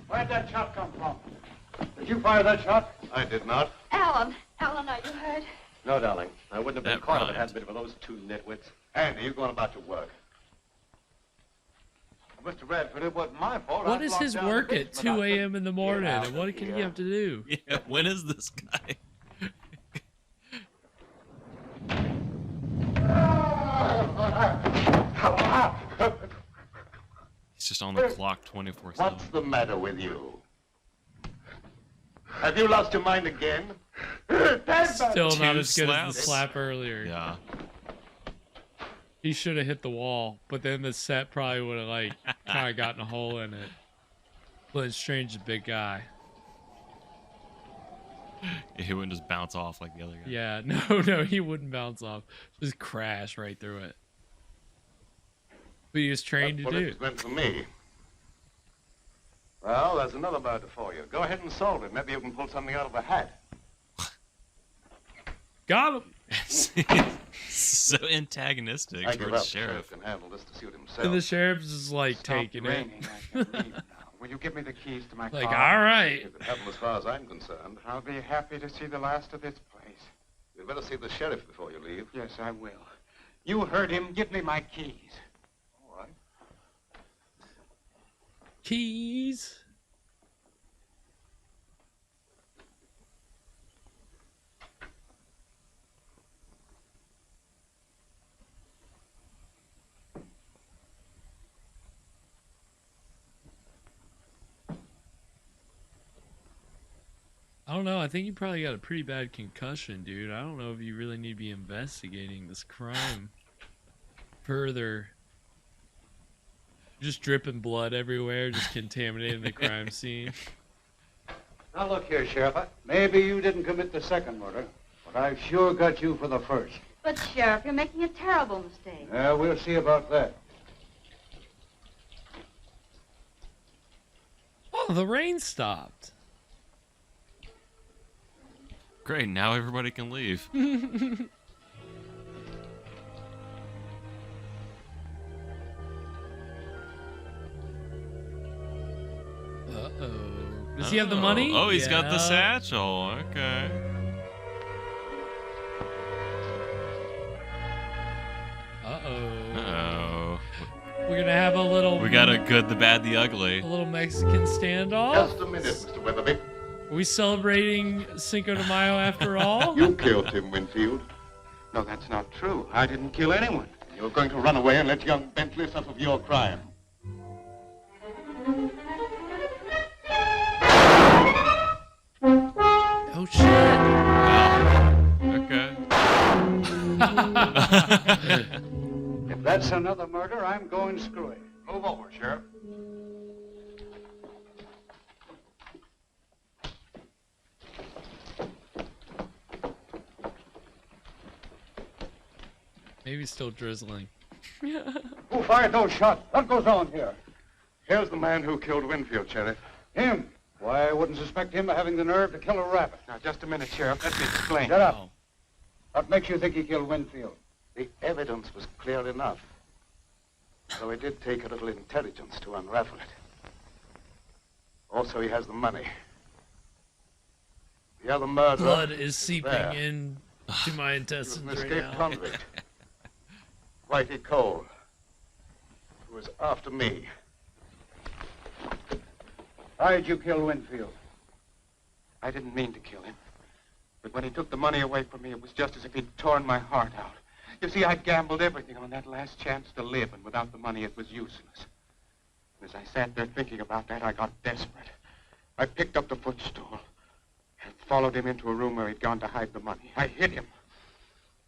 Where'd that shot come from? Did you fire that shot? I did not. Alan, are you hurt? No, darling. I wouldn't have been That caught if it rhymed. hadn't been for those two nitwits. Andy, you going about your work. Mr. Bradford, it wasn't my fault. What is his work at 2 a.m. in the morning? Yeah, And what can he have to do? Yeah, when is this guy? He's just on the clock 24/7. What's the matter with you? Have you lost your mind again? Still not Two as good as the slaps? slap earlier. Yeah. He should have hit the wall, but then the set probably would have like kind of gotten a hole in it. But Strange is a big guy. He wouldn't just bounce off like the other guy. Yeah, no, he wouldn't bounce off. Just crash right through it. What he was trained to What do. it's meant for me. Well, there's another murder for you. Go ahead and solve it. Maybe you can pull something out of the hat. Got him. So antagonistic I give towards up. Sheriff. Can handle this to suit himself. And the sheriff's just like Stop taking raining. I can leave now. Will you give me the keys to my Like, car? all right. It could happen as far as I'm concerned. I'll be happy to see the last of this place. You'd better see the sheriff before you leave. Yes, I will. You heard him. Give me my keys. All right. Keys. I don't know. I think you probably got a pretty bad concussion, dude. I don't know if you really need to be investigating this crime further. Just dripping blood everywhere, just contaminating the crime scene. Now look here, Sheriff. Maybe you didn't commit the second murder, but I've sure got you for the first. But, Sheriff, you're making a terrible mistake. We'll see about that. Oh, the rain stopped. Great, now everybody can leave. Uh-oh. Does he have the money? Oh, he's got the Yeah. satchel. Okay. Uh-oh. Uh-oh. We're gonna have a little... We got a good, the bad, the ugly. A little Mexican standoff? Just a minute, Mr. Weatherby. Are we celebrating Cinco de Mayo after all? You killed Tim Winfield. No, that's not true. I didn't kill anyone. You're going to run away and let young Bentley suffer for your crime. Oh, shit. Okay. If that's another murder, I'm going screwy. Move over, Sheriff. Maybe still drizzling. Who fired those shots? What goes on here? Here's the man who killed Winfield, Sheriff. Him? Why, I wouldn't suspect him of having the nerve to kill a rabbit. Now, just a minute, Sheriff. Let me explain. Shut up. What makes you think he killed Winfield? The evidence was clear enough. So it did take a little intelligence to unravel it. Also, he has the money. The other murderer... Blood is seeping there. in to my intestines He was an right escaped now. convict. Whitey Cole, who was after me. Why did you kill Winfield? I didn't mean to kill him. But when he took the money away from me, it was just as if he'd torn my heart out. You see, I'd gambled everything on that last chance to live, and without the money, it was useless. As I sat there thinking about that, I got desperate. I picked up the footstool and followed him into a room where he'd gone to hide the money. I hit him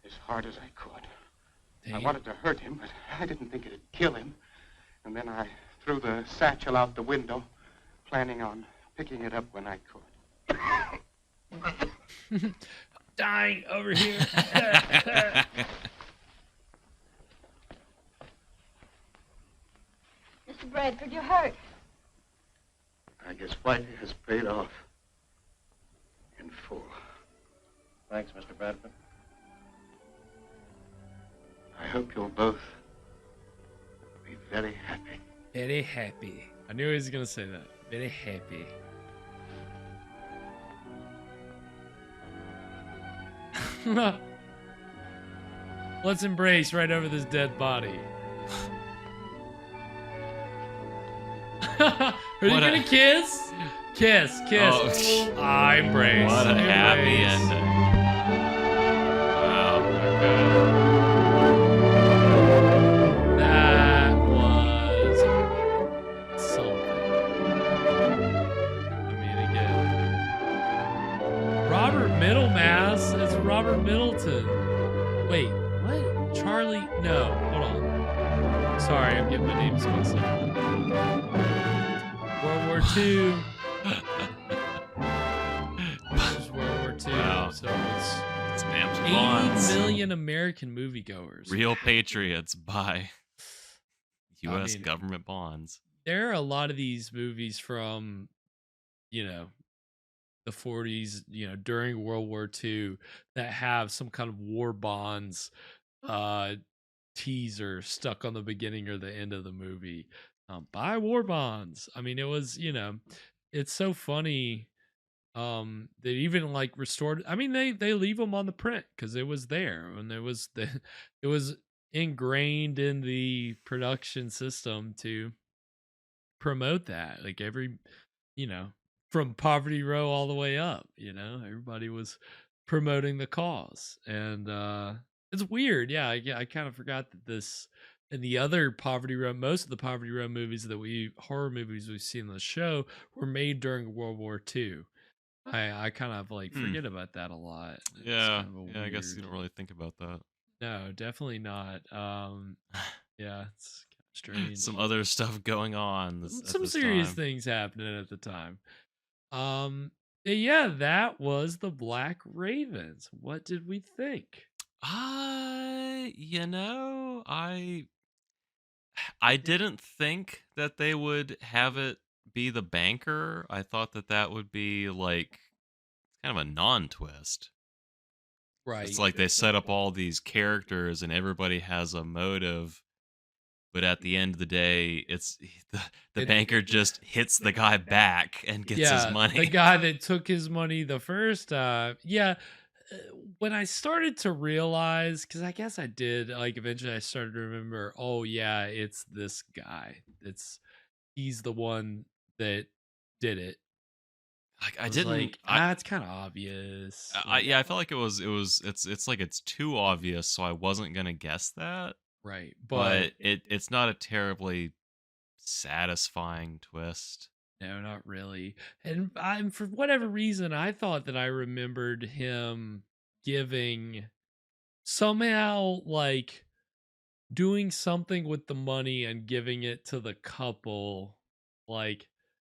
as hard as I could. I wanted to hurt him, but I didn't think it'd kill him. And then I threw the satchel out the window, planning on picking it up when I could. Dying over here. Mr. Bradford, you're hurt. I guess Whitey has paid off in full. Thanks, Mr. Bradford. I hope you'll both be very happy. Very happy. I knew he was gonna say that. Very happy. Let's embrace right over this dead body. Are you gonna kiss? Kiss, kiss. Oh, I embrace. What a happy Embrace. ending. Wow, okay. That was something. I mean, again. Robert Middlemass is Robert Middleton. Wait, what? Charlie? No, hold on. Sorry, I'm getting my names mixed up. World War II. This is World War II, Wow. so it's James 80 Bonds. million American moviegoers. Real Patriots by I U.S. mean, government bonds. there are a lot of these movies from, you know, the 40s, during World War II that have some kind of war bonds uh teaser stuck on the beginning or the end of the movie. Buy war bonds. I mean, it was, it's so funny. They even like restored. I mean, they leave them on the print because it was there and it was ingrained in the production system to promote that. Like every, you know, from Poverty Row all the way up, everybody was promoting the cause. And it's weird. Yeah, I kind of forgot that this and the other Poverty Row, most of the Poverty Row movies horror movies we've seen on the show were made during World War II. I kind of like forget about that a lot. It's Yeah, kind of yeah. I guess you weird. don't really think about that. No, definitely not. Yeah, it's kind of strange. Some other stuff going on. Some serious things happening at the time. Yeah, that was the Black Ravens. What did we think? I didn't think that they would have it be the banker. I thought that would be like kind of a non-twist. Right. It's like they set up all these characters and everybody has a motive, but at the end of the day, it's the banker just hits the guy back and gets his money. The guy that took his money the first time. When I started to realize, because I guess I did, like eventually I started to remember, oh yeah, it's this guy. He's the one that did it. Like I didn't. It's kind of obvious. I felt like it's like it's too obvious, so I wasn't gonna guess that. Right, but it's not a terribly satisfying twist. No, not really. And for whatever reason, I thought that I remembered him giving somehow like doing something with the money and giving it to the couple, like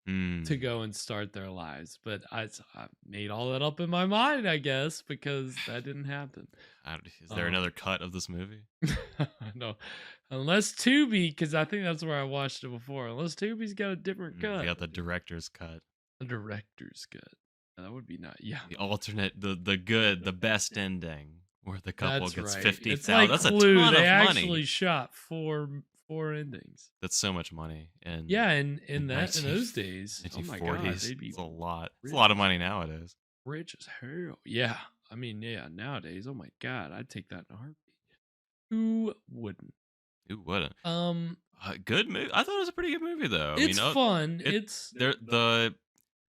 to go and start their lives. But I made all that up in my mind, I guess, because that didn't happen. Is there another cut of this movie? No, unless Tubi, because I think that's where I watched it before. Unless Tubi's got a different cut. They got the director's cut. The director's cut. That would be nice. Yeah. The alternate, the best ending where the couple gets right. 50,000. Like that's Clue. A ton They of money. Actually shot four endings. That's so much money. And in those days, 1940s, oh my god, they'd be it's a lot. It's a lot of money nowadays. Rich as hell. Yeah. I mean, yeah, nowadays, oh my god, I'd take that in a heartbeat. Who wouldn't? Who wouldn't? Good movie. I thought it was a pretty good movie, though. It's fun. It's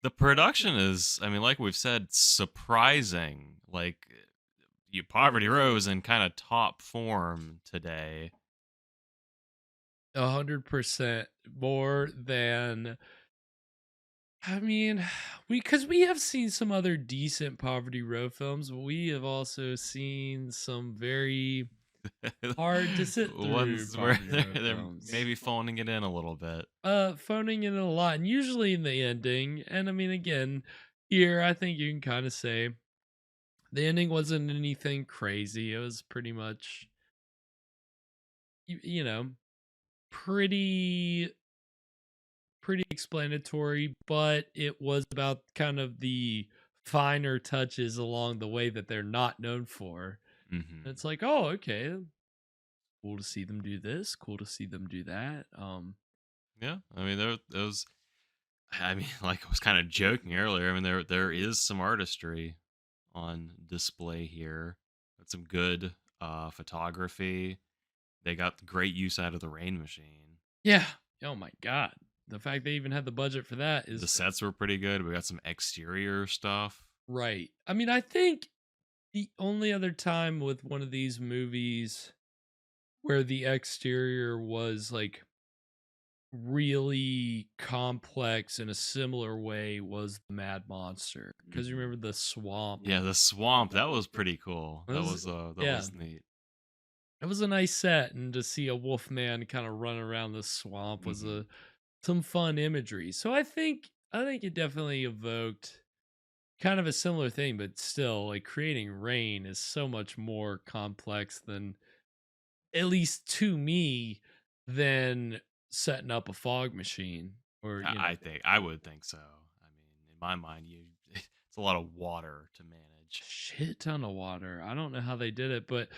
the production is, I mean, like we've said, surprising. Like Poverty Row is in kind of top form today. 100% more than. I mean, because we have seen some other decent Poverty Row films, but we have also seen some very hard to sit through ones where they're maybe phoning it in a little bit. Phoning it in a lot, and usually in the ending. And I mean, again, here I think you can kind of say the ending wasn't anything crazy. It was pretty much, pretty explanatory, but it was about kind of the finer touches along the way that they're not known for. Mm-hmm. It's like, oh, okay, cool to see them do this, cool to see them do that. Yeah, I mean, those. I mean, like I was kind of joking earlier. I mean, there is some artistry on display here. Got some good photography. They got great use out of the rain machine. Yeah. Oh my god. The fact they even had the budget for that is... The sets were pretty good. We got some exterior stuff. Right. I mean, I think the only other time with one of these movies where the exterior was like really complex in a similar way was the Mad Monster. Because you remember the swamp. Yeah, the swamp. That was pretty cool. That was neat. It was a nice set, and to see a wolf man kind of run around the swamp was some fun imagery. So I think it definitely evoked kind of a similar thing, but still, like creating rain is so much more complex than, at least to me, than setting up a fog machine or I would think so. I mean, in my mind, it's a lot of water to manage. Shit ton of water. I don't know how they did it, but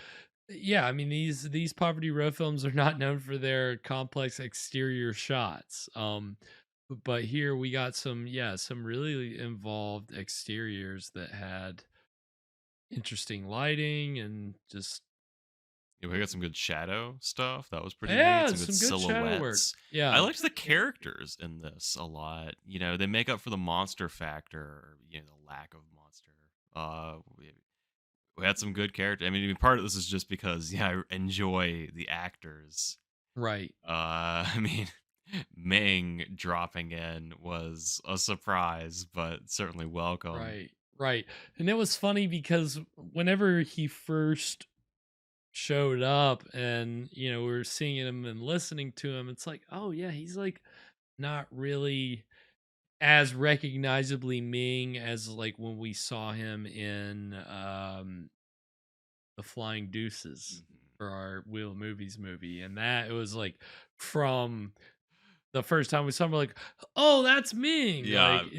yeah, I mean these Poverty Row films are not known for their complex exterior shots. But here we got some really involved exteriors that had interesting lighting and just We got some good shadow stuff. That was pretty yeah, neat. Some good some good shadow work. silhouettes. Yeah. I liked the characters in this a lot. They make up for the monster factor, the lack of monster. We had some good characters. I mean, part of this is just because I enjoy the actors. Right. I mean, Ming dropping in was a surprise, but certainly welcome. Right. And it was funny because whenever he first showed up and we were seeing him and listening to him, it's like, oh yeah, he's like not really as recognizably Ming as like when we saw him in the Flying Deuces for our Wheel of Movies movie, and that it was like from the first time we saw him, we're like, oh, that's Ming. Yeah, like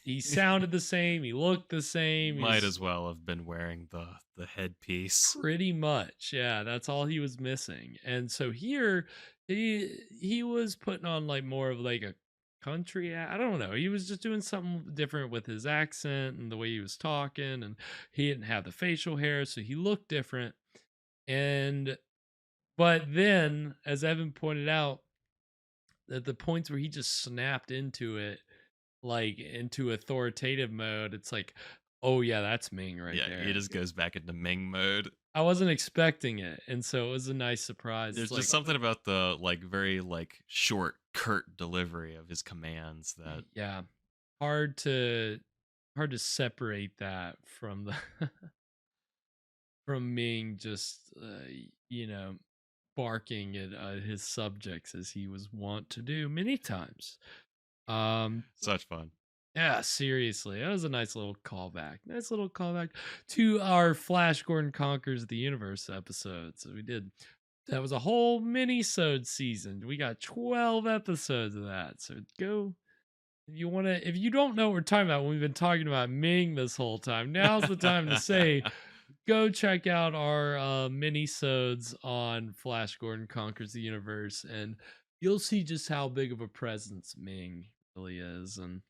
he sounded the same, he looked the same. Might as well have been wearing the headpiece. Pretty much, yeah. That's all he was missing. And so here, he was putting on like more of like a country. I don't know. He was just doing something different with his accent and the way he was talking, and he didn't have the facial hair, so he looked different. But then, as Evan pointed out, at the points where he just snapped into it, like into authoritative mode, it's like, oh yeah, that's Ming right there. Yeah, he just goes back into Ming mode. I wasn't expecting it, and so it was a nice surprise. There's just something about the very short, curt delivery of his commands that hard to separate that from the from Ming just barking at his subjects as he was wont to do many times. Such fun. Yeah, seriously. That was a nice little callback. Nice little callback to our Flash Gordon Conquers the Universe episodes that we did. That was a whole mini-sode season. We got 12 episodes of that. So go, if you don't know what we're talking about, when we've been talking about Ming this whole time, now's the time to say, go check out our mini-sodes on Flash Gordon Conquers the Universe, and you'll see just how big of a presence Ming really is, and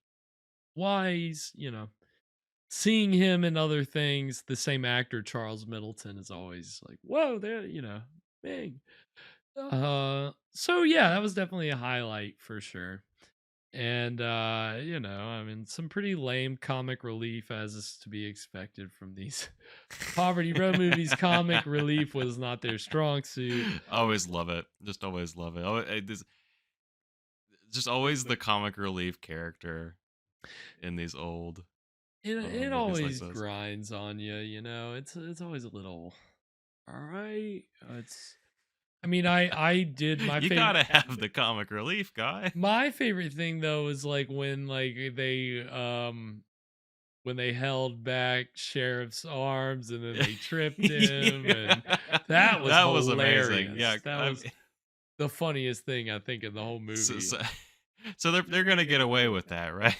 why he's, seeing him in other things. The same actor, Charles Middleton, is always like, whoa, there, Ming. So yeah, that was definitely a highlight for sure. And I mean, some pretty lame comic relief, as is to be expected from these Poverty Row movies. Comic relief was not their strong suit. Always love it. Just always love it. Just always the comic relief character in these old. It always like grinds on you. It's always a little. All right, I mean, I did my. You gotta have the comic relief guy. My favorite thing though was like when they held back Sheriff's arms and then they tripped him, and that was hilarious. Amazing. Yeah, that was the funniest thing I think in the whole movie. So they're gonna get away with that, right?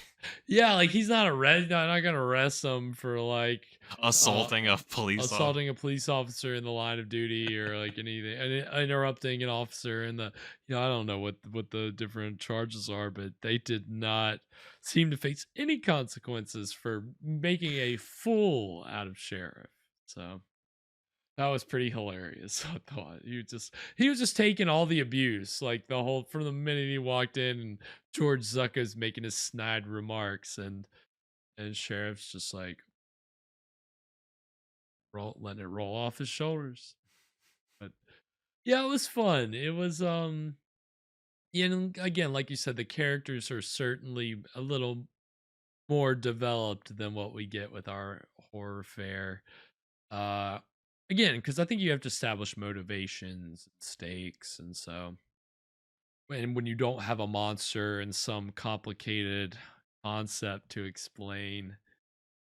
Yeah, like he's not gonna arrest them for like assaulting a police officer in the line of duty, or like anything, interrupting an officer in the I don't know what the different charges are, but they did not seem to face any consequences for making a fool out of Sheriff. So that was pretty hilarious. I thought he was just taking all the abuse, like from the minute he walked in, and George Zucco's making his snide remarks, and Sheriff's just like letting it roll off his shoulders. But yeah, it was fun. It was again, like you said, the characters are certainly a little more developed than what we get with our horror fare. Again, because I think you have to establish motivations, stakes, and so when you don't have a monster and some complicated concept to explain,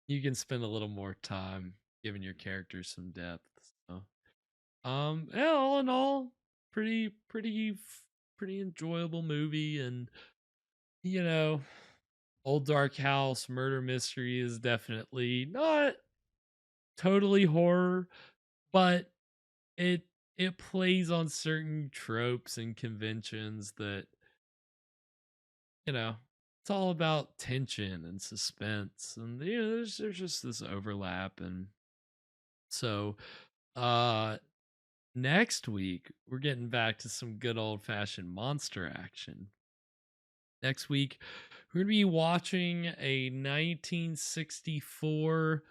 you can spend a little more time giving your characters some depth. So, yeah, all in all, pretty pretty enjoyable movie, and you know, Old Dark House murder mystery is definitely not totally horror, but it it plays on certain tropes and conventions that, you know, it's all about tension and suspense, and there's just this overlap. And so next week we're getting back to some good old fashioned monster action. Next week we're gonna be watching a 1964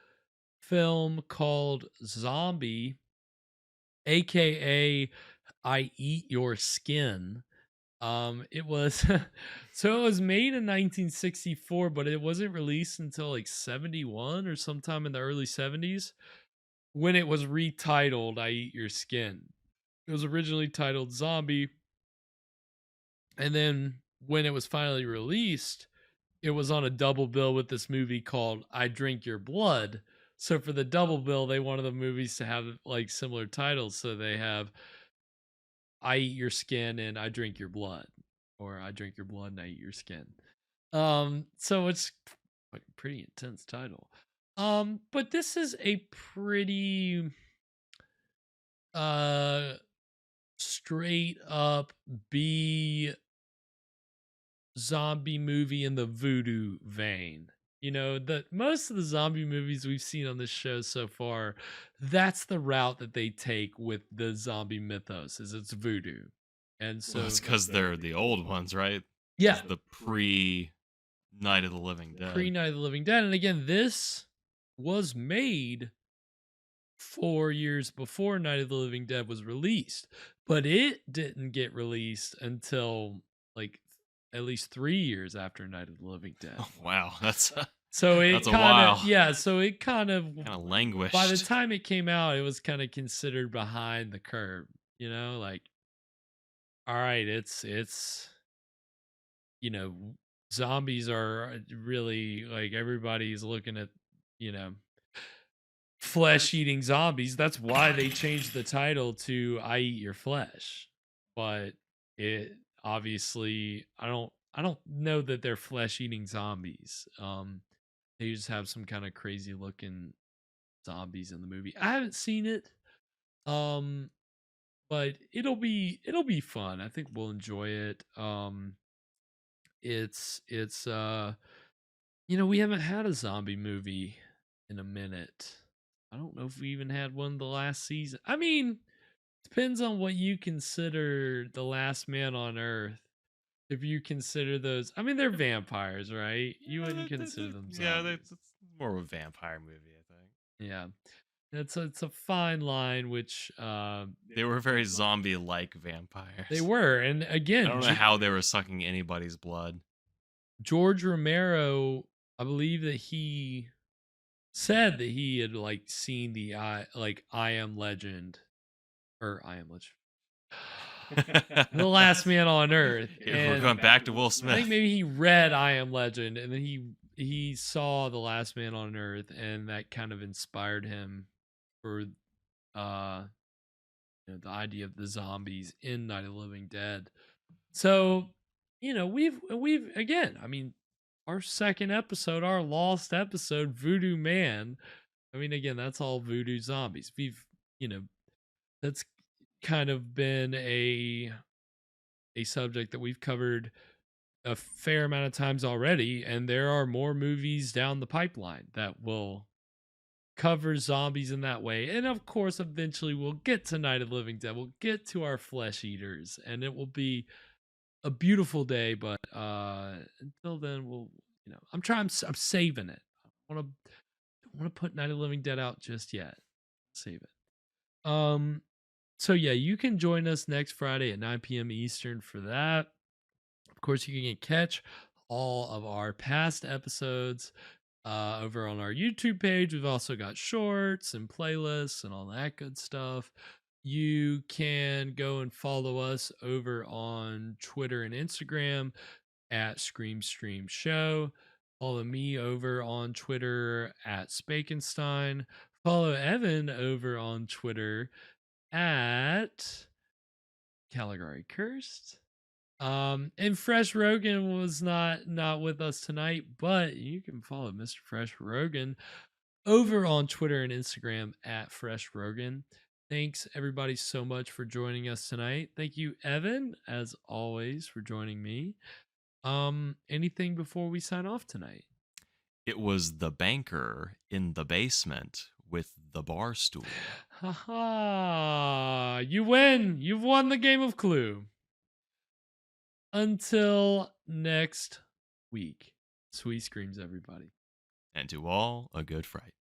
film called Zombie, aka I Eat Your Skin. It was so it was made in 1964, but it wasn't released until like 71 or sometime in the early 70s, when it was retitled I Eat Your Skin. It was originally titled Zombie, and then when it was finally released, it was on a double bill with this movie called I Drink Your Blood. So for the double bill, they wanted the movies to have like similar titles. So they have I Eat Your Skin and I Drink Your Blood, or I Drink Your Blood and I Eat Your Skin. So it's like a pretty intense title. But this is a pretty straight up B zombie movie in the voodoo vein. You know, that most of the zombie movies we've seen on this show so far, that's the route that they take with the zombie mythos, is it's voodoo. And so it's because they're the old ones, right? Yeah. The pre Night of the Living Dead. Pre Night of the Living Dead. And again, this was made 4 years before Night of the Living Dead was released, but it didn't get released until like at least 3 years after Night of the Living Dead. Oh, wow, that's so it that's a kind while. of, yeah, so it kind of languished. By the time it came out, it was kind of considered behind the curve, you know, like, all right, it's you know, zombies are really like, everybody's looking at, you know, flesh eating zombies. That's why they changed the title to I Eat Your Flesh. But it obviously, I don't know that they're flesh eating zombies. They just have some kind of crazy looking zombies in the movie. I haven't seen it. But it'll be fun. I think we'll enjoy it. It's you know, we haven't had a zombie movie in a minute. I don't know if we even had one the last season. I mean, depends on what you consider The Last Man on Earth. If you consider those, I mean, they're vampires, right? You wouldn't consider them zombies. Yeah, it's more of a vampire movie, I think. Yeah. It's a fine line, which they were very zombie-like vampires. They were, and again, I don't know how they were sucking anybody's blood. George Romero, I believe that he said that he had like seen the I Am Legend, or I Am Legend, The Last Man on Earth. We're going back to Will Smith. I think maybe he read I Am Legend, and then he saw The Last Man on Earth, and that kind of inspired him for you know, the idea of the zombies in Night of the Living Dead. So, you know, we've again, I mean, our second episode, our lost episode, Voodoo Man. I mean, again, that's all voodoo zombies. We've, you know, that's kind of been a subject that we've covered a fair amount of times already, and there are more movies down the pipeline that will cover zombies in that way. And of course, eventually we'll get to Night of the Living Dead. We'll get to our flesh eaters, and it will be a beautiful day. But until then, we'll, you know, I'm saving it. I don't want to put Night of the Living Dead out just yet. Save it. So yeah, you can join us next Friday at 9 p.m. Eastern for that. Of course, you can catch all of our past episodes over on our YouTube page. We've also got shorts and playlists and all that good stuff. You can go and follow us over on Twitter and Instagram at Scream Stream Show. Follow me over on Twitter at Spakenstein. Follow Evan over on Twitter at Caligari Cursed. And Fresh Rogan was not with us tonight, but you can follow Mr. Fresh Rogan over on Twitter and Instagram at Fresh Rogan. Thanks everybody so much for joining us tonight. Thank you, Evan, as always, for joining me. Anything before we sign off tonight? It was the banker in the basement with the bar stool. Haha! You win. You've won the game of Clue. Until next week. Sweet screams, everybody. And to all, a good fright.